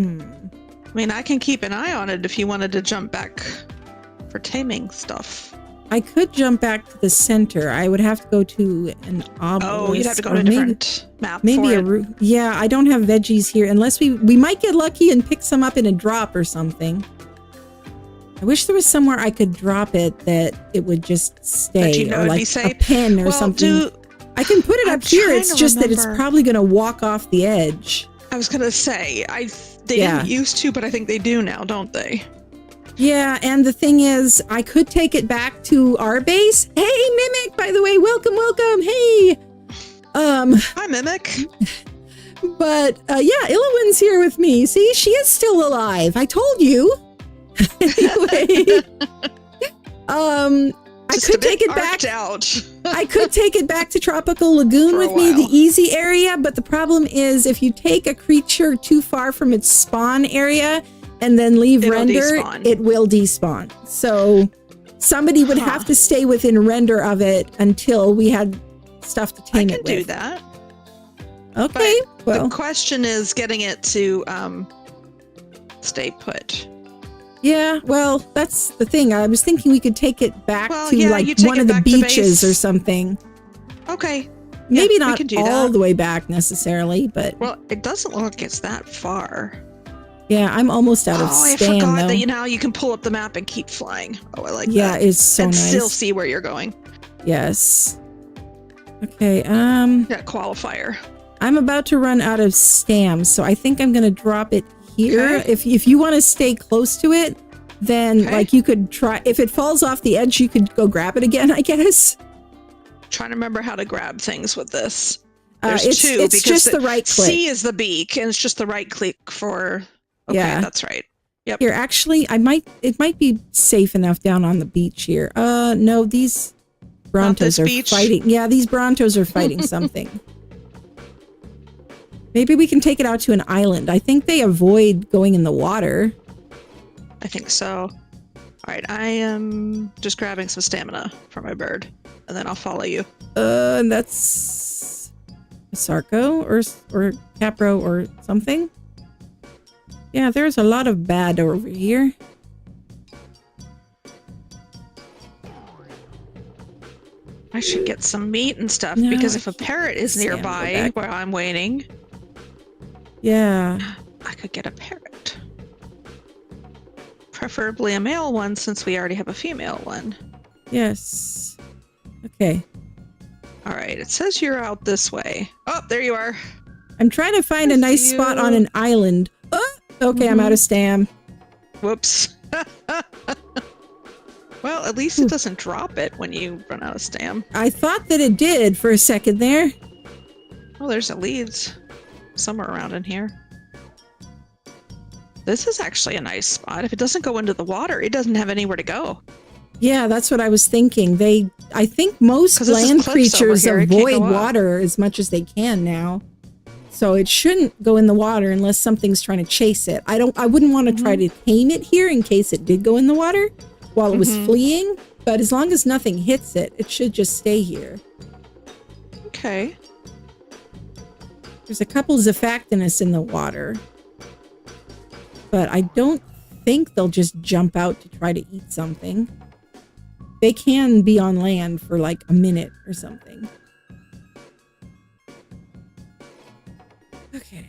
mean, I can keep an eye on it if you wanted to jump back for taming stuff. I could jump back to the center. I would have to go to an obelisk. Oh, you'd have to go to a different map. Maybe yeah, I don't have veggies here unless we might get lucky and pick some up in a drop or something. I wish there was somewhere I could drop it that it would just stay, or like a pen or something. I can put it up here. It's just that it's probably going to walk off the edge. I was going to say, they didn't used to, but I think they do now, don't they? Yeah, and the thing is, I could take it back to our base. Hey, Mimic, by the way, welcome. Hey. Hi, Mimic. But yeah, Illawin's here with me. See, she is still alive. I told you. Anyway, I could take it back. I could take it back to Tropical Lagoon with me, the easy area. But the problem is, if you take a creature too far from its spawn area and then leave render, it will despawn. So somebody would have to stay within render of it until we had stuff to tame it with. I can do that. Okay. But well, the question is getting it to stay put. Yeah, well, that's the thing. I was thinking we could take it back to like one of the beaches or something. Okay. Maybe not all the way back necessarily, but... Well, it doesn't look like it's that far. Yeah, I'm almost out of stam, I forgot though. that, you can pull up the map and keep flying. Oh, I like that. Yeah, it's so nice. And still see where you're going. Yes. Okay, Yeah, qualifier. I'm about to run out of stam, so I think I'm going to drop it here. Okay. If you want to stay close to it, then like you could try, if it falls off the edge, you could go grab it again, I guess. Trying to remember how to grab things with this. There's two. It's just the right click. C is the beak, and it's just the right click for... Okay, yeah. that's right. Yep. Here, actually, it might be safe enough down on the beach here. No, these Brontos are fighting. Yeah, these Brontos are fighting something. Maybe we can take it out to an island. I think they avoid going in the water. I think so. All right, I am just grabbing some stamina for my bird, and then I'll follow you. And that's a Sarco or Capro or something. Yeah, there's a lot of bad over here. I should get some meat and stuff, because if a parrot is nearby where I'm waiting... Yeah. I could get a parrot. Preferably a male one, since we already have a female one. Yes. Okay. All right, it says you're out this way. Oh, there you are. I'm trying to find a nice spot on an island. Oh, okay, I'm out of stam. Whoops. Well, at least it doesn't drop it when you run out of stam. I thought that it did for a second there. Oh, there's a leads somewhere around in here. This is actually a nice spot. If it doesn't go into the water, it doesn't have anywhere to go. Yeah, that's what I was thinking. I think most land creatures avoid water as much as they can now. So it shouldn't go in the water unless something's trying to chase it. I wouldn't want to try to tame it here in case it did go in the water while it was fleeing. But as long as nothing hits it, it should just stay here. Okay. There's a couple Zafactinus in the water. But I don't think they'll just jump out to try to eat something. They can be on land for like a minute or something. Okay.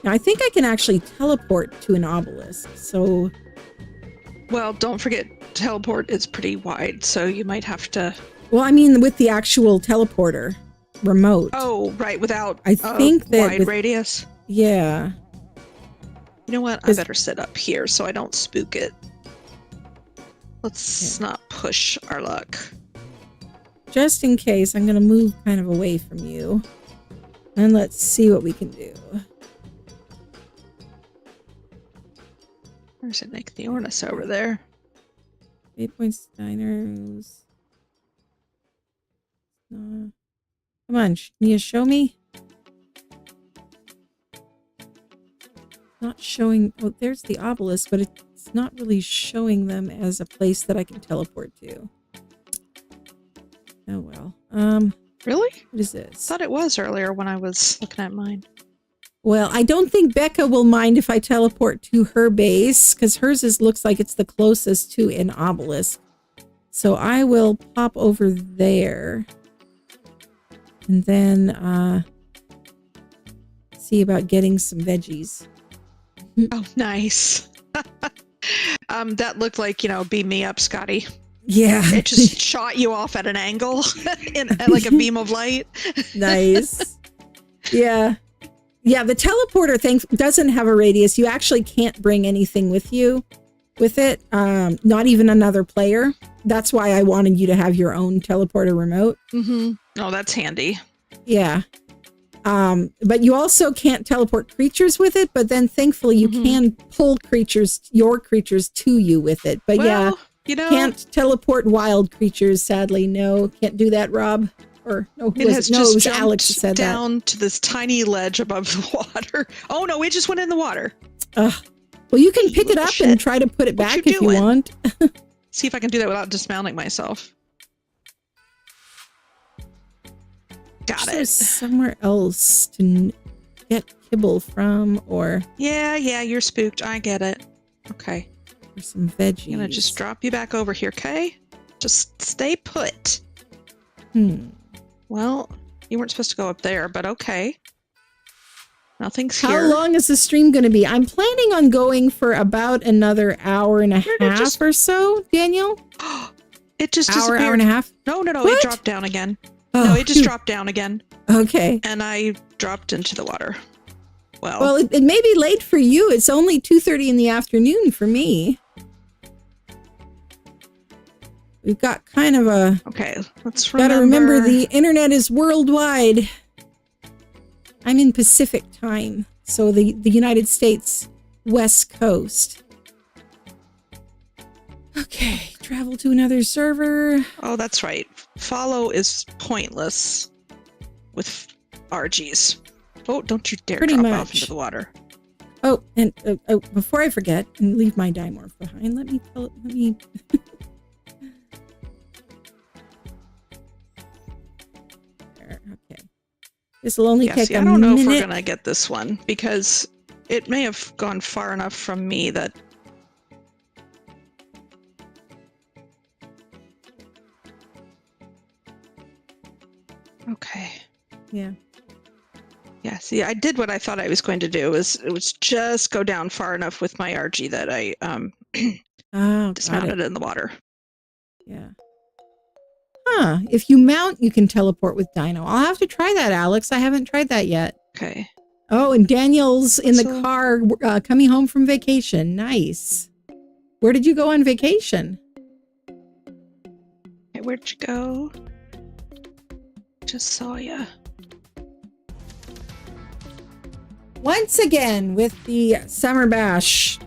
Now I think I can actually teleport to an obelisk, so... Well, don't forget, teleport is pretty wide, so you might have to... Well, I mean with the actual teleporter remote. Oh, right, without I think that wide radius. Yeah. You know what? I better sit up here so I don't spook it. Let's not push our luck. Just in case, I'm going to move kind of away from you. And let's see what we can do. There's a Nyctheornis over there. 8 points diners. Come on, can you show me? Not showing. Oh, there's the obelisk, but it's not really showing them as a place that I can teleport to. Oh well. Really? What is this? I thought it was earlier when I was looking at mine. Well, I don't think Becca will mind if I teleport to her base, because hers looks like it's the closest to an obelisk. So I will pop over there. And then see about getting some veggies. Oh, nice. That looked like, beam me up, Scotty. Yeah. It just shot you off at an angle, at like a beam of light. Nice. Yeah. Yeah, the teleporter thing doesn't have a radius. You actually can't bring anything with you with it. Not even another player. That's why I wanted you to have your own teleporter remote. Mm-hmm. Oh, that's handy. Yeah. But you also can't teleport creatures with it, but then thankfully you can pull your creatures to you with it. But can't teleport wild creatures, sadly. No, can't do that, Rob. Or no, it has just jumped Alex said down that. To this tiny ledge above the water. Oh no, it just went in the water. Well, you can pick it up and try to put it back if you want. See if I can do that without dismounting myself. Got it. There's somewhere else to get kibble from, or... Yeah, you're spooked. I get it. Okay. Or some veggies. I'm gonna just drop you back over here, okay? Just stay put. Well, you weren't supposed to go up there, but okay. Nothing's here. How long is the stream going to be? I'm planning on going for about another hour and a half or so, Daniel. It just disappeared. Hour and a half? No, what? It dropped down again. No, it just dropped down again. Okay. And I dropped into the water. Well, it may be late for you. It's only 2:30 in the afternoon for me. We've got kind of a... Okay, let's remember. Gotta remember the internet is worldwide. I'm in Pacific time, so the United States West Coast. Okay, travel to another server. Oh, that's right. Follow is pointless with RGs. Oh, don't you dare drop off into the water. Oh, and before I forget and leave my dimorph behind, let me there, okay. This will only take a minute. I don't know if we're gonna get this one because it may have gone far enough from me that. Okay. Yeah. Yeah, see, I did what I thought I was going to do. It was just go down far enough with my RG that I dismounted in the water. Yeah. Huh. If you mount, you can teleport with Dino. I'll have to try that, Alex. I haven't tried that yet. Okay. Oh, and Daniel's in the car coming home from vacation. Nice. Where did you go on vacation? Okay, where'd you go? Just saw ya. Once again with the summer bash.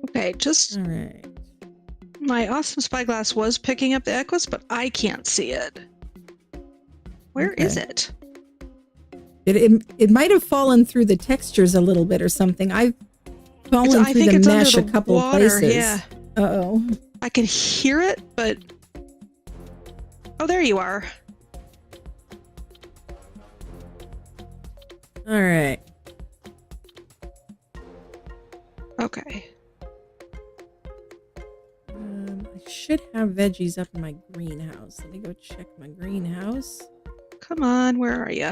Okay, just all right. My awesome spyglass was picking up the Equus, but I can't see it. Where is it? It might have fallen through the textures a little bit or something. I've fallen through the mesh a couple of places. Yeah. Uh-oh. I can hear it, but... Oh, there you are. All right. Okay. I should have veggies up in my greenhouse. Let me go check my greenhouse. Come on, where are you?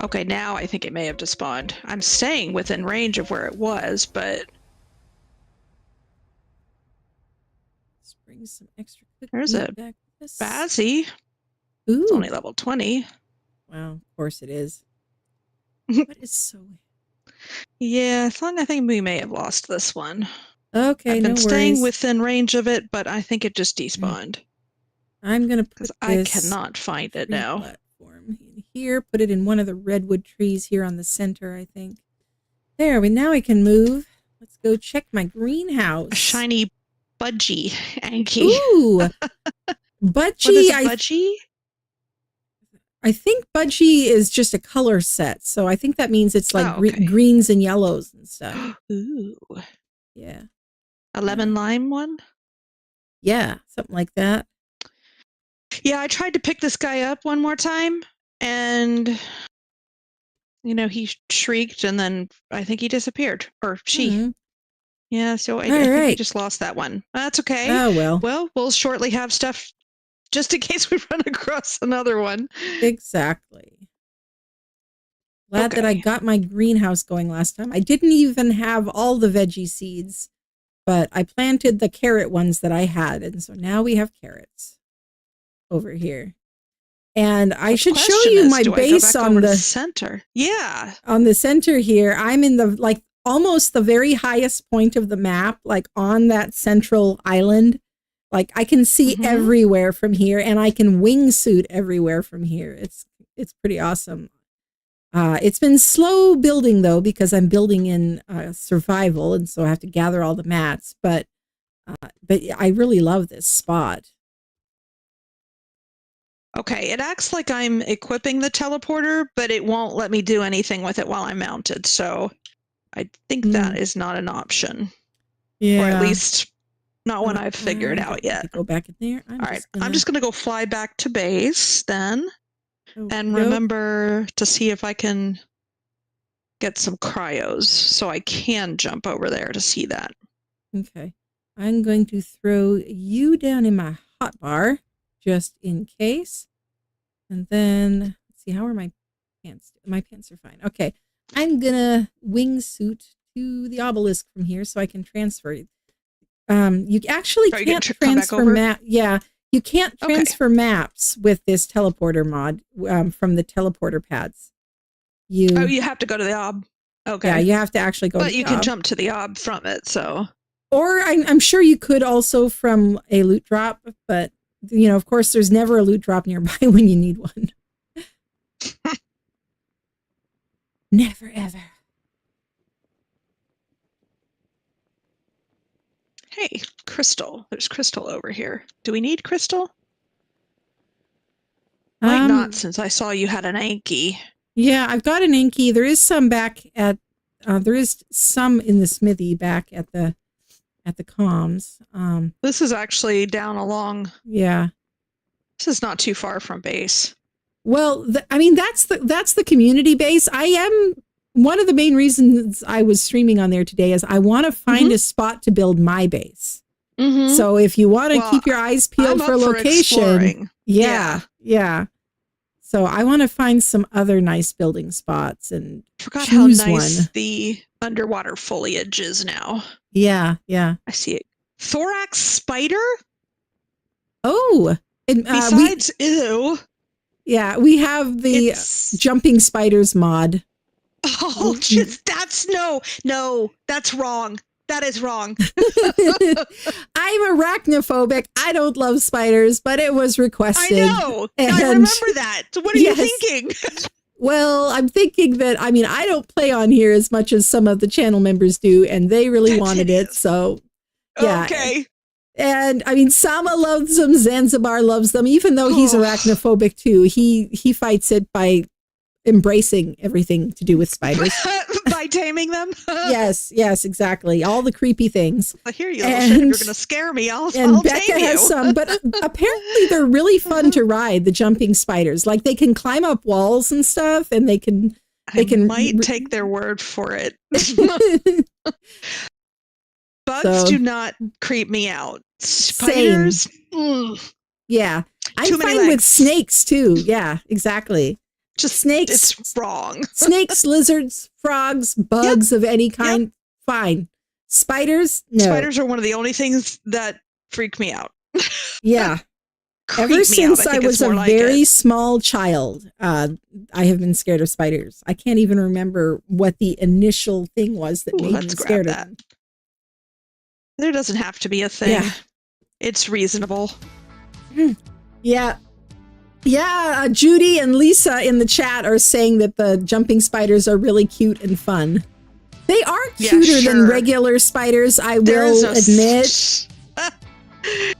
Okay, now I think it may have despawned. I'm staying within range of where it was, but... Let's bring some extra cookies. There's a Bazzy. Ooh. It's only level 20. Wow, of course it is. What is so... Yeah, I think we may have lost this one. Okay, I've been staying within range of it, but I think it just despawned. I'm going to put this... I cannot find it now. Platform in here. Put it in one of the redwood trees here on the center, I think. There, now I can move. Let's go check my greenhouse. A shiny budgie, Anki. Ooh! Budgie. What is a budgie? I think budgie is just a color set, so I think that means it's like okay. greens and yellows and stuff. Ooh. Yeah. A lemon lime one? Yeah, something like that. Yeah, I tried to pick this guy up one more time, and, you know, he shrieked, and then I think he disappeared. Or she. Mm-hmm. Yeah, so I think we just lost that one. That's okay. Oh, well. Well, we'll shortly have stuff just in case we run across another one. Exactly. Glad that I got my greenhouse going last time. I didn't even have all the veggie seeds, but I planted the carrot ones that I had, and so now we have carrots over here. And I should show you my base on the center. Yeah. On the center here. I'm in the, like, almost the very highest point of the map, like on that central island. Like I can see everywhere from here, and I can wingsuit everywhere from here. It's pretty awesome. It's been slow building though, because I'm building in survival, and so I have to gather all the mats. But I really love this spot. Okay, it acts like I'm equipping the teleporter, but it won't let me do anything with it while I'm mounted. So I think that is not an option. Yeah. Or at least not one I've figured out yet. Go back in there. I'm just going to go fly back to base then. And remember to see if I can get some cryos so I can jump over there to see that. Okay. I'm going to throw you down in my hotbar just in case. And then, let's see, how are my pants? My pants are fine. Okay. I'm going to wingsuit to the obelisk from here so I can transfer. You actually can't transfer map. Yeah. You can't transfer maps with this teleporter mod from the teleporter pads. You have to go to the ob. Okay. Yeah, you have to actually go. But to the you can ob. jump to the ob from it, so. Or I'm sure you could also from a loot drop, but of course, there's never a loot drop nearby when you need one. Never ever. Hey, crystal. There's crystal over here. Do we need crystal? Might not, since I saw you had an Anki. Yeah, I've got an Anki. There is some back at. There is some in the smithy back at the comms. This is actually down along. Yeah. This is not too far from base. Well, that's the community base. I am one of the main reasons I was streaming on there today is I want to find a spot to build my base. So if you want to keep your eyes peeled for a location, yeah. So I want to find some other nice building spots and forgot choose how nice one. The underwater foliage is now. Yeah. I see it. Thorax spider? Oh. Besides, ew. Yeah, we have the jumping spiders mod. Oh, that's that's wrong. That is wrong. I'm arachnophobic. I don't love spiders, but it was requested. I know. I remember that. So what are you thinking? Well, I'm thinking that, I don't play on here as much as some of the channel members do, and they really wanted it. So, yeah. Okay. And Sama loves them. Zanzibar loves them, even though he's arachnophobic too. He fights it by embracing everything to do with spiders. By taming them? Yes, exactly. All the creepy things. I hear you, little shit. You're going to scare me. I'll Becca tame you. has some, but apparently they're really fun to ride, the jumping spiders. Like they can climb up walls and stuff, and they can might take their word for it. Bugs do not creep me out. Spiders? Yeah. I'm fine with snakes too. Yeah, exactly. Just snakes. It's wrong. Snakes, lizards, frogs, bugs of any kind. Fine. Spiders? No. Spiders are one of the only things that freak me out. Yeah. Ever since I was a very small child, I have been scared of spiders. I can't even remember what the initial thing was that made me scared of them. There doesn't have to be a thing. Yeah. It's reasonable. Yeah. Yeah, Judy and Lisa in the chat are saying that the jumping spiders are really cute and fun. They are cuter than regular spiders, I will admit.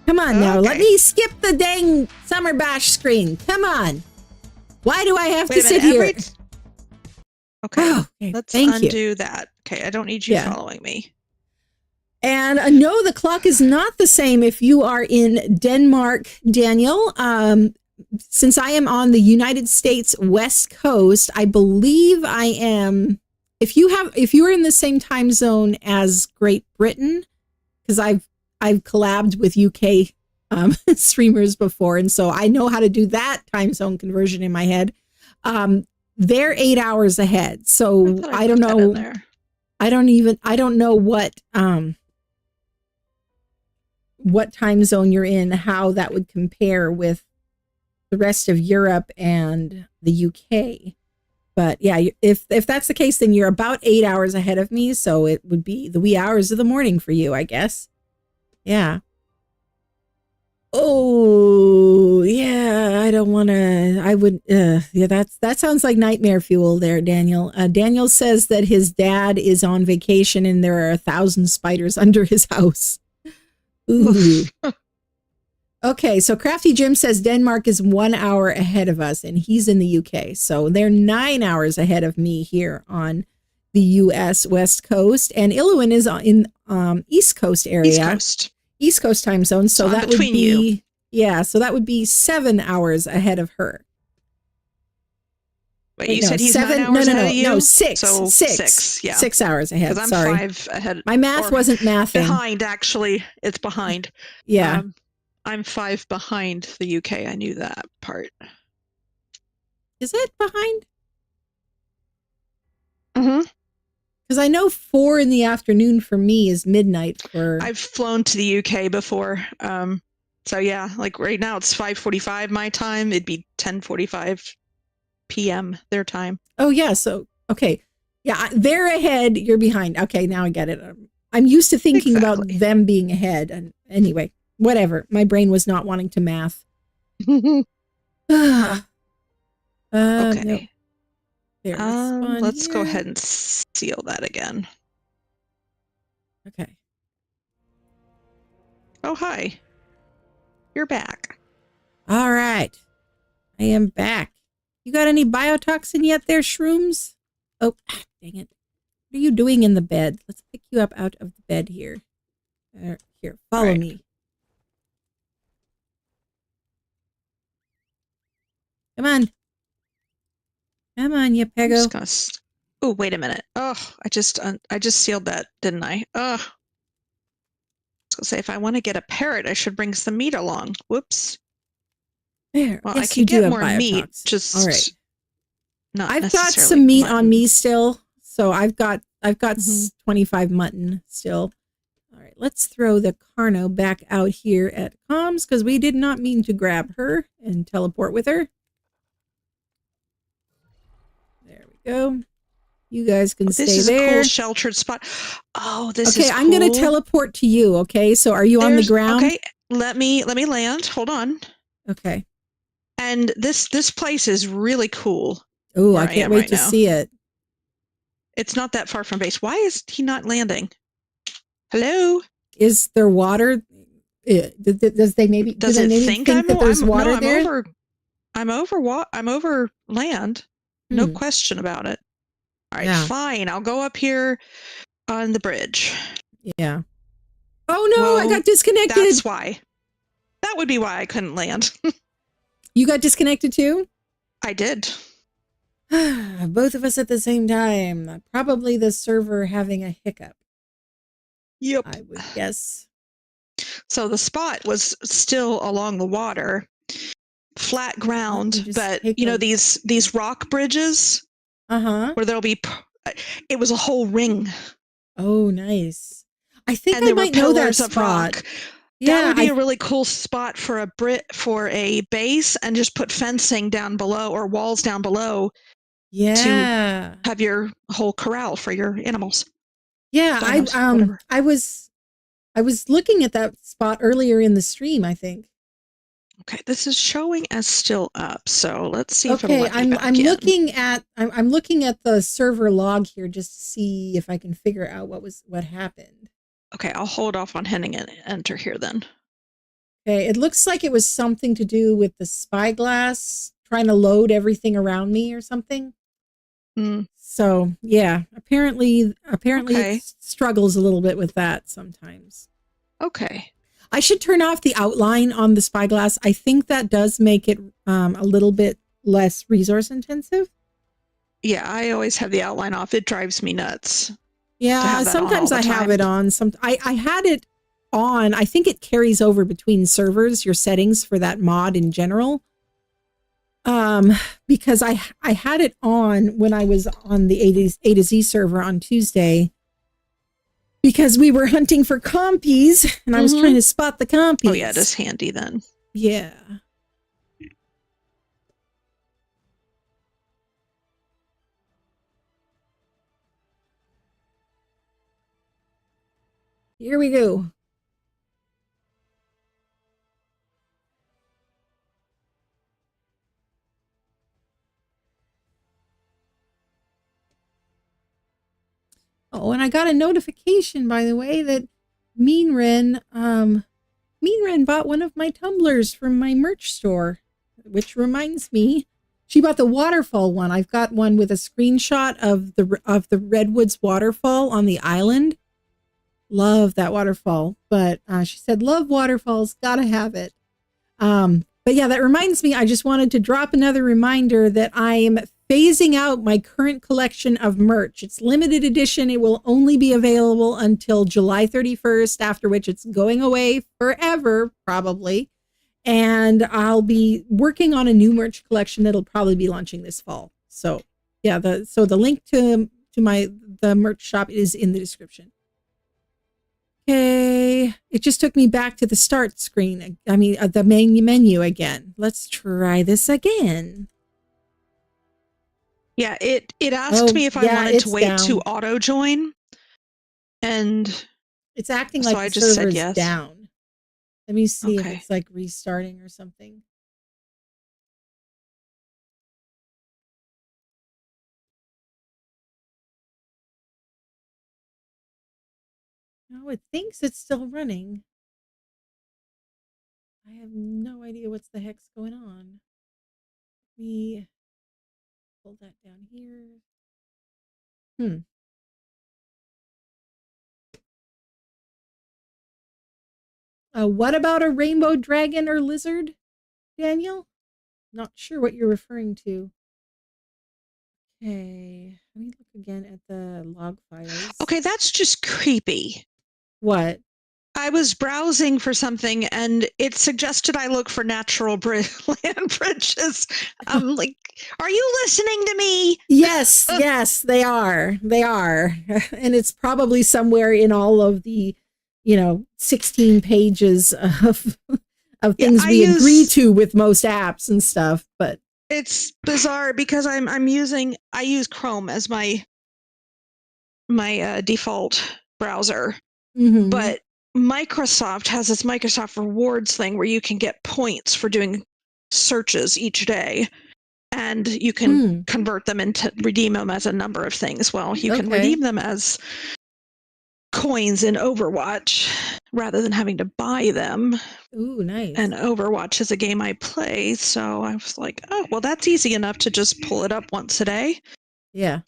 Come on now, let me skip the dang Summer Bash screen. Come on. Why do I have to sit here? Okay, let's undo that. Okay, I don't need you following me. And no, the clock is not the same if you are in Denmark, Daniel. Since I am on the United States West Coast, I believe I am. If you are in the same time zone as Great Britain, because I've collabed with UK streamers before, and so I know how to do that time zone conversion in my head. They're 8 hours ahead, so I don't know. I don't know what time zone you're in, how that would compare with the rest of Europe and the UK. But yeah, if that's the case, then you're about 8 hours ahead of me. So it would be the wee hours of the morning for you, I guess. Yeah. Oh, yeah. I don't want to, I would, yeah, that sounds like nightmare fuel there, Daniel. Daniel says that his dad is on vacation and there are 1,000 spiders under his house. Ooh. Okay, so Crafty Jim says Denmark is 1 hour ahead of us, and he's in the UK. So they're 9 hours ahead of me here on the US West Coast, and Iluin is in East Coast area. East Coast time zone. So that would be so that would be 7 hours ahead of her. Wait, you said he's 7 hours ahead of you? No, six. So six, yeah. 6 hours ahead. Because I'm Sorry. 5 ahead. My math wasn't mathing. Behind, actually. It's behind. Yeah. I'm 5 behind the UK. I knew that part. Is it behind? Mm-hmm. Because I know 4 in the afternoon for me is midnight for... I've flown to the UK before. So yeah, like right now it's 5:45 my time. It'd be 10:45 p.m. their time. Oh yeah, so okay. Yeah, they're ahead, you're behind. Okay, now I get it. I'm used to thinking about them being ahead. And anyway, whatever. My brain was not wanting to math. Okay. No. There, let's go ahead and seal that again. Okay. Oh, hi. You're back. All right. I am back. You got any biotoxin yet there, shrooms? Oh, dang it. What are you doing in the bed? Let's pick you up out of the bed here. Here, follow me. Come on. Come on, you peggo. Oh, wait a minute. Oh, I just sealed that, didn't I? Oh. I was going to say, if I want to get a parrot, I should bring some meat along. Whoops. There. Well, yes, I can get more meat. Just all right. Not I've got some meat on me still, so I've got 25 mutton still. All right, let's throw the Carno back out here at comms because we did not mean to grab her and teleport with her. There we go. You guys can stay there. This is a cool sheltered spot. Oh, this is cool. Okay, I'm going to teleport to you, okay? So are you on the ground? Okay, let me land. Hold on. Okay. And this place is really cool. Oh, I can't wait to see it. It's not that far from base. Why is he not landing? Hello? Is there water? Does they maybe think that there's water there? I'm over land. No question about it. All right, fine. I'll go up here on the bridge. Yeah. Oh no, I got disconnected. That's why. That would be why I couldn't land. You got disconnected too? I did. Both of us at the same time. Probably the server having a hiccup. Yep. I would guess. So the spot was still along the water, flat ground, but you know these rock bridges? Where there'll be it was a whole ring. Oh, nice. I think I might know that spot. Rock. Yeah, that would be a really cool spot for a base, and just put fencing down below or walls down below. Yeah. To have your whole corral for your animals. Yeah, Dinos, I was looking at that spot earlier in the stream, I think. Okay, this is showing as still up, so let's see if it'll let me back in. I'm looking at the server log here just to see if I can figure out what happened. Okay, I'll hold off on hitting enter here then. Okay, it looks like it was something to do with the spyglass trying to load everything around me or something. So yeah, apparently it struggles a little bit with that sometimes. Okay. I should turn off the outline on the spyglass. I think that does make it a little bit less resource intensive. Yeah, I always have the outline off. It drives me nuts. Yeah, sometimes I have it on. I had it on. I think it carries over between servers, your settings for that mod in general. Because I had it on when I was on the A to Z server on Tuesday. Because we were hunting for compies, and I was trying to spot the compies. Oh yeah, it is handy then. Yeah. Here we go. Oh, and I got a notification, by the way, that Mean Ren bought one of my tumblers from my merch store, which reminds me, she bought the waterfall one. I've got one with a screenshot of the Redwoods waterfall on the island. Love that waterfall, but she said, love waterfalls, gotta have it. But yeah, that reminds me, I just wanted to drop another reminder that I am phasing out my current collection of merch. It's limited edition. It will only be available until July 31st, after which it's going away forever, probably. And I'll be working on a new merch collection that'll probably be launching this fall. So yeah, the link to the merch shop is in the description. Okay, it just took me back to the start screen. I mean, the main menu again. Let's try this again. Yeah, it asked me if I wanted it's to wait down. to auto join, and It's acting so like I the just said server's yes. down. Let me see if Okay. it's like restarting or something. No, it thinks it's still running. I have no idea what's the heck's going on. Let me pull that down here. What about a rainbow dragon or lizard, Daniel? Not sure what you're referring to. Okay, let me look again at the log files. Okay, that's just creepy. What? I was browsing for something and it suggested I look for natural land bridges. I'm like, are you listening to me? Yes, yes, they are. They are. And it's probably somewhere in all of the, 16 pages of things we agree to with most apps and stuff, but it's bizarre because I use Chrome as my default browser. Mm-hmm. But Microsoft has this Microsoft Rewards thing where you can get points for doing searches each day, and you can convert them into redeem them as a number of things. Well, you can redeem them as coins in Overwatch rather than having to buy them. Ooh, nice. And Overwatch is a game I play, so I was like, oh, well, that's easy enough to just pull it up once a day. Yeah.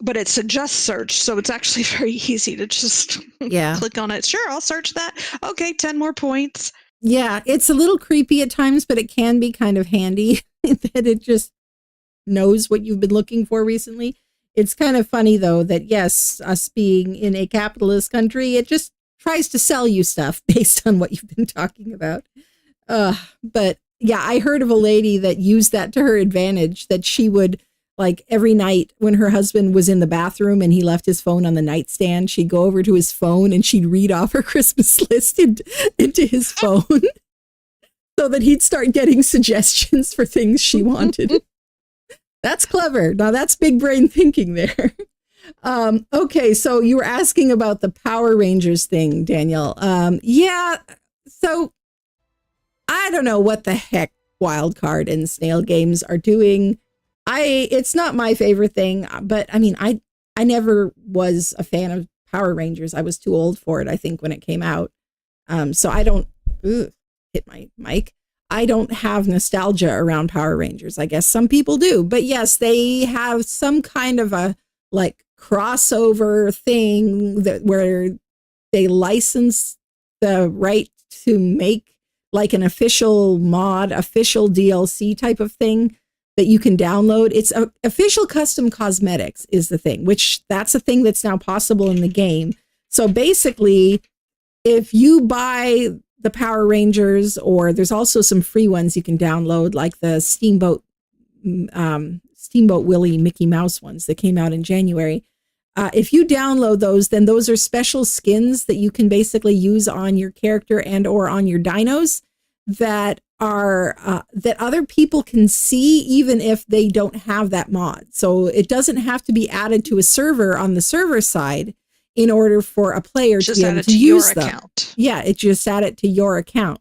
But it's a just search, so it's actually very easy to just click on it. Sure, I'll search that. Okay, 10 more points. Yeah, it's a little creepy at times, but it can be kind of handy that it just knows what you've been looking for recently. It's kind of funny, though, that yes, us being in a capitalist country, it just tries to sell you stuff based on what you've been talking about. But yeah, I heard of a lady that used that to her advantage, that she would, like, every night when her husband was in the bathroom and he left his phone on the nightstand, she'd go over to his phone and she'd read off her Christmas list into his phone so that he'd start getting suggestions for things she wanted. That's clever. Now that's big brain thinking there. Okay, so you were asking about the Power Rangers thing, Daniel. Yeah, so I don't know what the heck Wildcard and Snail Games are doing. It's not my favorite thing, but I mean, I never was a fan of Power Rangers. I was too old for it, I think, when it came out. So I don't hit my mic. I don't have nostalgia around Power Rangers. I guess some people do, but yes, they have some kind of a like crossover thing where they license the right to make like an official mod, official DLC type of thing that you can download. It's official custom cosmetics is the thing, which that's a thing that's now possible in the game. So basically, if you buy the Power Rangers, or there's also some free ones you can download, like the Steamboat Willie Mickey Mouse ones that came out in January. If you download those, then those are special skins that you can basically use on your character and or on your dinos that are that other people can see even if they don't have that mod. So it doesn't have to be added to a server on the server side in order for a player to be able to use them. Account. Yeah, it just add it to your account.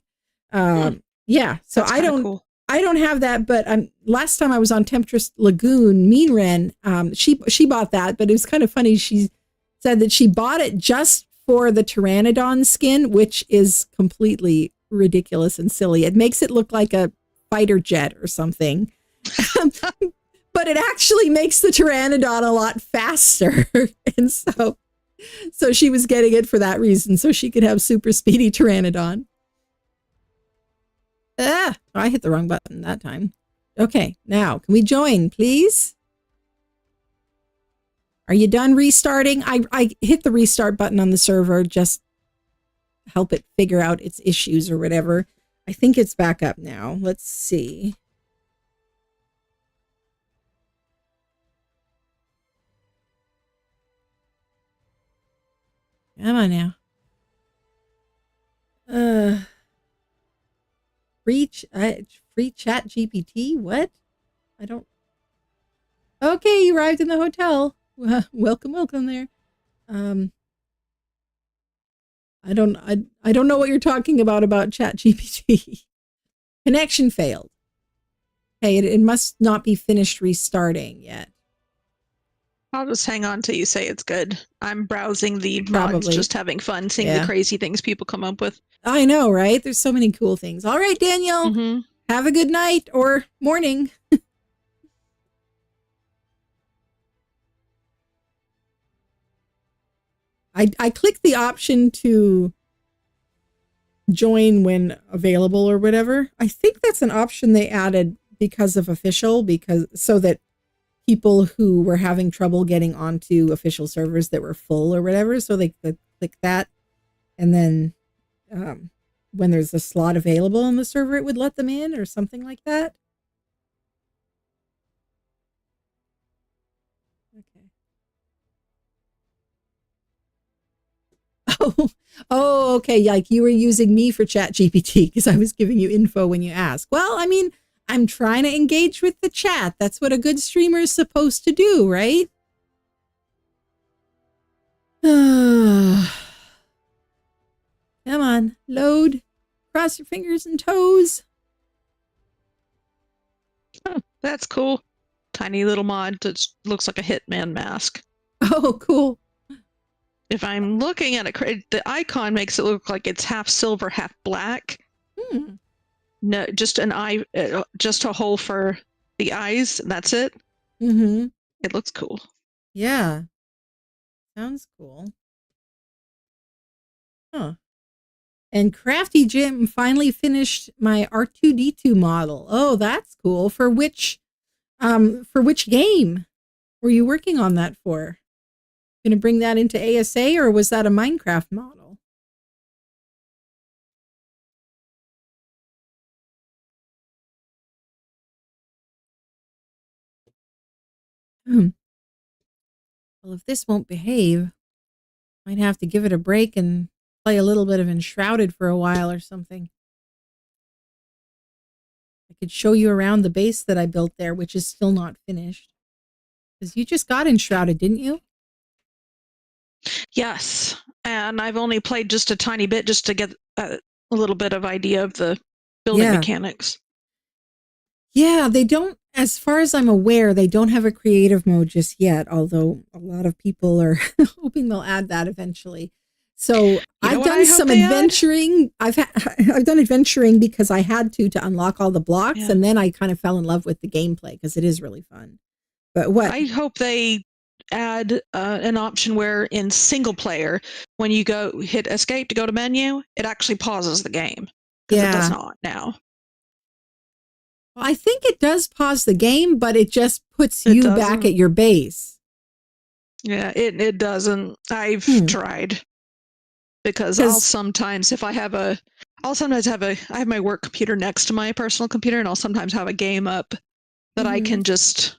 Yeah, so I don't have that, but last time I was on Temptress Lagoon, Mean Ren, she bought that, but it was kind of funny. She said that she bought it just for the Pteranodon skin, which is completely ridiculous and silly. It makes it look like a fighter jet or something. But it actually makes the Pteranodon a lot faster. And so she was getting it for that reason, so she could have super speedy Pteranodon. I hit the wrong button that time. Okay, now, can we join, please? Are you done restarting? I hit the restart button on the server, just help it figure out its issues or whatever. I think it's back up now. Let's see. Come on now. Free chat GPT? What? I don't. Okay, you arrived in the hotel. Welcome, welcome there. I don't know what you're talking about ChatGPT. Connection failed. Okay, it must not be finished restarting yet. I'll just hang on till you say it's good. I'm browsing the Probably. mods, just having fun, seeing the crazy things people come up with. I know, right? There's so many cool things. All right, Daniel, have a good night or morning. I clicked the option to join when available or whatever. I think that's an option they added because of official, so that people who were having trouble getting onto official servers that were full or whatever, so they could click that, and then when there's a slot available on the server, it would let them in or something like that. Oh, okay. Like you were using me for ChatGPT because I was giving you info when you asked. Well, I mean, I'm trying to engage with the chat. That's what a good streamer is supposed to do, right? Come on, load. Cross your fingers and toes. Oh, that's cool. Tiny little mod that looks like a Hitman mask. Oh, cool. If I'm looking at it, the icon makes it look like it's half silver, half black. No, just an eye, just a hole for the eyes, and that's it. It looks cool. Yeah. Sounds cool. Huh. And Crafty Jim finally finished my R2D2 model. Oh, that's cool. For which game were you working on that for? Going to bring that into ASA, or was that a Minecraft model? Well, if this won't behave, might have to give it a break and play a little bit of Enshrouded for a while or something. I could show you around the base that I built there, which is still not finished. Because you just got Enshrouded, didn't you? Yes, and I've only played just a tiny bit just to get a little bit of idea of the building mechanics. Yeah, they don't, as far as I'm aware, they don't have a creative mode just yet, although a lot of people are hoping they'll add that eventually. So I've done some adventuring. I've done adventuring because I had to unlock all the blocks, and then I kind of fell in love with the gameplay because it is really fun. But what I hope they add an option where in single player, when you go hit escape to go to menu, it actually pauses the game, because it does not now. Well, I think it does pause the game, but it just puts you back at your base. Yeah, it doesn't. I've tried, because I'll sometimes, if I have I have my work computer next to my personal computer, and I'll sometimes have a game up that I can just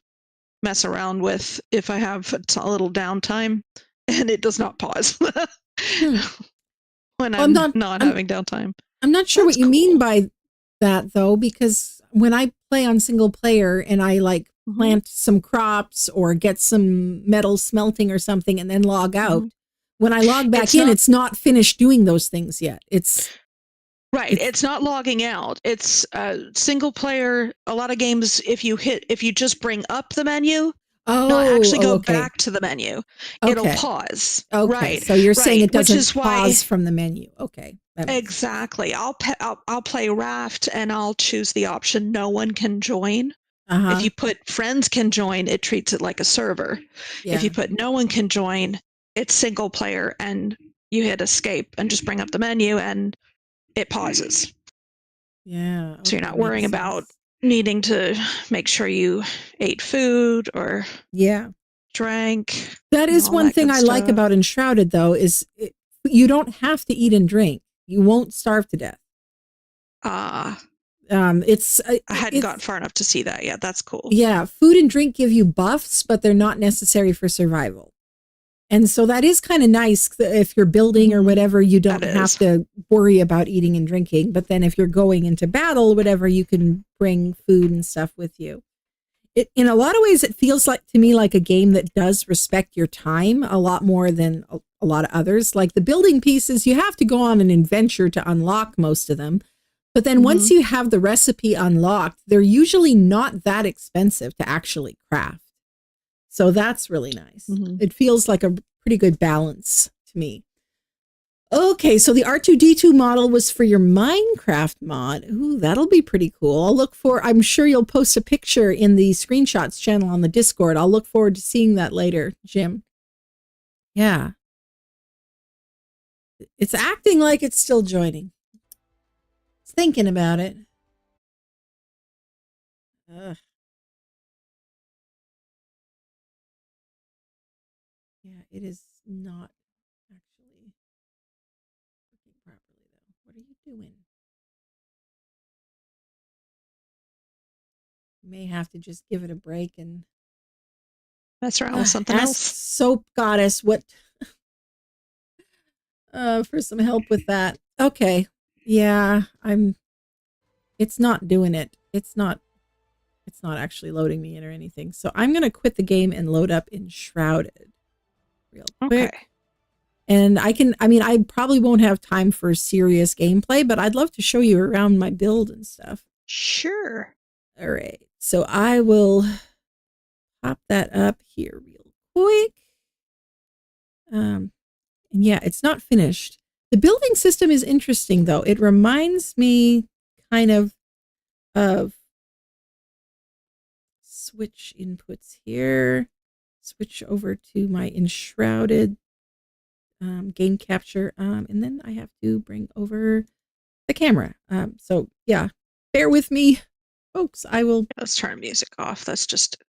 mess around with if I have a little downtime, and it does not pause when I'm not having downtime. I'm not sure what you mean by that, though, because when I play on single player and I like plant some crops or get some metal smelting or something and then log out, when I log back in, it's not finished doing those things yet. It's not logging out. It's single player. A lot of games, if you just bring up the menu, not actually go back to the menu, it'll pause. So you're saying it doesn't pause from the menu. Okay. Exactly. I'll play Raft, and I'll choose the option no one can join. If you put friends can join, it treats it like a server. If you put no one can join, it's single player, and you hit escape and just bring up the menu, and it pauses. Yeah. So you're not worrying about needing to make sure you ate food or drank. That is one thing I like about Enshrouded, though, is you don't have to eat and drink. You won't starve to death. I hadn't got far enough to see that yet. That's cool. Yeah, food and drink give you buffs, but they're not necessary for survival. And so that is kind of nice. If you're building or whatever, you don't have to worry about eating and drinking. But then if you're going into battle or whatever, you can bring food and stuff with you. in a lot of ways, it feels like to me like a game that does respect your time a lot more than a lot of others. Like the building pieces, you have to go on an adventure to unlock most of them. But then once you have the recipe unlocked, they're usually not that expensive to actually craft. So that's really nice. It feels like a pretty good balance to me. Okay, so the R2-D2 model was for your Minecraft mod. Ooh, that'll be pretty cool. I'm sure you'll post a picture in the screenshots channel on the Discord. I'll look forward to seeing that later, Jim. Yeah. It's acting like it's still joining. It's thinking about it. Ugh. Yeah, it is not actually working properly, though. What are you doing? You may have to just give it a break and mess around with something ask else. Soap Goddess what for some help with that. Okay. Yeah, it's not doing it. It's not actually loading me in or anything. So I'm going to quit the game and load up Enshrouded real quick. Okay. And I probably won't have time for serious gameplay, but I'd love to show you around my build and stuff. Sure. All right. So I will pop that up here real quick. And yeah, it's not finished. The building system is interesting, though. It reminds me kind of switch inputs here, switch over to my Enshrouded game capture, and then I have to bring over the camera. So yeah, bear with me, folks. Let's turn music off. That's just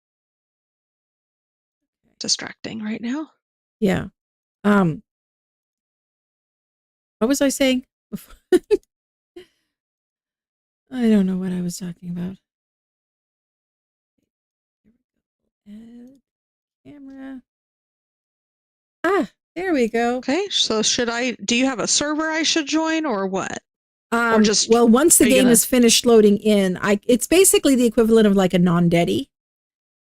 distracting right now. Yeah. What was I saying before? I don't know what I was talking about. Add camera. There we go. Okay, so do you have a server I should join or what? Or just well, once the game is finished loading in, it's basically the equivalent of like a non-dedi.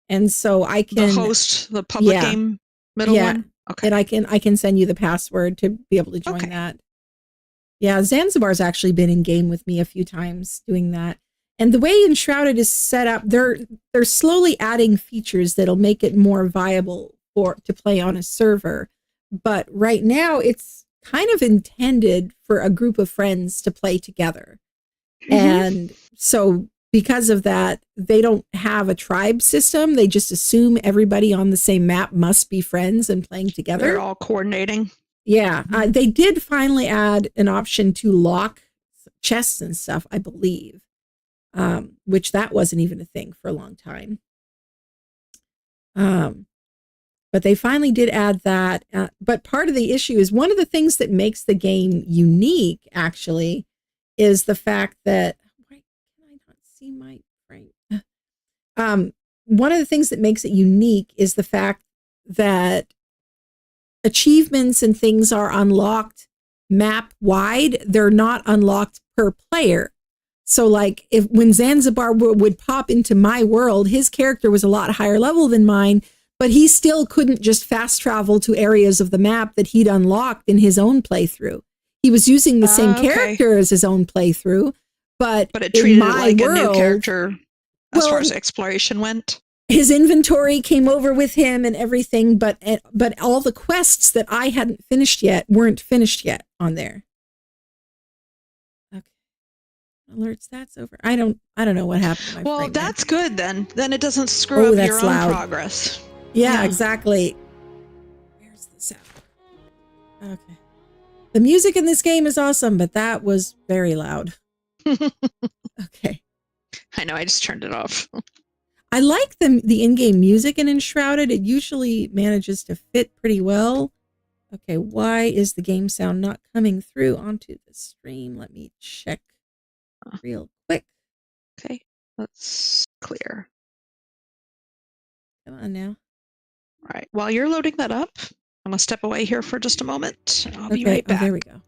And so I can host the public game middle one. Okay. And I can send you the password to be able to join that. Yeah, Zanzibar's actually been in game with me a few times doing that. And the way Enshrouded is set up, they're slowly adding features that'll make it more viable to play on a server. But right now it's kind of intended for a group of friends to play together. And so because of that, they don't have a tribe system. They just assume everybody on the same map must be friends and playing together. They're all coordinating. Yeah. They did finally add an option to lock chests and stuff, I believe, which that wasn't even a thing for a long time. But they finally did add that. But part of the issue is one of the things that makes the game unique, actually, is the fact that why can I not see my frame? One of the things that makes it unique is the fact that achievements and things are unlocked map wide. They're not unlocked per player. So like when Zanzibar would pop into my world, his character was a lot higher level than mine, but he still couldn't just fast travel to areas of the map that he'd unlocked in his own playthrough. He was using the same character as his own playthrough, but it treated it like a new character as far as exploration went. His inventory came over with him and everything, but all the quests that I hadn't finished yet weren't finished yet on there. Okay. Alerts, that's over. I don't know what happened. Well, that's good then. Then it doesn't screw up your own progress. Yeah, exactly. Where's the sound? Okay. The music in this game is awesome, but that was very loud. Okay. I know, I just turned it off. I like the in-game music in Enshrouded. It usually manages to fit pretty well. Okay, why is the game sound not coming through onto the stream? Let me check real quick. Okay, let's clear. Come on now. All right, while you're loading that up, I'm going to step away here for just a moment. I'll be right back. Oh, there we go.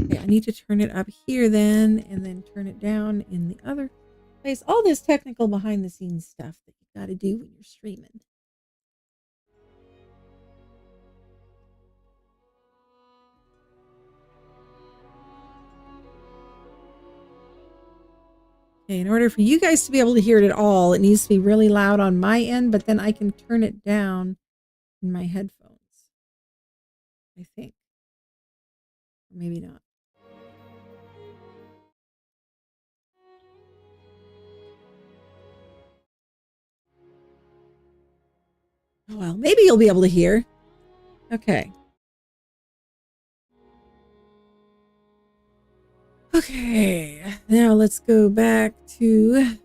Okay, I need to turn it up here then, and then turn it down in the other It's all this technical behind the scenes stuff that you got to do when you're streaming. Okay, in order for you guys to be able to hear it at all, it needs to be really loud on my end, but then I can turn it down in my headphones. I think. Or maybe not. Oh, well, maybe you'll be able to hear. Okay. Okay, now let's go back to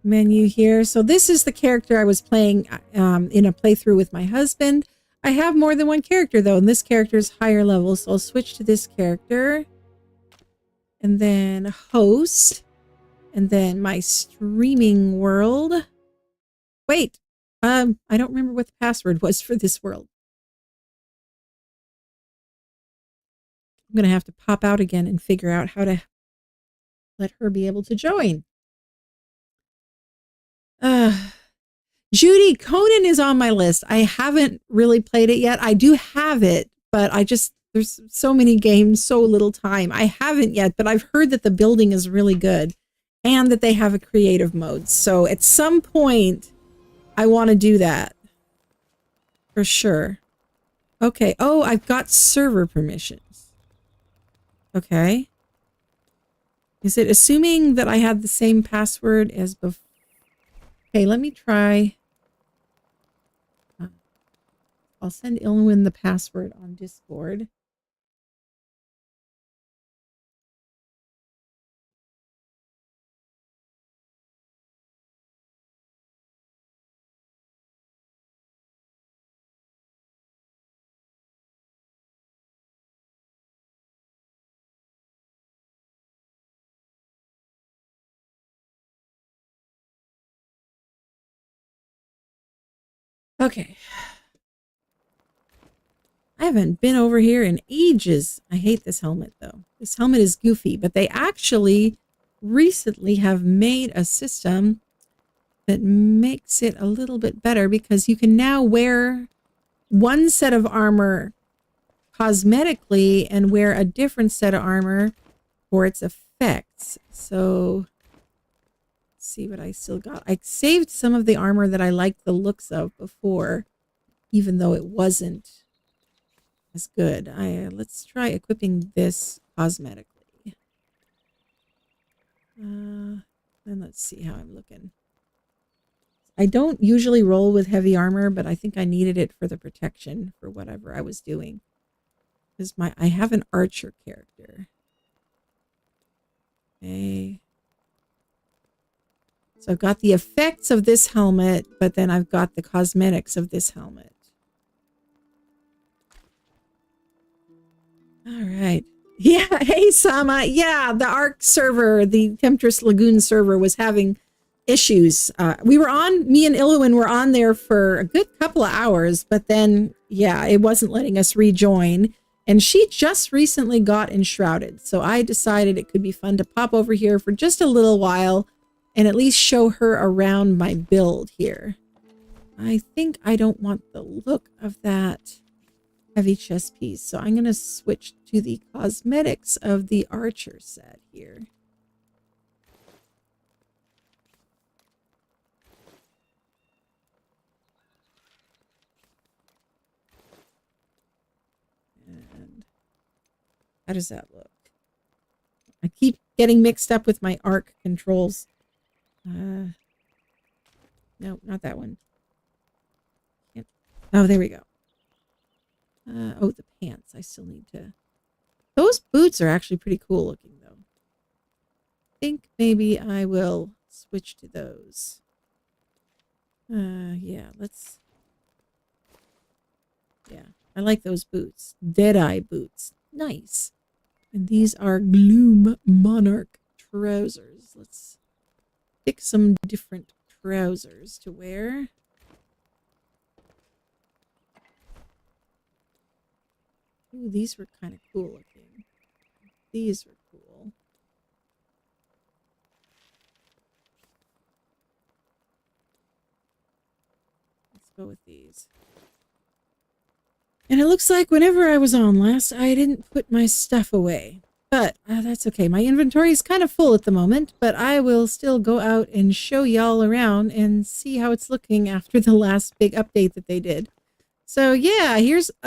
menu here. So this is the character I was playing in a playthrough with my husband. I have more than one character though, and this character is higher level. So I'll switch to this character and then host and then my streaming world. Wait, I don't remember what the password was for this world. I'm going to have to pop out again and figure out how to let her be able to join. Judy, Conan is on my list. I haven't really played it yet. I do have it, but there's so many games, so little time. I haven't yet, but I've heard that the building is really good and that they have a creative mode. So at some point, I want to do that for sure. Okay. Oh, I've got server permissions. Okay. Is it assuming that I had the same password as before? Okay, let me try. I'll send Ilwin the password on Discord. Okay. I haven't been over here in ages. I hate this helmet though. This helmet is goofy, but they actually recently have made a system that makes it a little bit better because you can now wear one set of armor cosmetically and wear a different set of armor for its effects. So let's see what I still got. I saved some of the armor that I liked the looks of before, even though it wasn't as good. Let's try equipping this cosmetically. And let's see how I'm looking. I don't usually roll with heavy armor, but I think I needed it for the protection for whatever I was doing. Because I have an archer character. Okay. So I've got the effects of this helmet, but then I've got the cosmetics of this helmet. All right. Yeah. Hey, Sama. Yeah, the Ark server, the Temptress Lagoon server was having issues. Me and Ilwin were on there for a good couple of hours, but then, yeah, it wasn't letting us rejoin. And she just recently got enshrouded. So I decided it could be fun to pop over here for just a little while and at least show her around my build here. I think I don't want the look of that heavy chest piece. So I'm going to switch to the cosmetics of the archer set here. And how does that look? I keep getting mixed up with my Ark controls. No, not that one. Oh, there we go. Oh, the pants. I still need to... Those boots are actually pretty cool looking, though. I think maybe I will switch to those. Yeah, let's... Yeah, I like those boots. Deadeye boots. Nice. And these are Gloom Monarch trousers. Let's pick some different trousers to wear. Ooh, these were kind of cool looking. These were cool. go with these. And it looks like whenever I was on last, I didn't put my stuff away. But that's okay. My inventory is kind of full at the moment, but I will still go out and show y'all around and see how it's looking after the last big update that they did. So yeah,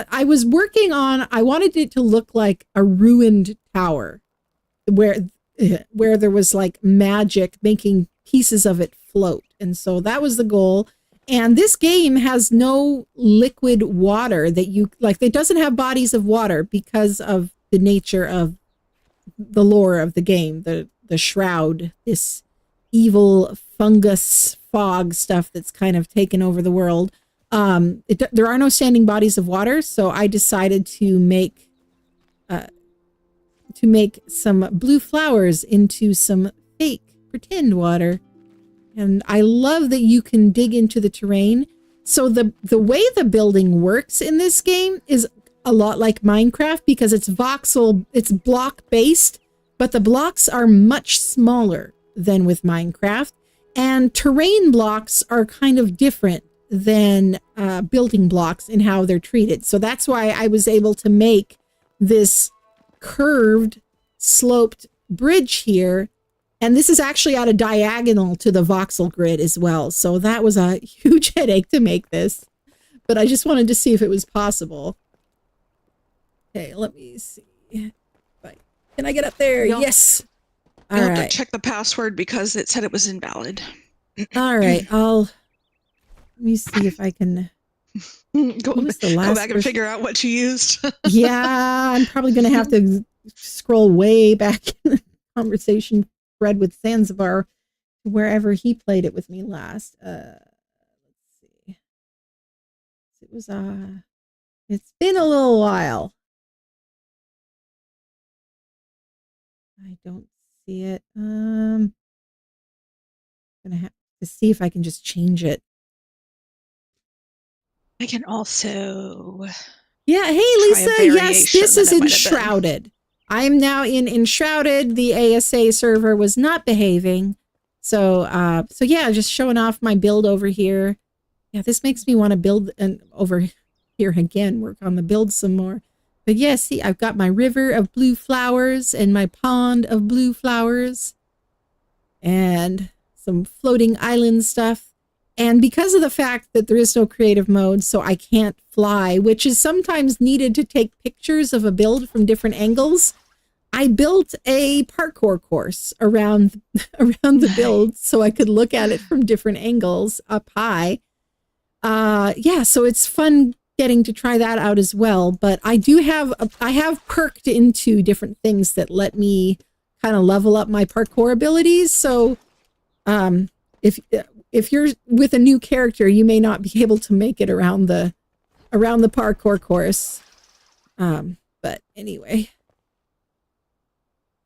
I was working on, I wanted it to look like a ruined tower where there was like magic making pieces of it float. And so that was the goal. And this game has no liquid water that you, like, it doesn't have bodies of water because of the nature of the lore of the game, the shroud, this evil fungus fog stuff that's kind of taken over the world. There are no standing bodies of water, so I decided to make some blue flowers into some fake pretend water. And I love that you can dig into the terrain. So the way the building works in this game is a lot like Minecraft because it's voxel, it's block based, but the blocks are much smaller than with Minecraft. And terrain blocks are kind of different than building blocks in how they're treated. So that's why I was able to make this curved, sloped bridge here. And this is actually at a diagonal to the voxel grid as well. So that was a huge headache to make this. But I just wanted to see if it was possible. Okay, let me see. Can I get up there? Yes. All right. Have to check the password because it said it was invalid. All right. Let me see if I can go back and figure out what you used. Yeah, I'm probably going to have to scroll way back in the conversation thread with Zanzibar, wherever he played it with me last. Let's see. It was it's been a little while. I don't see it. Gonna have to see if I can just change it. I can also. Yeah. Hey, Lisa. Yes, this is Enshrouded. I'm now in Enshrouded. The ASA server was not behaving. So yeah, just showing off my build over here. Yeah, this makes me want to build over here again, work on the build some more. But yeah, see, I've got my river of blue flowers and my pond of blue flowers and some floating island stuff. And because of the fact that there is no creative mode, so I can't fly, which is sometimes needed to take pictures of a build from different angles, I built a parkour course around the build so I could look at it from different angles up high. Yeah, so it's fun getting to try that out as well. But I have perked into different things that let me kind of level up my parkour abilities. So if you're with a new character, you may not be able to make it around the parkour course. But anyway.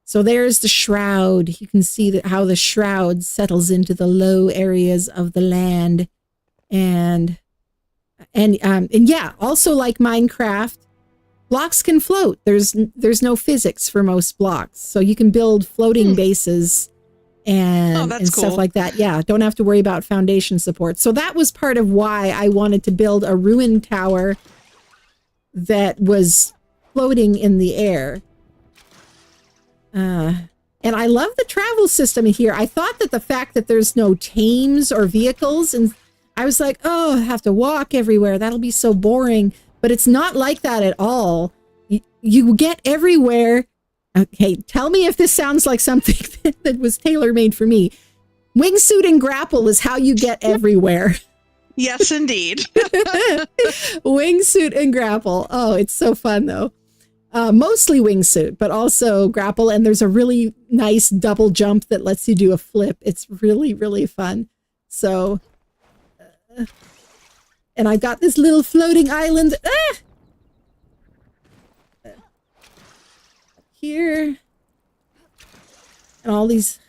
So there's the shroud. You can see how the shroud settles into the low areas of the land. And yeah, also like Minecraft, blocks can float. There's no physics for most blocks. So you can build floating bases and stuff like that. Yeah, don't have to worry about foundation support. So that was part of why I wanted to build a ruined tower that was floating in the air. And I love the travel system here. I thought that the fact that there's no tames or vehicles, and I was like, oh, I have to walk everywhere. That'll be so boring. But it's not like that at all. You get everywhere. Okay, tell me if this sounds like something that was tailor-made for me. Wingsuit and grapple is how you get everywhere. Yes, indeed. Wingsuit and grapple. Oh, it's so fun, though. Mostly wingsuit, but also grapple. And there's a really nice double jump that lets you do a flip. It's really, really fun. So, and I got this little floating island. Here. And all these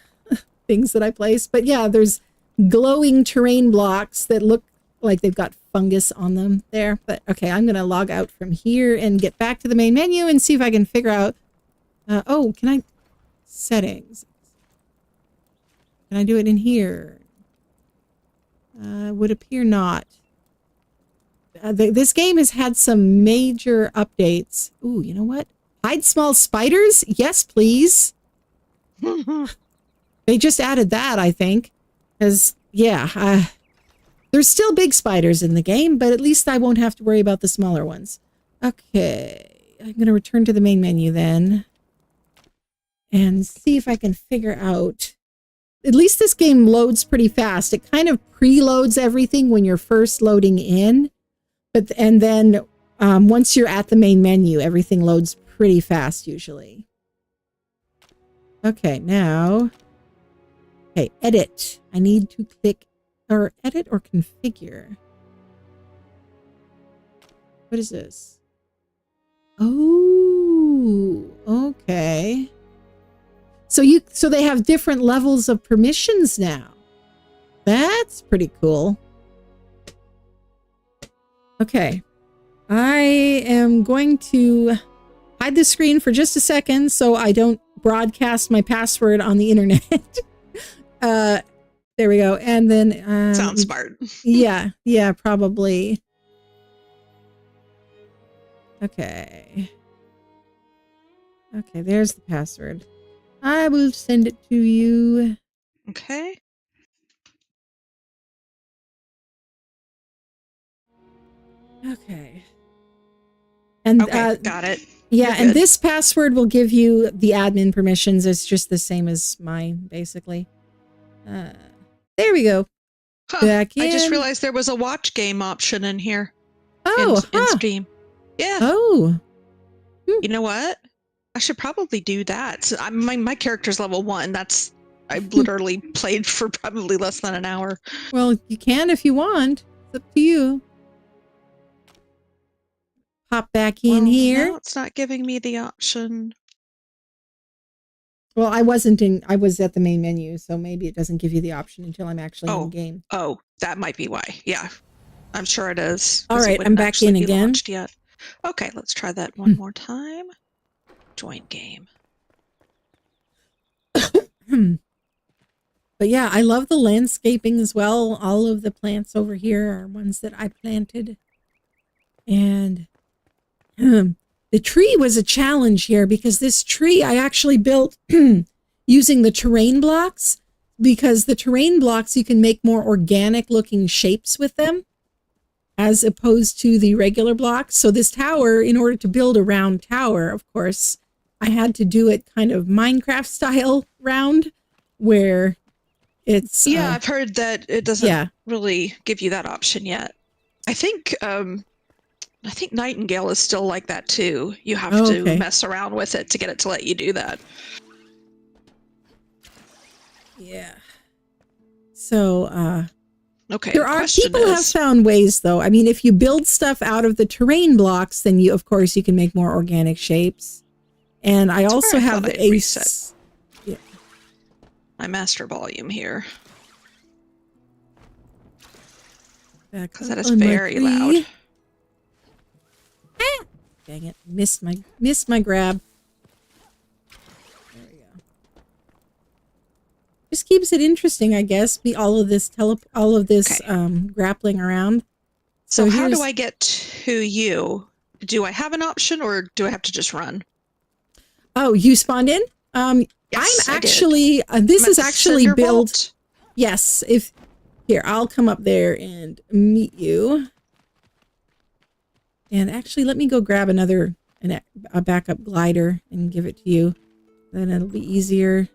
things that I placed. But yeah, there's glowing terrain blocks that look like they've got fungus on them there. But okay, I'm going to log out from here and get back to the main menu and see if I can figure out... oh, can I... Settings. Can I do it in here? Would appear not. this game has had some major updates. Ooh, you know what? Hide small spiders? Yes, please. They just added that, I think. Because, yeah, there's still big spiders in the game, but at least I won't have to worry about the smaller ones. Okay, I'm going to return to the main menu then. And see if I can figure out... At least this game loads pretty fast. It kind of preloads everything when you're first loading in. And then once you're at the main menu, everything loads pretty fast usually. Okay, now... Okay, edit. I need to click... Or edit or configure. What is this? Oh, okay. So they have different levels of permissions now. That's pretty cool. Okay. I am going to hide the screen for just a second so I don't broadcast my password on the internet. There we go. And then sounds smart. yeah, probably. Okay. Okay, there's the password. I will send it to you. Okay. Okay. And okay, got it. Yeah, and this password will give you the admin permissions. It's just the same as mine, basically. There we go. Huh, Back in. I just realized there was a watch game option in here. Oh, in Steam. Yeah. Oh. You know what? I should probably do that. So my character's level 1. I've literally played for probably less than an hour. Well, you can if you want. It's up to you. Pop back in here. No, it's not giving me the option. Well, I was at the main menu, so maybe it doesn't give you the option until I'm actually in game. Oh, that might be why. Yeah, I'm sure it is. All right, I'm back in again. Yet. Okay, let's try that one more time. Join game. But yeah, I love the landscaping as well. All of the plants over here are ones that I planted. And the tree was a challenge here because this tree I actually built using the terrain blocks, because the terrain blocks, you can make more organic looking shapes with them as opposed to the regular blocks. So this tower, in order to build a round tower, of course, I had to do it kind of Minecraft style round where it's... Yeah, I've heard that it doesn't really give you that option yet. I think Nightingale is still like that too. You have to mess around with it to get it to let you do that. Yeah. So, okay. There are people have found ways though. I mean, if you build stuff out of the terrain blocks, then you can make more organic shapes. And I also have reset my master volume here. Because that is very loud. Ah! Dang it. Missed my grab. There we go. Just keeps it interesting, I guess. All of this grappling around. So how do I get to you? Do I have an option or do I have to just run? Oh, you spawned in? Yes, I'm actually this is actually built. Vault? Yes, here, I'll come up there and meet you. And actually, let me go grab a backup glider and give it to you. Then it'll be easier.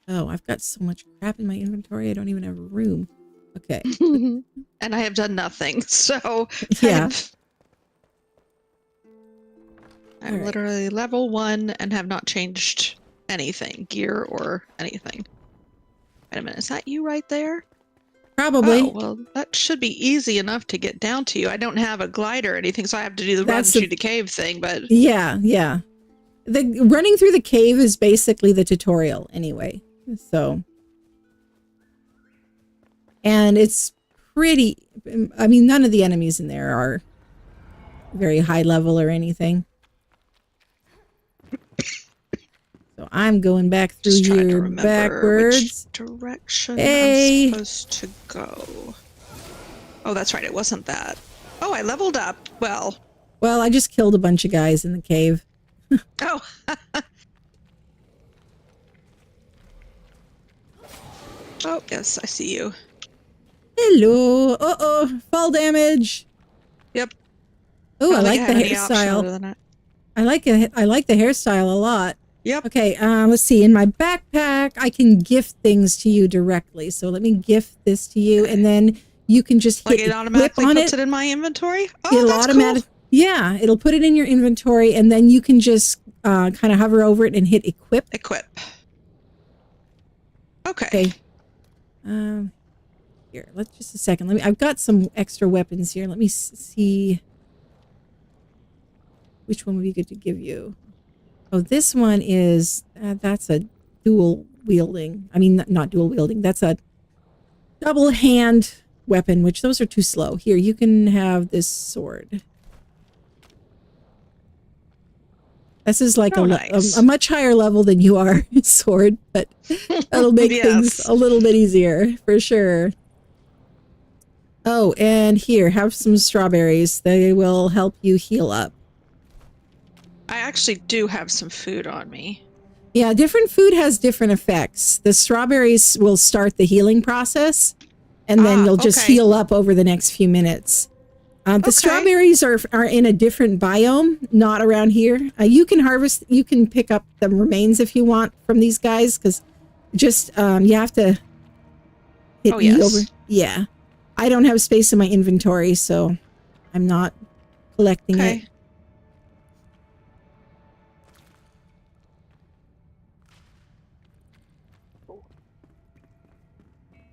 Oh, I've got so much crap in my inventory. I don't even have room. Okay. And I have done nothing. So yeah. I'm literally level 1 and have not changed anything, gear or anything. Wait a minute, is that you right there? Probably. Oh, well, that should be easy enough to get down to you. I don't have a glider or anything, so I have to do the run through the cave thing, but... Yeah. The running through the cave is basically the tutorial anyway, so... And it's pretty... I mean, none of the enemies in there are very high level or anything. So I'm going back through Just trying to here remember backwards. which direction Hey. I'm supposed to go. Oh, that's right. It wasn't that. Oh, I leveled up. Well, I just killed a bunch of guys in the cave. oh. Oh, yes, I see you. Hello. Uh-oh. Fall damage. Yep. Oh, I like the hairstyle. I like the hairstyle a lot. Yep. Okay, let's see. In my backpack, I can gift things to you directly. So let me gift this to you, and then you can just hit it automatically puts it in my inventory? Oh, it'll that's cool. Yeah, it'll put it in your inventory, and then you can just kind of hover over it and hit equip. Equip. Okay. Here, let's just a second. I've got some extra weapons here. Let me see which one would be good to give you. Oh, this one is that's a dual wielding. I mean, not dual wielding. That's a double hand weapon, which those are too slow. Here, you can have this sword. This is like a much higher level than you are sword, but that'll make things a little bit easier for sure. Oh, and here, have some strawberries. They will help you heal up. I actually do have some food on me. Yeah, different food has different effects. The strawberries will start the healing process, and then you'll just heal up over the next few minutes. The strawberries are in a different biome, not around here. You can pick up the remains if you want from these guys, because just you have to hit E over. Yeah. I don't have space in my inventory, so I'm not collecting it.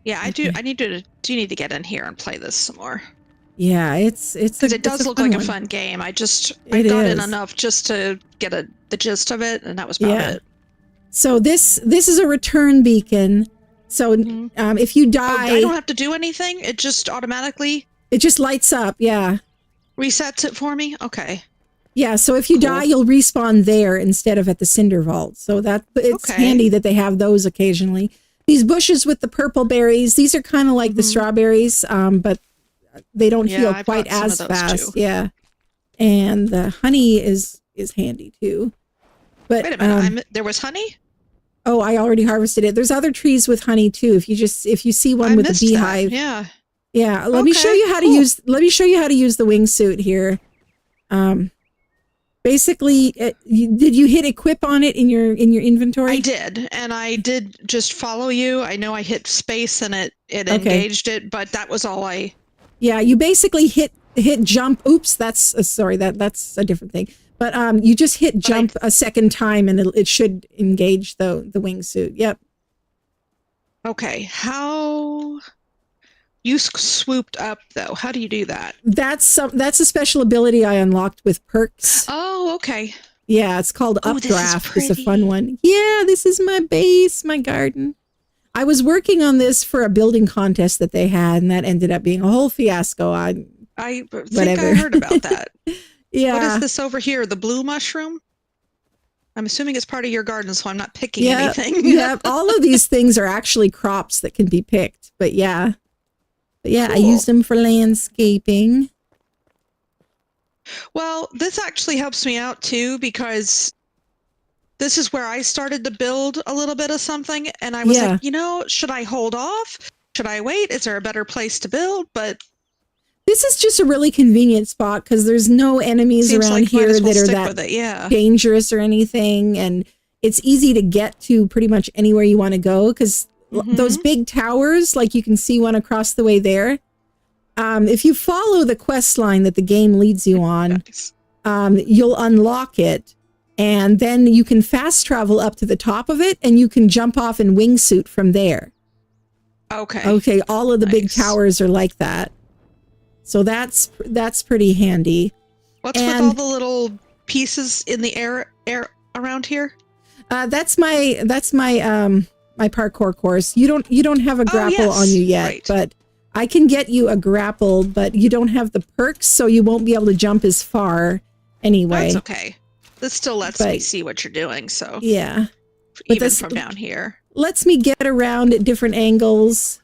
Yeah, I do. I need to get in here and play this some more. Yeah, it's because it does look like a fun game. I got in enough just to get the gist of it, and that was about it. So this is a return beacon. So if you die, I don't have to do anything. It just automatically. It just lights up. Yeah. Resets it for me. Okay. Yeah. So if you die, you'll respawn there instead of at the cinder vault. So it's handy that they have those occasionally. These bushes with the purple berries, these are kind of like the strawberries, but they don't heal quite as fast. Too. Yeah. And the honey is handy too. But wait a minute, there was honey? Oh, I already harvested it. There's other trees with honey too. If you see one with a beehive. Yeah. Yeah. Let me show you how to use the wingsuit here. Basically, did you hit equip on it in your inventory? I did, and I did just follow you. I know I hit space and it engaged it, but that was all I. Yeah, you basically hit jump. Oops, that's that's a different thing. But you just hit jump a second time, and it should engage the wingsuit. Yep. Okay. How? You swooped up though. How do you do that? That's a special ability I unlocked with perks. Oh, okay. Yeah, it's called Updraft. It's a fun one. Yeah, this is my base, my garden. I was working on this for a building contest that they had, and that ended up being a whole fiasco. I think I heard about that. Yeah. What is this over here? The blue mushroom? I'm assuming it's part of your garden, so I'm not picking anything. Yeah, all of these things are actually crops that can be picked, but yeah. But yeah, cool. I used them for landscaping. Well, this actually helps me out too, because this is where I started to build a little bit of something, and I was like, should I hold off? Should I wait? Is there a better place to build? But this is just a really convenient spot because there's no enemies around here that are that dangerous or anything, and it's easy to get to pretty much anywhere you want to go because those big towers, like you can see one across the way there. If you follow the quest line that the game leads you on, you'll unlock it, and then you can fast travel up to the top of it, and you can jump off and wingsuit from there. Okay. All of the big towers are like that. So that's pretty handy. What's with all the little pieces in the air around here? That's my my parkour course. You don't have a grapple on you yet, but I can get you a grapple, but you don't have the perks, so you won't be able to jump as far anyway. That's okay. This still lets me see what you're doing, so. Yeah. But even from down here. Lets me get around at different angles.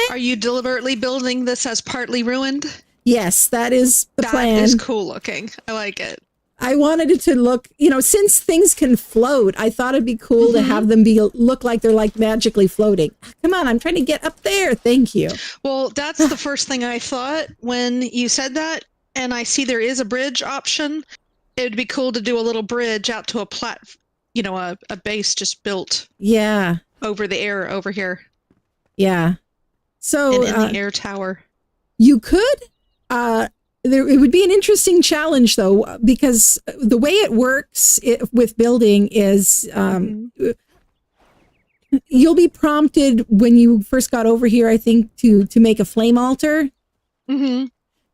Are you deliberately building this as partly ruined? Yes, that is the plan. That is cool looking. I like it. I wanted it to look, since things can float, I thought it'd be cool to have them look like they're like magically floating. Come on, I'm trying to get up there. Thank you. Well, that's the first thing I thought when you said that, and I see there is a bridge option. It would be cool to do a little bridge out to a base just built. Yeah. Over the air over here. Yeah. So and in the air tower. You could. It would be an interesting challenge, though, because the way it works with building is you'll be prompted when you first got over here, I think, to make a flame altar. Mm-hmm.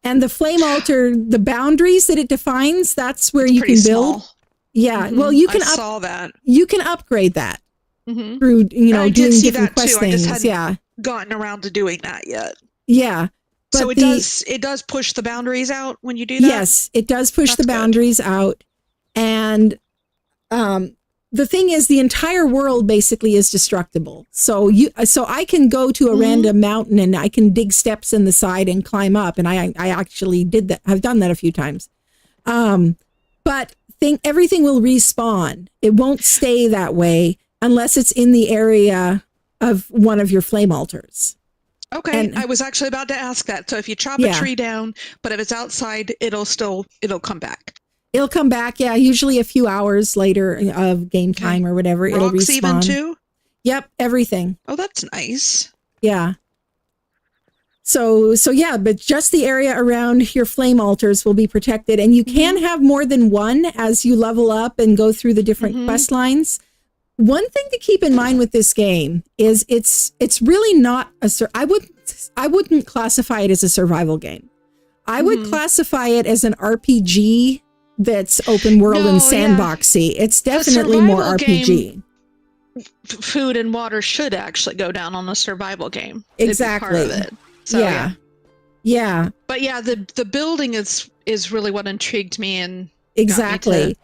And the flame altar, the boundaries that it defines, that's where you can build. Small. Yeah. Mm-hmm. Well, you can saw that. You can upgrade that through doing different quest things. I just hadn't gotten around to doing that yet. Yeah. But so it does push the boundaries out when you do that? Yes, it does push the boundaries out. And the thing is, the entire world basically is destructible. So I can go to a random mountain and I can dig steps in the side and climb up. And I actually did that. I've done that a few times. But everything will respawn. It won't stay that way unless it's in the area of one of your flame altars. Okay, and I was actually about to ask that. So if you chop a tree down, but if it's outside, it'll come back. It'll come back, yeah, usually a few hours later of game time or whatever. Rocks it'll respawn. Even too? Yep, everything. Oh, that's nice. Yeah. So yeah, but just the area around your flame altars will be protected, and you can have more than one as you level up and go through the different quest lines. One thing to keep in mind with this game is it's really not I wouldn't classify it as a survival game. I would classify it as an RPG that's open world and sandboxy. It's definitely more RPG. Food and water should actually go down on a survival game. Exactly. It'd be part of it. So, yeah. But yeah, the building is really what intrigued me and exactly.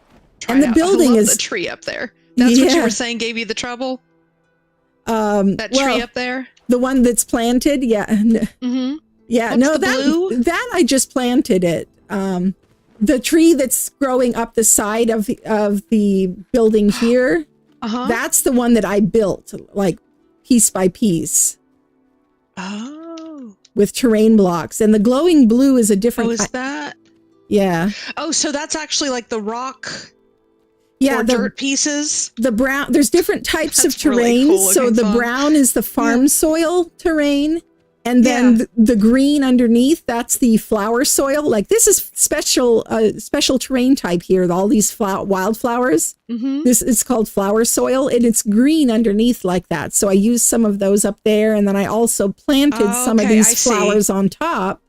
And the building is the tree up there. That's what you were saying gave you the trouble? That tree up there? The one that's planted? Yeah. Mm-hmm. Yeah. What's blue? That I just planted it. The tree that's growing up the side of the building here, that's the one that I built, like piece by piece. Oh. With terrain blocks. And the glowing blue is a different... Oh, is that? Yeah. Oh, so that's actually like the rock... Yeah, or dirt pieces. The brown. There's different types of terrain. Really cool so the brown is the farm soil terrain, and then the green underneath, that's the flower soil. Like this is special terrain type here. All these wildflowers. This is called flower soil, and it's green underneath like that. So I used some of those up there, and then I also planted some of these flowers on top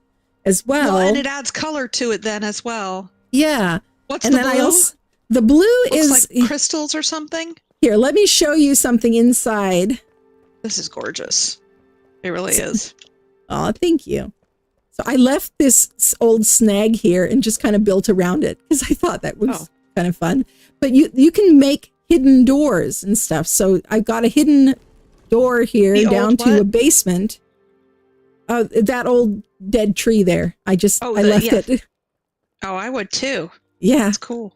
as well. And it adds color to it then as well. Yeah. What's the blue? The blue looks like crystals or something. Here, let me show you something inside. This is gorgeous. It really is. Oh, thank you. So I left this old snag here and just kind of built around it because I thought that was kind of fun. But you can make hidden doors and stuff. So I got a hidden door here down to a basement. That old dead tree there. I left it. Oh, I would too. Yeah. That's cool.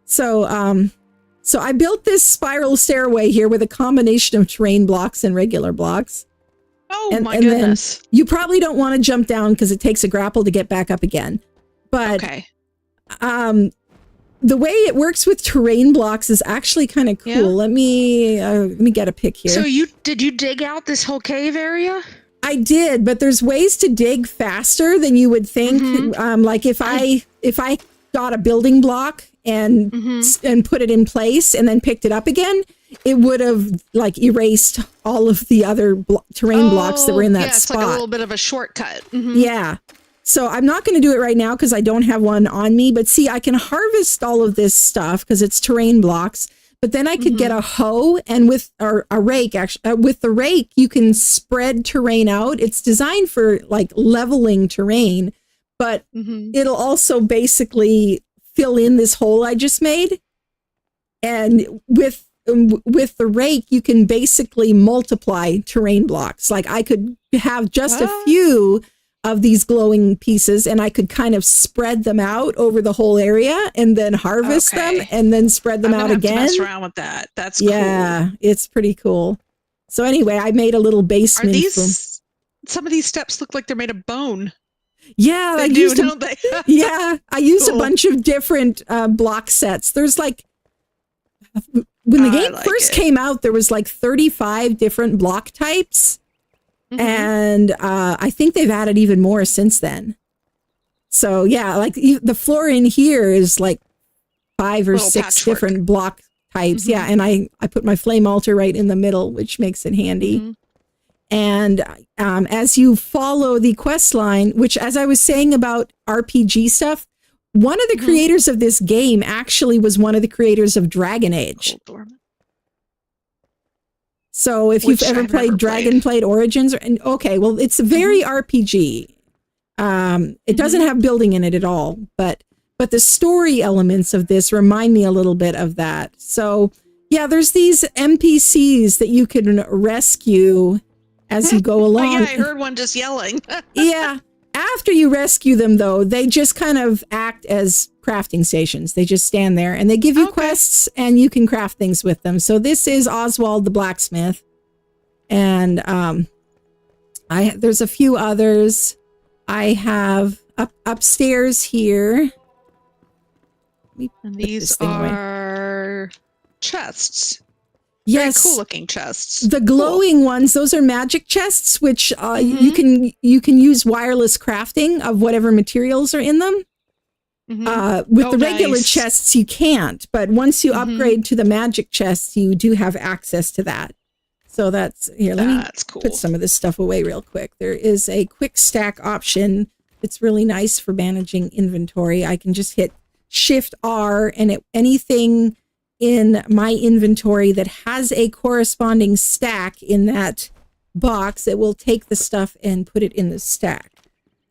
So I built this spiral stairway here with a combination of terrain blocks and regular blocks. Oh, my goodness. You probably don't want to jump down because it takes a grapple to get back up again. But the way it works with terrain blocks is actually kind of cool. Yeah. Let me get a pic here. So did you dig out this whole cave area? I did, but there's ways to dig faster than you would think. Like if I got a building block and put it in place and then picked it up again, it would have like erased all of the other terrain blocks that were in that spot. It's like a little bit of a shortcut. Yeah. So I'm not going to do it right now because I don't have one on me. But see, I can harvest all of this stuff because it's terrain blocks. But then I could get a hoe and a rake. Actually, with the rake, you can spread terrain out. It's designed for like leveling terrain, but it'll also basically fill in this hole I just made. And with with the rake, you can basically multiply terrain blocks. Like I could have just a few of these glowing pieces and I could kind of spread them out over the whole area and then harvest them and then spread them out again. Mess around with that. That's cool. Yeah, it's pretty cool. So anyway, I made a little basement. Are these, some of these steps look like they're made of bone. Yeah, I used a bunch of different block sets. There's like, when the game first came out, there was like 35 different block types. And I think they've added even more since then. So yeah, like the floor in here is like 5 or 6 different block types. Yeah, and I put my flame altar right in the middle, which makes it handy. And as you follow the quest line, which as I was saying about RPG stuff, one of the creators of this game actually was one of the creators of Dragon Age. So if you've ever played Dragon Blade Origins, well, it's a very RPG. It doesn't have building in it at all, but the story elements of this remind me a little bit of that. So yeah, there's these NPCs that you can rescue as you go along. Yeah, I heard one just yelling. Yeah. After you rescue them, though, they just kind of act as crafting stations. They just stand there and they give you quests and you can craft things with them. So this is Oswald the blacksmith. And there's a few others. I have upstairs here. And these are chests. Yes. Very cool looking chests. The glowing ones, those are magic chests, which you can use wireless crafting of whatever materials are in them. With the regular chests, you can't. But once you upgrade to the magic chests, you do have access to that. So that's here. Let me put some of this stuff away real quick. There is a quick stack option. It's really nice for managing inventory. I can just hit Shift R and anything in my inventory that has a corresponding stack in that box, it will take the stuff and put it in the stack.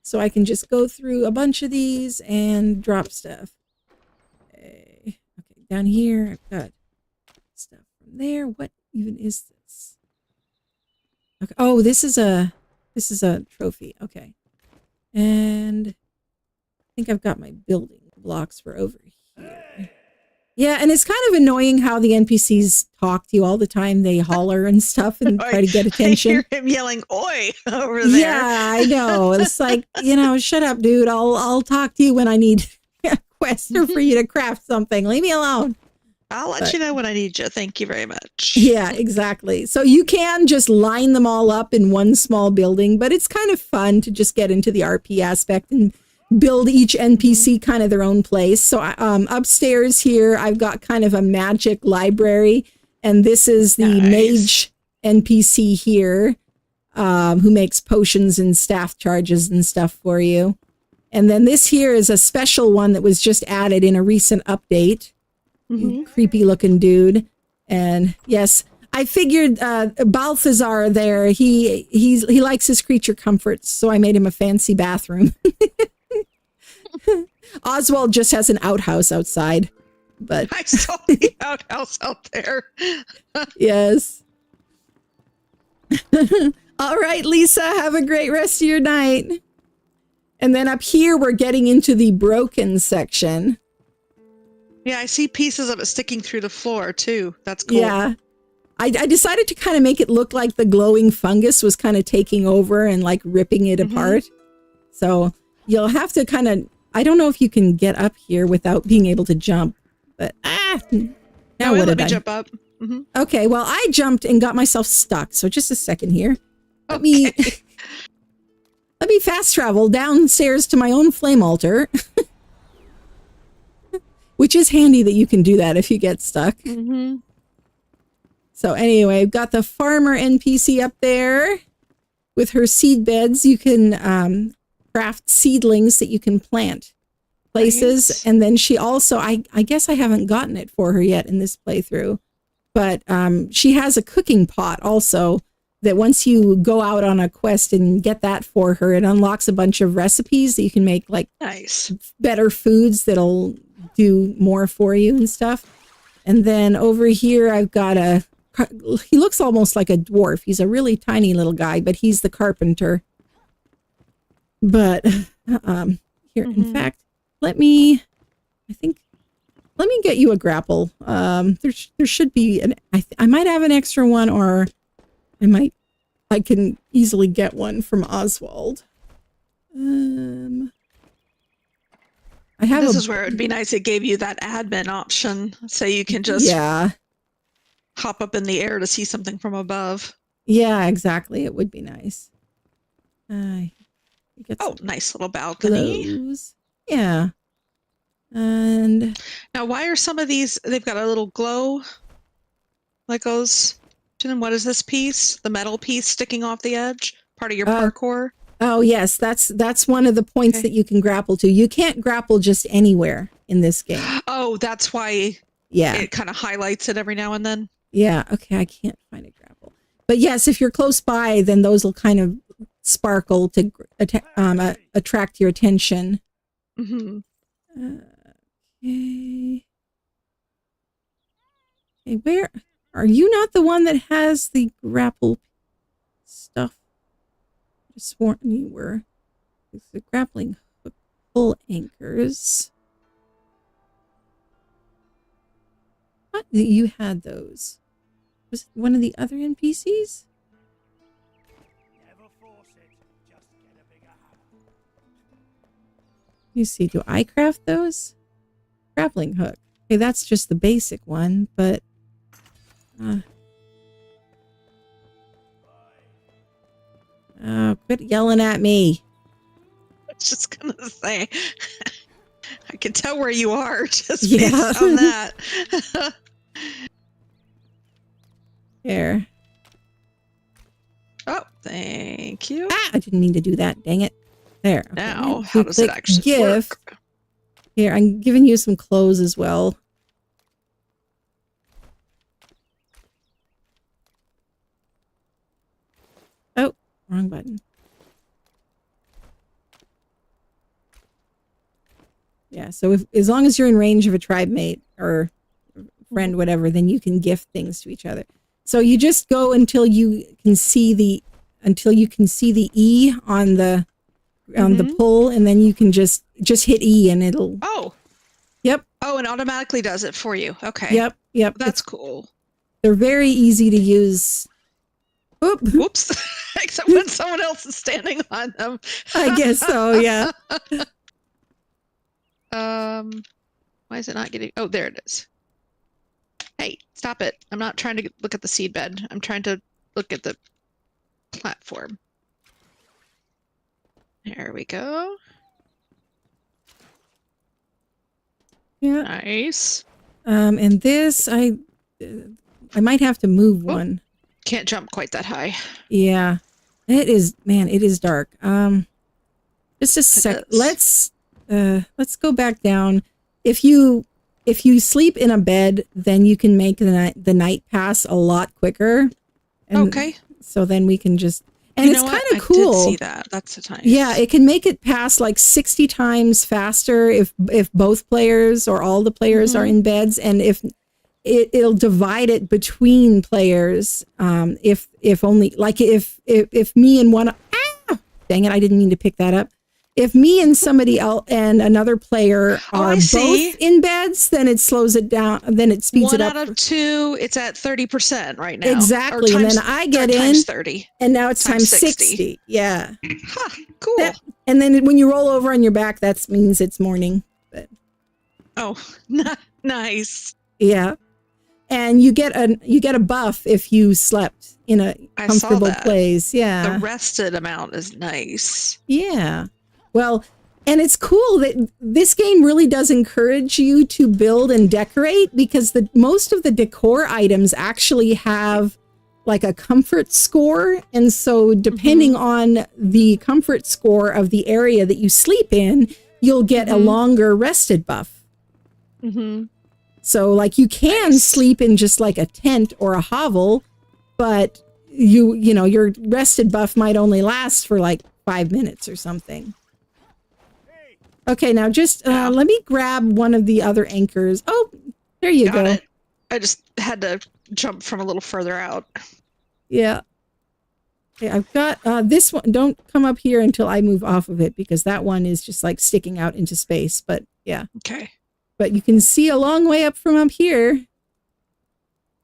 So I can just go through a bunch of these and drop stuff. Okay, down here I've got stuff from there. What even is this? Okay. Oh, this is a trophy. Okay. And I think I've got my building blocks for over here. Yeah, and it's kind of annoying how the NPCs talk to you all the time. They holler and stuff and try to get attention. I hear him yelling, "Oi!" over there. Yeah, I know. It's like, shut up, dude. I'll talk to you when I need a quest or for you to craft something. Leave me alone. I'll let you know when I need you. Thank you very much. Yeah, exactly. So you can just line them all up in one small building, but it's kind of fun to just get into the RP aspect and build each NPC kind of their own place. So upstairs here, I've got kind of a magic library, and this is the mage NPC here, who makes potions and staff charges and stuff for you. And then this here is a special one that was just added in a recent update. Creepy looking dude. And yes, I figured Balthazar there, he likes his creature comforts, so I made him a fancy bathroom. Oswald just has an outhouse outside, but I saw the outhouse out there. Yes. All right, Lisa, have a great rest of your night. And then up here, we're getting into the broken section. Yeah, I see pieces of it sticking through the floor too. That's cool. Yeah. I decided to kind of make it look like the glowing fungus was kind of taking over and like ripping it apart. So you'll have to kind of, I don't know if you can get up here without being able to jump, but now what let me jump up. Okay, well, I jumped and got myself stuck. So just a second here. Let me fast travel downstairs to my own flame altar, which is handy that you can do that if you get stuck. So anyway, I've got the farmer NPC up there with her seed beds. You can craft seedlings that you can plant places. Nice. And then she also, I guess I haven't gotten it for her yet in this playthrough, but she has a cooking pot also that once you go out on a quest and get that for her, it unlocks a bunch of recipes that you can make like better foods that'll do more for you and stuff. And then over here, I've got he looks almost like a dwarf. He's a really tiny little guy, but he's the carpenter. But here, in fact, let me get you a grapple. There should be I might have an extra one, or I can easily get one from Oswald. This is where it would be nice. It gave you that admin option, so you can just hop up in the air to see something from above. Yeah, exactly. It would be nice. Nice little balcony. Glows. Yeah. And now, why are some of these? They've got a little glow that goes to them. What is this piece? The metal piece sticking off the edge, part of your parkour. Oh yes, that's one of the points that you can grapple to. You can't grapple just anywhere in this game. Oh, that's why. Yeah, it kind of highlights it every now and then. Yeah. Okay, I can't find a grapple, but yes, if you're close by, then those will kind of sparkle to attract your attention. Mm-hmm. Okay. Okay, where are you? Not the one that has the grapple stuff. I just sworn you were. It's the grappling hook, full anchors. What? You had those. Was it one of the other NPCs? You see, do I craft those? Grappling hook. Okay, that's just the basic one, but quit yelling at me. I was just gonna say, I can tell where you are just based on that. Here. Oh, thank you. I didn't mean to do that. Dang it. There. Okay. Now, how does it actually work? Here, I'm giving you some clothes as well. Oh, wrong button. Yeah, so as long as you're in range of a tribe mate or friend, whatever, then you can gift things to each other. So you just go until you can see the E on the pull, and then you can just hit E and it'll. Oh. Yep. Oh, and automatically does it for you. Okay. Yep. That's cool. They're very easy to use. Oop. Whoops. Except when someone else is standing on them. I guess so, yeah. Why is it not getting... Oh, there it is. Hey, stop it. I'm not trying to look at the seedbed. I'm trying to look at the platform. There we go. Yeah. Nice. And this, I might have to move one. Can't jump quite that high. Yeah. It is dark. Just a sec. Let's go back down. If you sleep in a bed, then you can make the night pass a lot quicker. And okay. So then we can just, and it's kind of cool. I did see that. That's nice. Yeah, it can make it pass like 60 times faster if both players or all the players are in beds, and if it'll divide it between players. If only like if me and one, dang it, I didn't mean to pick that up. If me and somebody else and another player are both in beds, then it slows it down. Then it speeds it up. 1 out of 2, it's at 30% right now. Exactly. And then I get in, times 30. And now it's times 60. Yeah. Huh, cool. And then when you roll over on your back, that means it's morning. But nice. Yeah. And you get a buff if you slept in a comfortable place. Yeah. The rested amount is nice. Yeah. Well, and it's cool that this game really does encourage you to build and decorate, because most of the decor items actually have like a comfort score. And so depending on the comfort score of the area that you sleep in, you'll get a longer rested buff. So like you can sleep in just like a tent or a hovel, but you know, your rested buff might only last for like 5 minutes or something. Okay, now just let me grab one of the other anchors. Oh, there you go. I just had to jump from a little further out. Yeah. Okay, I've got this one. Don't come up here until I move off of it because that one is just like sticking out into space. But yeah. Okay. But you can see a long way up from up here.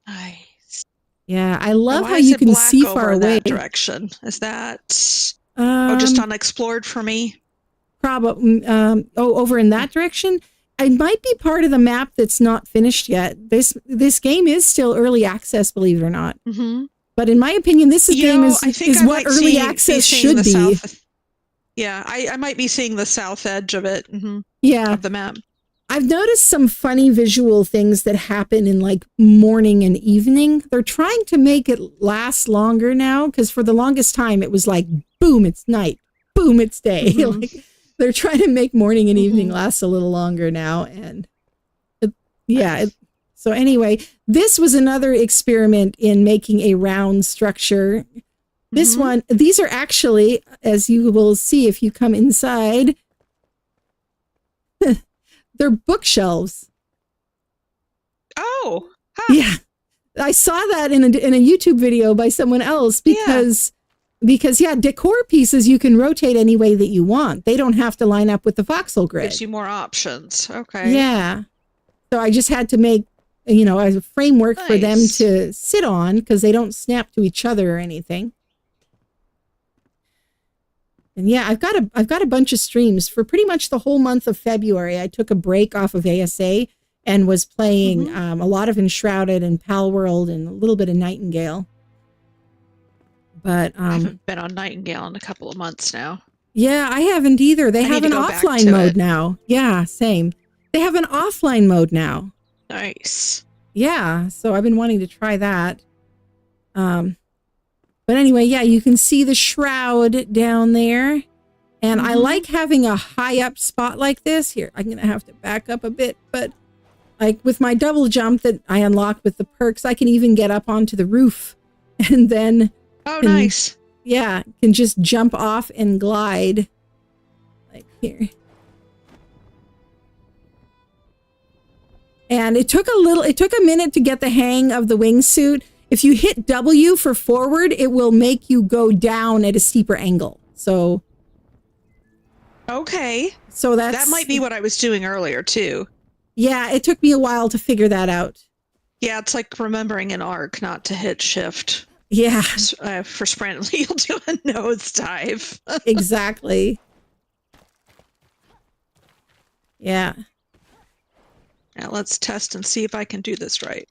Nice. Yeah, I love Why how is you it can black see over far in away. that direction? Is that just unexplored for me? Probably. Over in that direction. It might be part of the map that's not finished yet. This game is still early access, believe it or not. Mm-hmm. But in my opinion, this game is what early access should be. Yeah, I might be seeing the south edge of it. Mm-hmm. Yeah, of the map. I've noticed some funny visual things that happen in like morning and evening. They're trying to make it last longer now because for the longest time it was like, boom, it's night, boom, it's day. Mm-hmm. Like, they're trying to make morning and evening last a little longer now. And so anyway, this was another experiment in making a round structure. This one, these are actually, as you will see if you come inside, they're bookshelves. Oh, huh. Yeah. I saw that in a YouTube video by someone else because decor pieces you can rotate any way that you want. They don't have to line up with the voxel grid. Gives you more options. Okay. Yeah. So I just had to make, a framework for them to sit on because they don't snap to each other or anything. And yeah, I've got a bunch of streams for pretty much the whole month of February. I took a break off of ASA and was playing a lot of Enshrouded and Pal World and a little bit of Nightingale. But I haven't been on Nightingale in a couple of months now. Yeah, I haven't either. They have an offline mode now. Yeah, same. They have an offline mode now. Nice. Yeah, so I've been wanting to try that. But anyway, yeah, you can see the shroud down there. And I like having a high up spot like this. Here, I'm going to have to back up a bit. But like with my double jump that I unlocked with the perks, I can even get up onto the roof. And then... Oh, nice. Yeah, can just jump off and glide. Like here. And it took a minute to get the hang of the wingsuit. If you hit W for forward, it will make you go down at a steeper angle. So. Okay. So that might be what I was doing earlier too. Yeah, it took me a while to figure that out. Yeah, it's like remembering in Ark not to hit shift. Yeah. For sprint, you'll do a nosedive. Exactly. Yeah. Now let's test and see if I can do this right.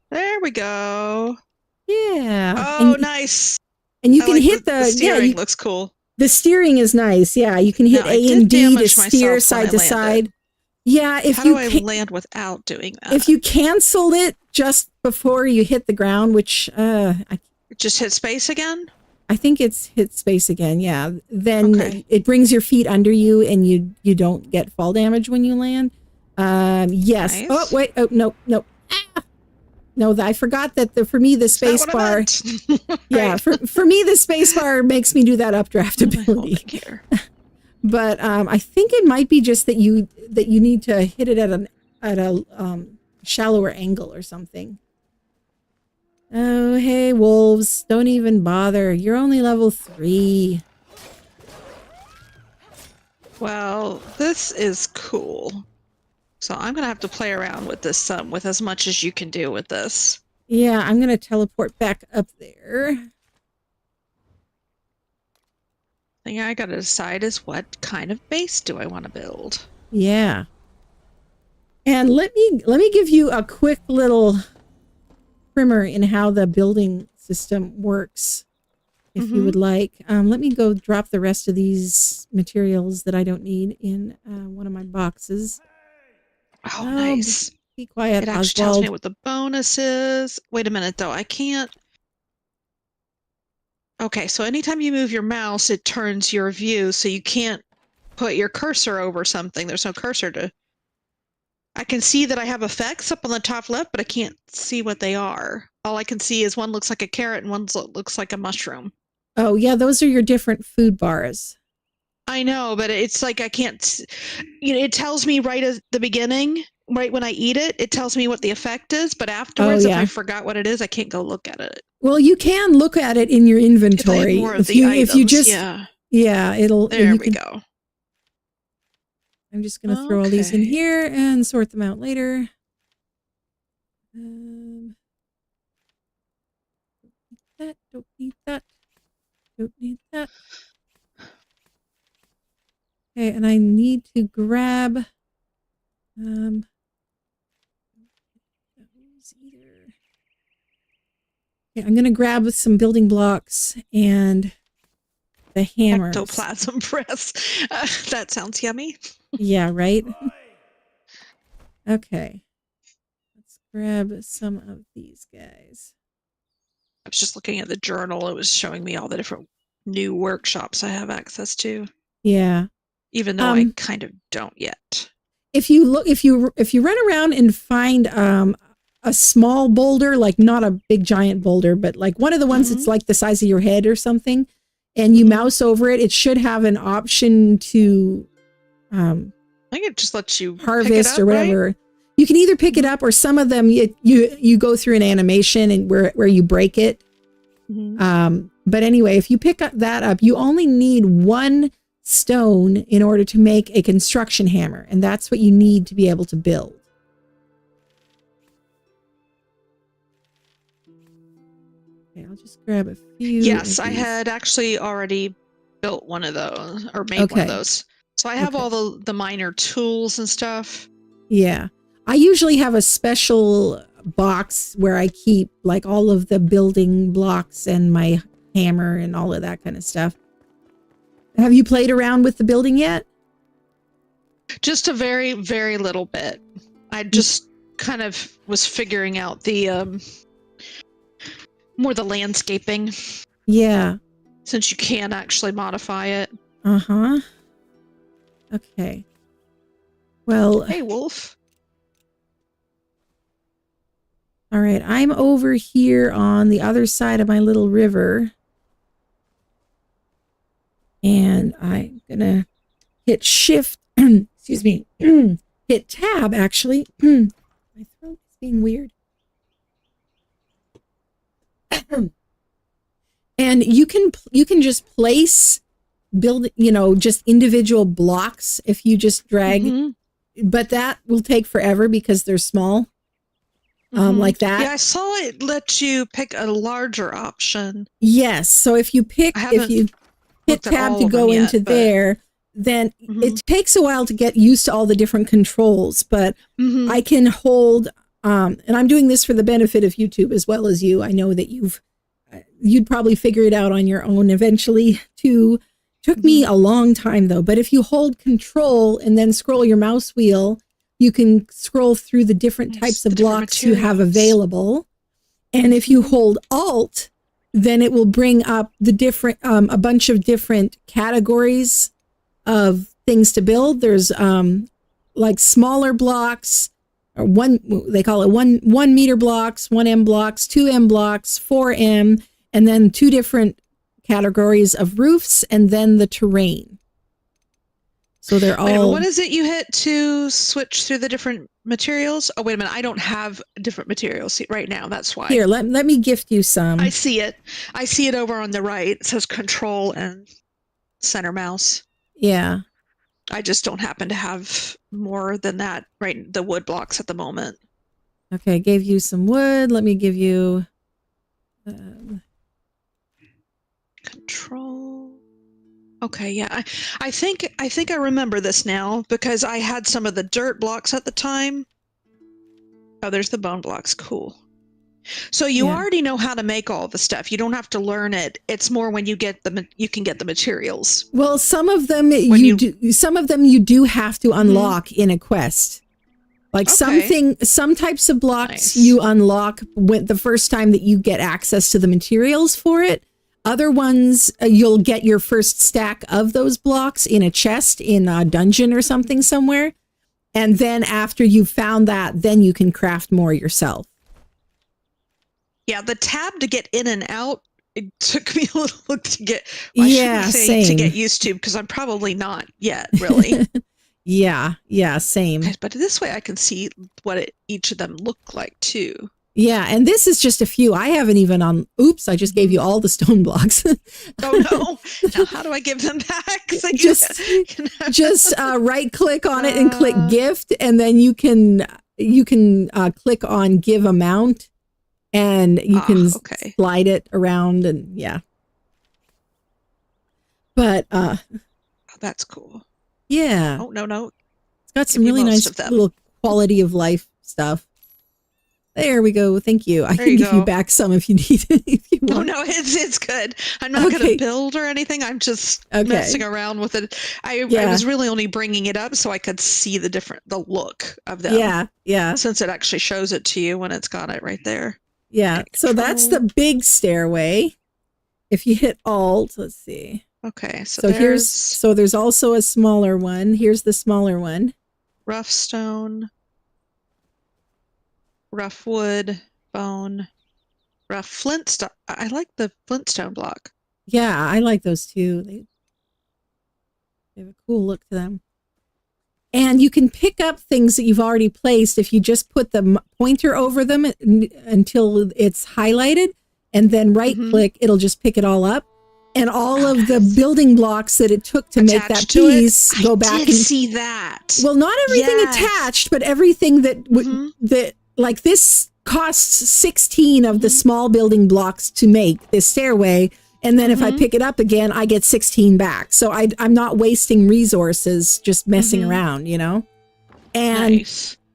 There we go. Yeah. Oh, nice. And you can hit the steering looks cool. The steering is nice. Yeah, you can hit A and D to steer side to side. Yeah, how do I land without doing that? If you cancel it just before you hit the ground, which just hit space again? I think it's hit space again, yeah. Then it brings your feet under you and you don't get fall damage when you land. Yes. Nice. Oh, wait. Oh, no. Ah! No, I forgot that for me, the space bar. Yeah, for me, the space bar makes me do that updraft ability. But I think it might be just that you need to hit it at a shallower angle or something. Oh, hey, wolves. Don't even bother. You're only level 3. Well, this is cool. So I'm going to have to play around with this with as much as you can do with this. Yeah, I'm going to teleport back up there. The thing I got to decide is what kind of base do I want to build? Yeah. And let me give you a quick little primer in how the building system works, if you would like. Let me go drop the rest of these materials that I don't need in one of my boxes. Oh, nice. Be quiet, it actually tells me what the bonus is. Wait a minute, though. I can't. Okay, so anytime you move your mouse, it turns your view, so you can't put your cursor over something. There's no cursor to... I can see that I have effects up on the top left, but I can't see what they are. All I can see is one looks like a carrot and one looks like a mushroom. Oh, yeah, those are your different food bars. I know, but it's like I can't. It tells me right at the beginning, right when I eat it, it tells me what the effect is. But afterwards, if I forgot what it is, I can't go look at it. Well, you can look at it in your inventory. More of the items, if you just it'll. There we go. I'm just going to throw all these in here and sort them out later. Don't need that. Don't need that. Okay, and I need to grab those either. Okay, I'm gonna grab some building blocks and the hammers. Ectoplasm press. That sounds yummy. Yeah, right? Okay. Let's grab some of these guys. I was just looking at the journal. It was showing me all the different new workshops I have access to. Yeah. Even though I kind of don't yet. If you run around and find a small boulder, like not a big giant boulder, but like one of the ones that's like the size of your head or something, and you mouse over it, it should have an option to I think it just lets you harvest pick it up, or whatever. Right? You can either pick it up, or some of them you go through an animation and where you break it. But anyway, if you pick that up, you only need one stone in order to make a construction hammer, and that's what you need to be able to build. Okay, I'll just grab a few. Yes, I had actually already built one of those, or made one of those. So I have all the minor tools and stuff. Yeah. I usually have a special box where I keep like all of the building blocks and my hammer and all of that kind of stuff. Have you played around with the building yet? Just a very, very little bit. I just kind of was figuring out the more the landscaping. Yeah. Since you can actually modify it. Uh-huh. Okay. Well, hey, Wolf. All right, I'm over here on the other side of my little river. And I'm gonna hit shift, excuse me, hit tab actually. My throat is being weird. And you can just place just individual blocks if you just drag, but that will take forever because they're small. Like that. Yeah, I saw it let you pick a larger option. Yes. So if you hit tab to go into there, then it takes a while to get used to all the different controls, but I can hold, and I'm doing this for the benefit of YouTube as well as you. I know that you'd probably figure it out on your own eventually too. Took me a long time though, but if you hold control and then scroll your mouse wheel, you can scroll through the different types of blocks you have available. And if you hold Alt, then it will bring up the different, a bunch of different categories of things to build. There's like smaller blocks, or they call it 1 meter blocks, 1M blocks, 2M blocks, 4M, and then 2 different categories of roofs, and then the terrain. So they're all. What is it you hit to switch through the different materials? Oh, wait a minute. I don't have different materials right now. That's why. Here, let me gift you some. I see it. I see it over on the right. It says control and center mouse. Yeah. I just don't happen to have more than that, right? The wood blocks at the moment. Okay, I gave you some wood. Let me give you control. Okay, yeah. I think I remember this now because I had some of the dirt blocks at the time. Oh, there's the bone blocks. Cool. So you already know how to make all the stuff. You don't have to learn it. It's more when you get you can get the materials. Well, some of them you do have to unlock in a quest. Like some types of blocks you unlock the first time that you get access to the materials for it. Other ones, you'll get your first stack of those blocks in a chest in a dungeon or something somewhere. And then after you've found that, then you can craft more yourself. Yeah, the tab to get in and out it took me a little to get, well, I Yeah, shouldn't say to same. get used to, because I'm probably not yet, really. Yeah, same. But this way I can see what each of them look like, too. Yeah, and this is just a few. I haven't even oops, I just gave you all the stone blocks. Oh, no. Now, how do I give them back? So just right click on it and click gift, and then you can click on give amount, and you can slide it around, and yeah. But that's cool. Yeah. Oh, no. It's got some really nice little quality of life stuff. There we go. Thank you. I can give you back some if you need it. If you want. No, it's good. I'm not going to build or anything. I'm just messing around with it. I was really only bringing it up so I could see the look of them. Yeah. Since it actually shows it to you when it's got it right there. Yeah. So that's the big stairway. If you hit Alt, let's see. Okay. So there's also a smaller one. Here's the smaller one. Rough stone. Rough wood, bone, rough flintstone. I like the flintstone block. Yeah, I like those too. They have a cool look to them. And you can pick up things that you've already placed if you just put the pointer over them until it's highlighted, and then right click, it'll just pick it all up. And all of the building blocks that it took to make that piece go back and see that. Well, not everything attached, but everything that like this costs 16 of the small building blocks to make this stairway. And then if I pick it up again, I get 16 back. So I'm not wasting resources just messing around, you know? And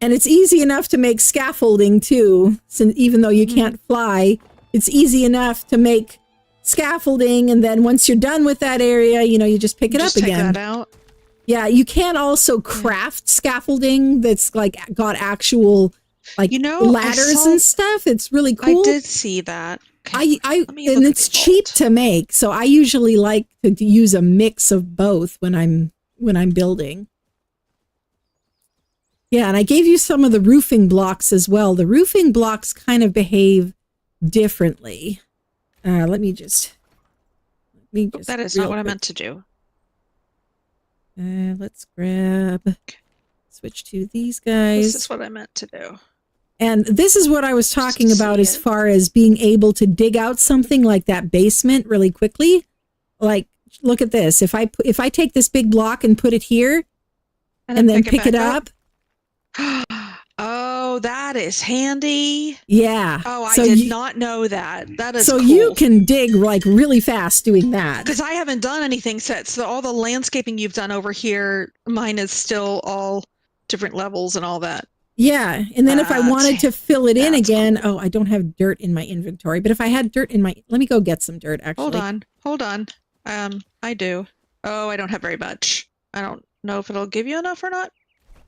it's easy enough to make scaffolding too. So even though you can't fly, it's easy enough to make scaffolding. And then once you're done with that area, you just pick it up again. Take that out. Yeah, you can also craft scaffolding that's like got actual ladders and stuff. It's really cool. I did see that. Okay. And it's cheap to make, so I usually like to use a mix of both when I'm building. Yeah, and I gave you some of the roofing blocks as well. The roofing blocks kind of behave differently. Let me just that is not what I meant to do. Let's switch to these guys. This is what I meant to do. And this is what I was talking about as far as being able to dig out something like that basement really quickly. Like, look at this. If I take this big block and put it here and then pick it up. Oh, that is handy. Yeah. Oh, I did not know that. That is so cool. You can dig like really fast doing that. Because I haven't done anything set. So all the landscaping you've done over here, mine is still all different levels and all that. Yeah, and then if I wanted to fill it in again, I don't have dirt in my inventory, but if I had dirt in let me go get some dirt, actually. Hold on. I do. Oh, I don't have very much. I don't know if it'll give you enough or not.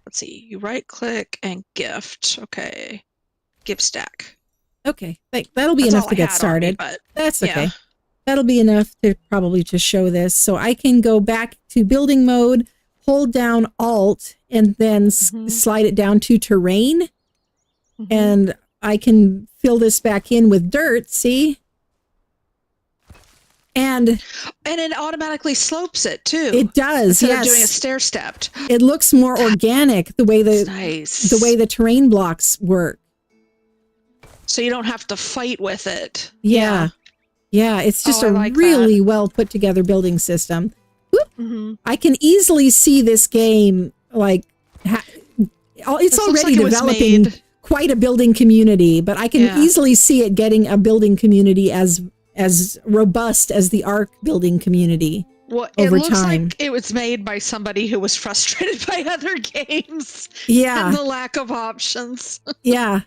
Let's see. You right click and gift. Okay. Gift stack. Okay. That'll be enough to get started. But that's okay. Yeah. That'll be enough to probably to show this. So I can go back to building mode, hold down Alt, and then slide it down to terrain. And I can fill this back in with dirt, see? And it automatically slopes it too. It does, instead of doing a stair stepped. It looks more organic the way the way the terrain blocks work. So you don't have to fight with it. Yeah, it's just a really well put together building system. I can easily see this game it's already developing quite a building community, but I can easily see it getting a building community as robust as the Ark building community. Well, it looks like it was made by somebody who was frustrated by other games. Yeah. And the lack of options. Yeah.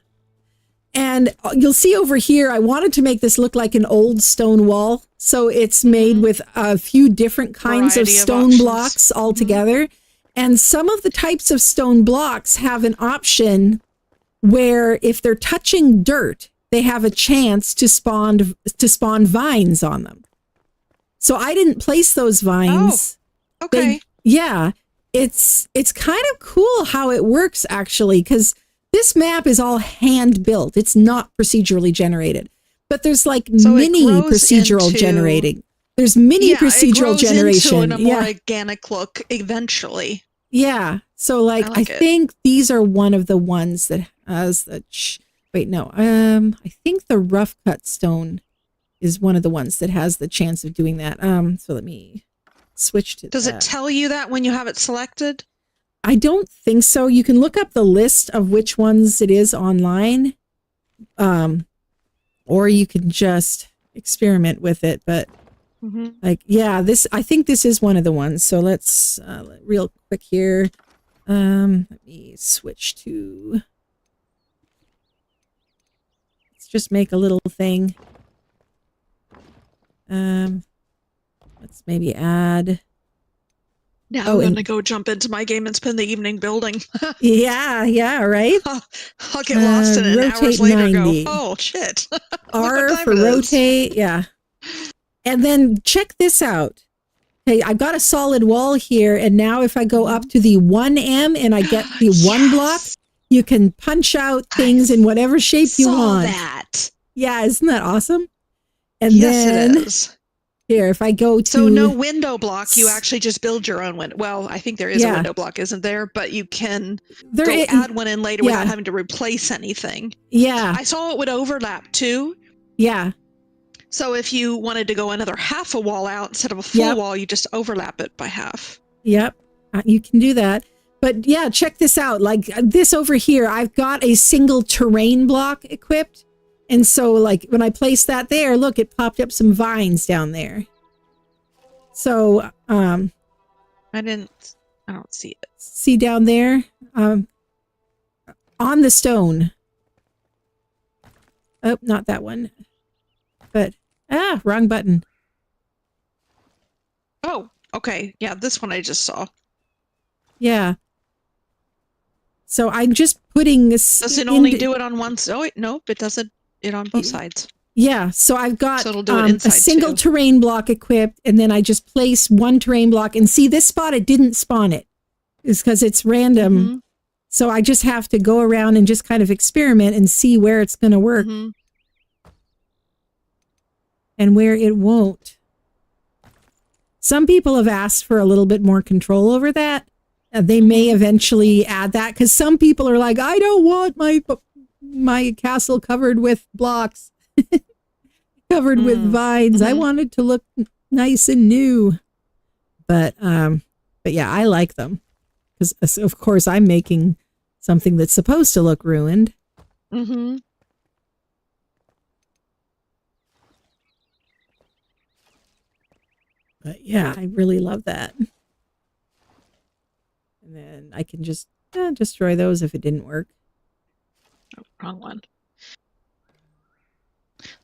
And you'll see over here, I wanted to make this look like an old stone wall. So it's made with a few different kinds of stone blocks all together. And some of the types of stone blocks have an option where if they're touching dirt, they have a chance to spawn vines on them. So I didn't place those vines. Oh, okay. It's kind of cool how it works, actually, because this map is all hand built. It's not procedurally generated. But there's like So it mini grows procedural into- generating. There's mini procedural it grows generation. into a more organic look eventually. Yeah. So like, I like it. think these are one of the ones that has the, wait, no. I think the rough cut stone is one of the ones that has the chance of doing that. So let me switch to Does that. it tell you that when you have it selected? I don't think so. You can look up the list of which ones it is online. Or you can just experiment with it, but like, yeah, I think this is one of the ones. So let's, real quick here. Let me switch to, let's just make a little thing. Let's maybe add. Now I'm going to go jump into my game and spend the evening building. Yeah, right? I'll get lost in it and hours later 90. Go, oh, shit. R for rotate, yeah. And then check this out. Okay, I've got a solid wall here, and now if I go up to the 1M and I get the one block, you can punch out things in whatever shape you want. That. Yeah, isn't that awesome? And yes, then, it is. Here, if I go to... So no window block, you actually just build your own window. Well, I think there is a window block, isn't there? But you can add one in later without having to replace anything. Yeah. I saw it would overlap too. Yeah. So if you wanted to go another half a wall out instead of a full wall, you just overlap it by half. Yep. You can do that. But yeah, check this out. Like this over here, I've got a single terrain block equipped. And so like when I placed that there, look, it popped up some vines down there. So, I don't see it. See down there? On the stone. Oh, not that one. But, wrong button. Oh, okay. Yeah, this one I just saw. Yeah. So I'm just putting this. Does it only do it on one side? Oh, nope, it does it on both sides. Yeah, so I've got so it'll do it inside a single too. terrain block equipped, and then I just place one terrain block. And see, this spot, it didn't spawn it. It's because it's random. So I just have to go around and just kind of experiment and see where it's going to work. And where it won't. Some people have asked for a little bit more control over that. They may eventually add that because some people are like, I don't want my castle covered with blocks, covered with vines. I want it to look nice and new. But yeah, I like them because of course I'm making something that's supposed to look ruined. But yeah, I really love that. And then I can just destroy those if it didn't work. Oh, wrong one.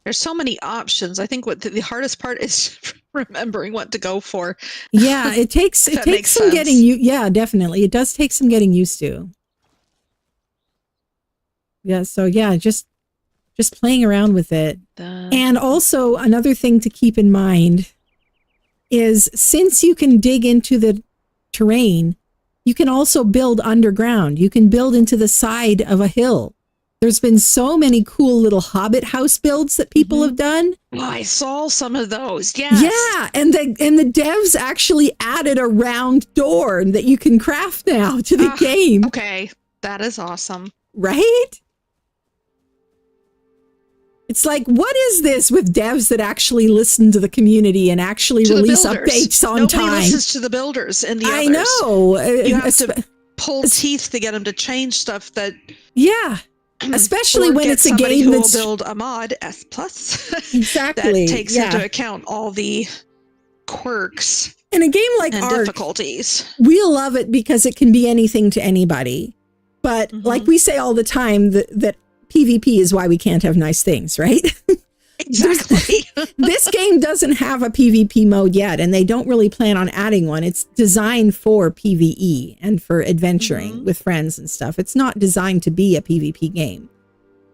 There's so many options. I think what the hardest part is remembering what to go for. Yeah, it takes some getting you. Yeah, definitely. It does take some getting used to. Yeah, so yeah, just playing around with it. And also another thing to keep in mind is since you can dig into the terrain, you can also build underground. You can build into the side of a hill. There's been so many cool little hobbit house builds that people have done. Oh, I saw some of those. Yes. Yeah, and the devs actually added a round door that you can craft now to the game. Okay, that is awesome. Right? It's like, what is this with devs that actually listen to the community and actually release updates on time? Nobody listens to the builders and the others. I know. You have to pull teeth to get them to change stuff that... Yeah. Especially when it's a game that's... who will build a mod, S+. Exactly. That takes into account all the quirks. In a game like Ark, difficulties. We love it because it can be anything to anybody. But like we say all the time, that PvP is why we can't have nice things, right? Exactly. This game doesn't have a PvP mode yet, and they don't really plan on adding one. It's designed for PvE and for adventuring with friends and stuff. It's not designed to be a PvP game.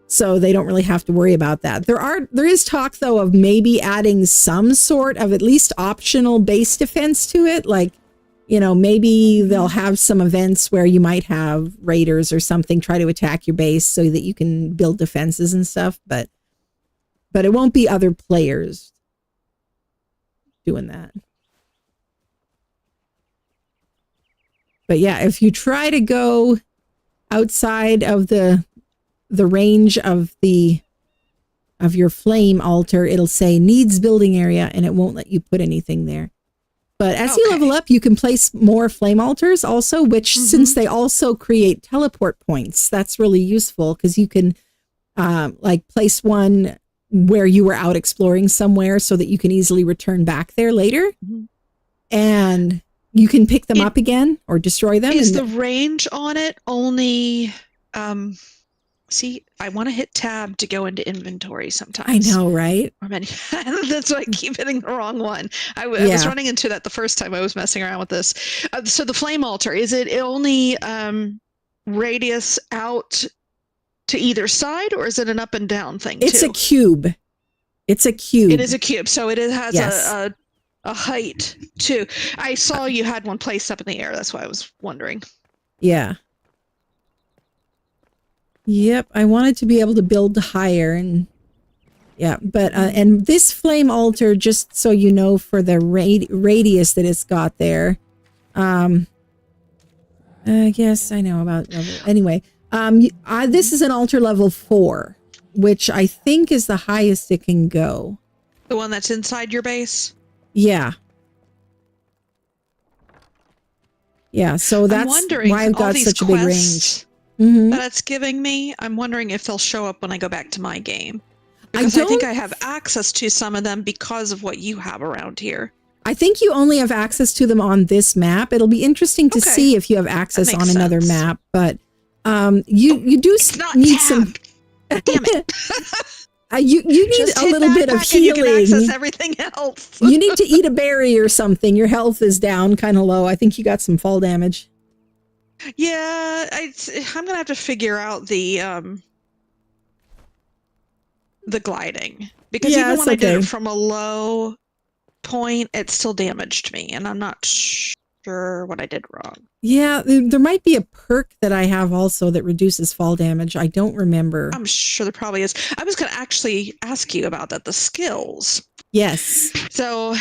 So they don't really have to worry about that. There is talk, though, of maybe adding some sort of at least optional base defense to it. Like, you know, maybe they'll have some events where you might have raiders or something try to attack your base so that you can build defenses and stuff. But but it won't be other players doing that. But yeah, if you try to go outside of the range of your flame altar, it'll say needs building area, and it won't let you put anything there. But as you level up, you can place more flame altars also, which since they also create teleport points, that's really useful because you can like place one where you were out exploring somewhere so that you can easily return back there later. And you can pick them up again or destroy them. Is the range on it only... See, I want to hit tab to go into inventory sometimes. I know, right? That's why I keep hitting the wrong one. I was running into that the first time I was messing around with this. So the flame altar, is it only radius out to either side, or is it an up and down thing too? It's a cube. It's a cube. It is a cube, so it has a height too. I saw you had one placed up in the air. That's why I was wondering. Yeah. Yep, I wanted to be able to build higher, and yeah, but and this flame altar, just so you know, for the radius that it's got there, yes, I know about level. Anyway, this is an altar level 4, which I think is the highest it can go. The one that's inside your base? Yeah. Yeah, so that's why I've got such a big range. That it's giving me, I'm wondering if they'll show up when I go back to my game. Because I think I have access to some of them because of what you have around here. I think you only have access to them on this map. It'll be interesting to see if you have access on another map, but you do need some... Damn it. You need just a little bit of healing. You can access everything else. You need to eat a berry or something. Your health is down kind of low. I think you got some fall damage. Yeah, I'm gonna have to figure out the gliding, because even when I did it from a low point, it still damaged me, and I'm not sure what I did wrong. Yeah, there might be a perk that I have also that reduces fall damage. I don't remember. I'm sure there probably is. I was gonna actually ask you about that, the skills. Yes. So,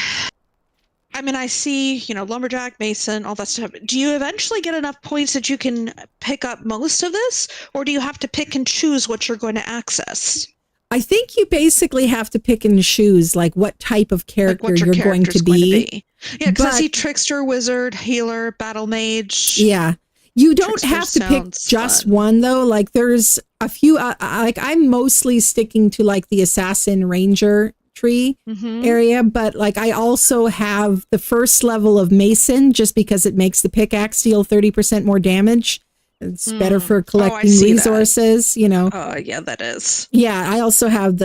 I mean, I see, lumberjack, mason, all that stuff. Do you eventually get enough points that you can pick up most of this? Or do you have to pick and choose what you're going to access? I think you basically have to pick and choose, like, what type of character you're going to be. Yeah, because I see trickster, wizard, healer, battle mage. Yeah. You don't have to pick just one, though. Like, there's a few, like, I'm mostly sticking to, like, the assassin ranger tree area, but like I also have the first level of mason just because it makes the pickaxe deal 30% more damage. It's better for collecting resources, Oh, yeah, that is. Yeah, I also have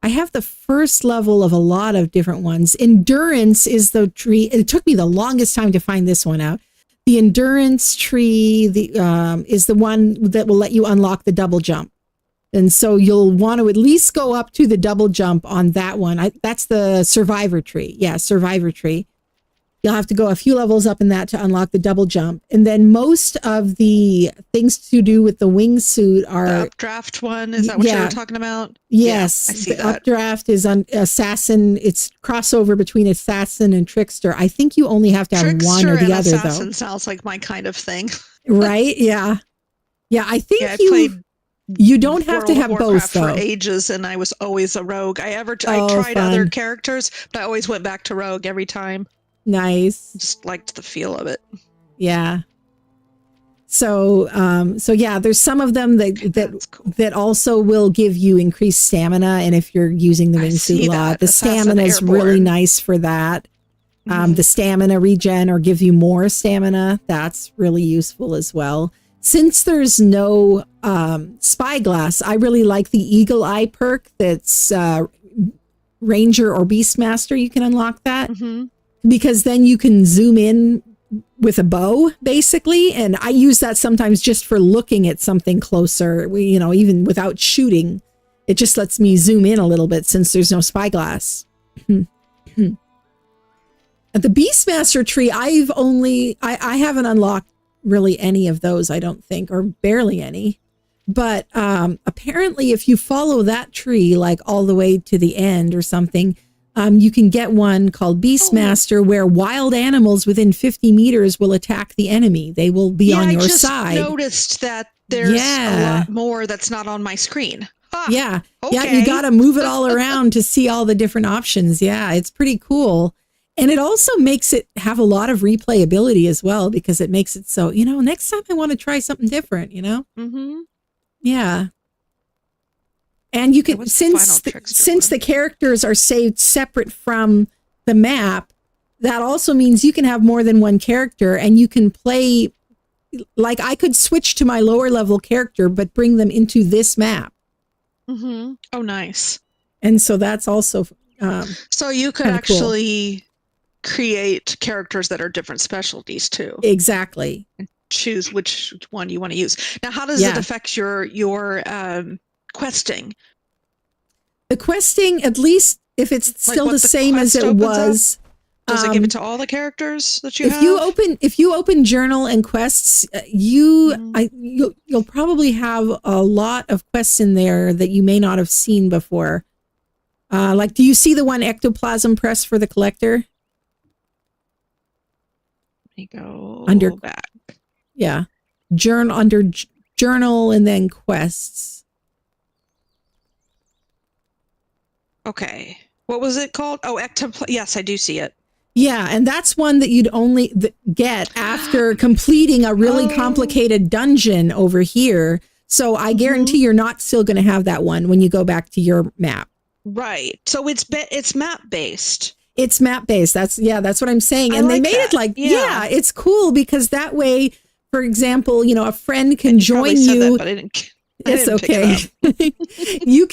I have the first level of a lot of different ones. Endurance is the tree. It took me the longest time to find this one out. The endurance tree is the one that will let you unlock the double jump. And so you'll want to at least go up to the double jump on that one. That's the survivor tree. Yeah, survivor tree. You'll have to go a few levels up in that to unlock the double jump. And then most of the things to do with the wingsuit are... The updraft one? Is that what you were talking about? Yes. Yeah, I see the updraft is on assassin. It's crossover between assassin and trickster. I think you only have to have one or the other, assassin though. Sounds like my kind of thing. Right? Yeah. Yeah, I think you don't have to have both, though. For ages, and I was always a rogue. I tried other characters, but I always went back to rogue every time. Nice. Just liked the feel of it. Yeah. So yeah, there's some of them that also will give you increased stamina, and if you're using the wingsuit a lot, the stamina is really nice for that. The stamina regen or give you more stamina, that's really useful as well. Since there's no spyglass, I really like the eagle eye perk. That's ranger or beastmaster. You can unlock that. Because then you can zoom in with a bow, basically. And I use that sometimes just for looking at something closer, even without shooting. It just lets me zoom in a little bit since there's no spyglass. The Beastmaster tree, I haven't unlocked really any of those, I don't think, or barely any. But apparently if you follow that tree like all the way to the end or something, you can get one called Beastmaster where wild animals within 50 meters will attack the enemy. They will be on your side. I just noticed that there's a lot more that's not on my screen. Yeah. You got to move it all around to see all the different options. Yeah, it's pretty cool. And it also makes it have a lot of replayability as well, because it makes it so, next time I want to try something different, Mm-hmm. Yeah. And you can, since the characters are saved separate from the map, that also means you can have more than one character and you can play, like I could switch to my lower level character, but bring them into this map. Mm-hmm. Oh, nice. And so that's also so you could actually create characters that are different specialties too. Exactly. And choose which one you want to use. Now, how does it affect your questing? The questing, at least if it's still the same as it was. Does it give it to all the characters that you have? If you open journal and quests, you'll probably have a lot of quests in there that you may not have seen before. Like, do you see the one Ectoplasm Press for the collector? Let me go back. Yeah. Under journal and then quests. Okay. What was it called? Oh, yes, I do see it. Yeah, and that's one that you'd only get after completing a really complicated dungeon over here. So I guarantee you're not still going to have that one when you go back to your map. Right. So it's map based. It's map based. That's what I'm saying. And they made it like, it's cool because that way, for example, a friend can join you. That, but I didn't. It's okay. You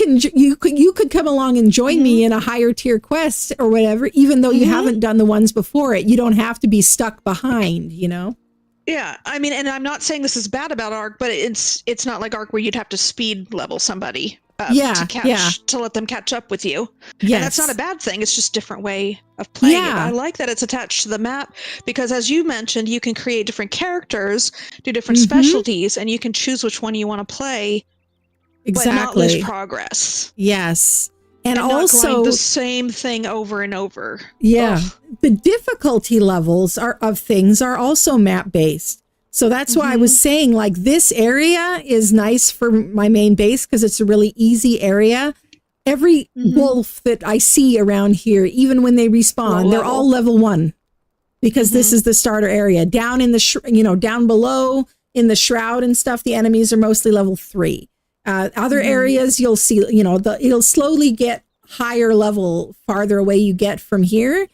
could come along and join me in a higher tier quest or whatever, even though you haven't done the ones before it. You don't have to be stuck behind, Yeah, I mean, and I'm not saying this is bad about Ark, but it's not like Ark where you'd have to speed level somebody to let them catch up with you. Yes. And that's not a bad thing. It's just a different way of playing it. I like that it's attached to the map because, as you mentioned, you can create different characters, do different specialties, and you can choose which one you want to play, but not lose progress. Yes. And also not the same thing over and over. Yeah. Ugh. The difficulty levels of things are also map based. So that's why I was saying, like, this area is nice for my main base because it's a really easy area. Every wolf that I see around here, even when they respawn, they're all level 1 because this is the starter area. Down in the, down below in the shroud and stuff, the enemies are mostly level 3. Other areas you'll see, it'll slowly get higher level farther away you get from here.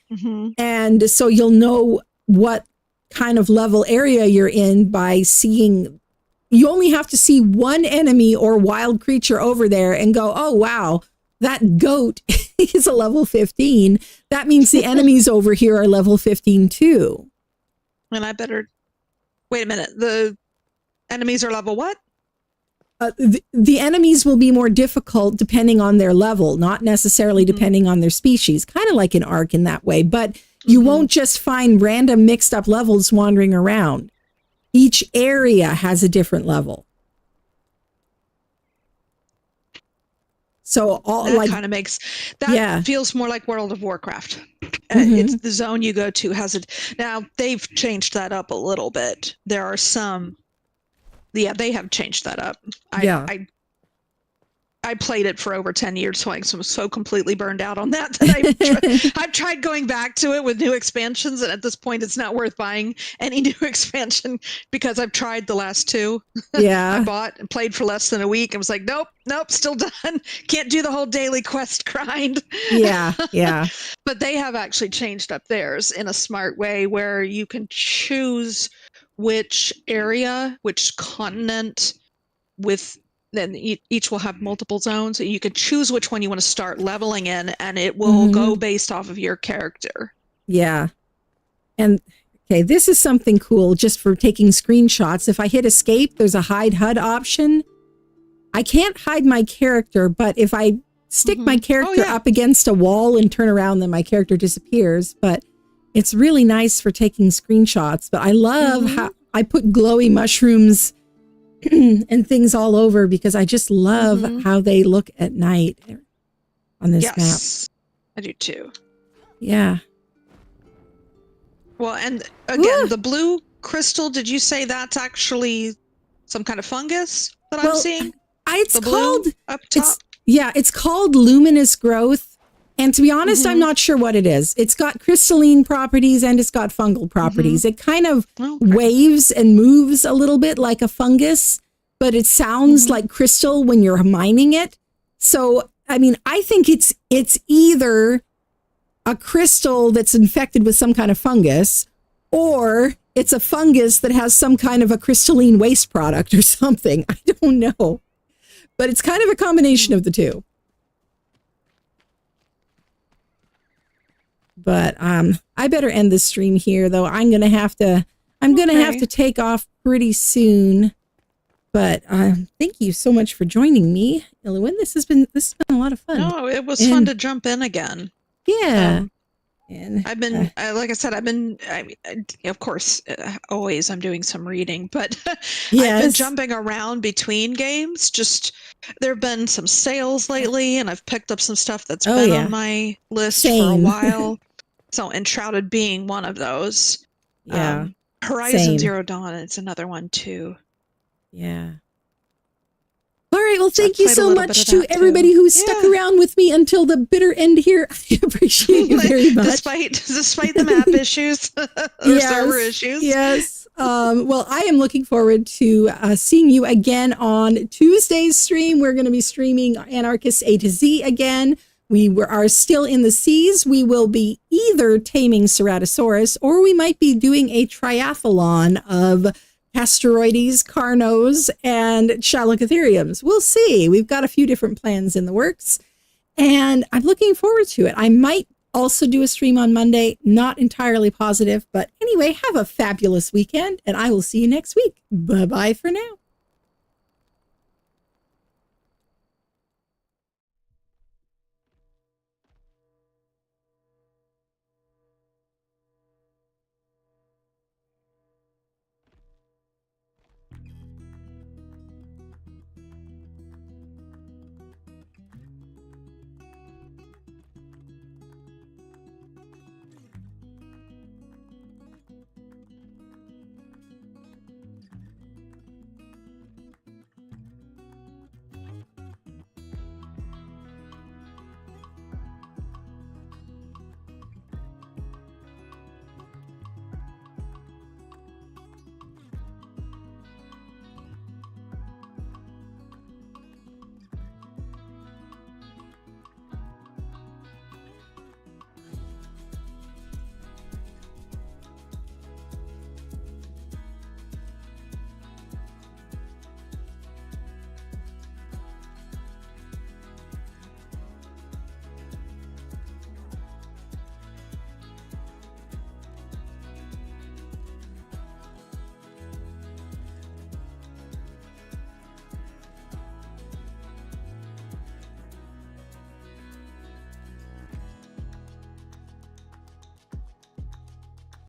And so you'll know what kind of level area you're in by seeing. You only have to see one enemy or wild creature over there and go, oh wow, that goat is a level 15. That means the enemies over here are level 15 too. And I better wait a minute. The enemies are level what? The enemies will be more difficult depending on their level, not necessarily depending on their species, kind of like in Ark in that way. But you won't just find random mixed up levels wandering around. Each area has a different level. So that kind of makes that feels more like World of Warcraft. It's the zone you go to has it. Now they've changed that up a little bit. There are some. Yeah, they have changed that up. I played it for over 10 years, so I'm so completely burned out on that I've tried going back to it with new expansions, and at this point, it's not worth buying any new expansion because I've tried the last 2. Yeah, I bought and played for less than a week. I was like, nope, still done. Can't do the whole daily quest grind. Yeah. But they have actually changed up theirs in a smart way where you can choose which area, which continent then each will have multiple zones. You can choose which one you want to start leveling in, and it will go based off of your character. Yeah. And okay, this is something cool just for taking screenshots. If I hit escape, there's a hide HUD option. I can't hide my character, but if I stick my character up against a wall and turn around, then my character disappears. But it's really nice for taking screenshots. But I love how I put glowy mushrooms and things all over because I just love how they look at night on this map. I do too. Yeah. Well, and again, the blue crystal, did you say that's actually some kind of fungus that I'm seeing? It's called up top. It's called luminous growth. And to be honest, I'm not sure what it is. It's got crystalline properties and it's got fungal properties. It kind of waves and moves a little bit like a fungus, but it sounds like crystal when you're mining it. So, I mean, I think it's either a crystal that's infected with some kind of fungus, or it's a fungus that has some kind of a crystalline waste product or something. I don't know. But it's kind of a combination of the two. But I better end the stream here, though. I'm gonna have to take off pretty soon. But thank you so much for joining me, Illuin. This has been a lot of fun. No, it was fun to jump in again. Yeah. And I've been, like I said, of course, always I'm doing some reading, but I've been jumping around between games. There have been some sales lately, and I've picked up some stuff that's been on my list for a while. So Enshrouded being one of those. Yeah. Horizon Zero Dawn, it's another one too. Yeah. All right. Well, thank you so much to everybody who stuck around with me until the bitter end here. I appreciate you very much. Despite the map issues or server issues. Yes. Well, I am looking forward to seeing you again on Tuesday's stream. We're going to be streaming Anarchist A to Z again. We are still in the seas. We will be either taming Ceratosaurus, or we might be doing a triathlon of Asteroides, Carnos, and Chalicotheriums. We'll see. We've got a few different plans in the works, and I'm looking forward to it. I might also do a stream on Monday. Not entirely positive, but anyway, have a fabulous weekend, and I will see you next week. Bye-bye for now.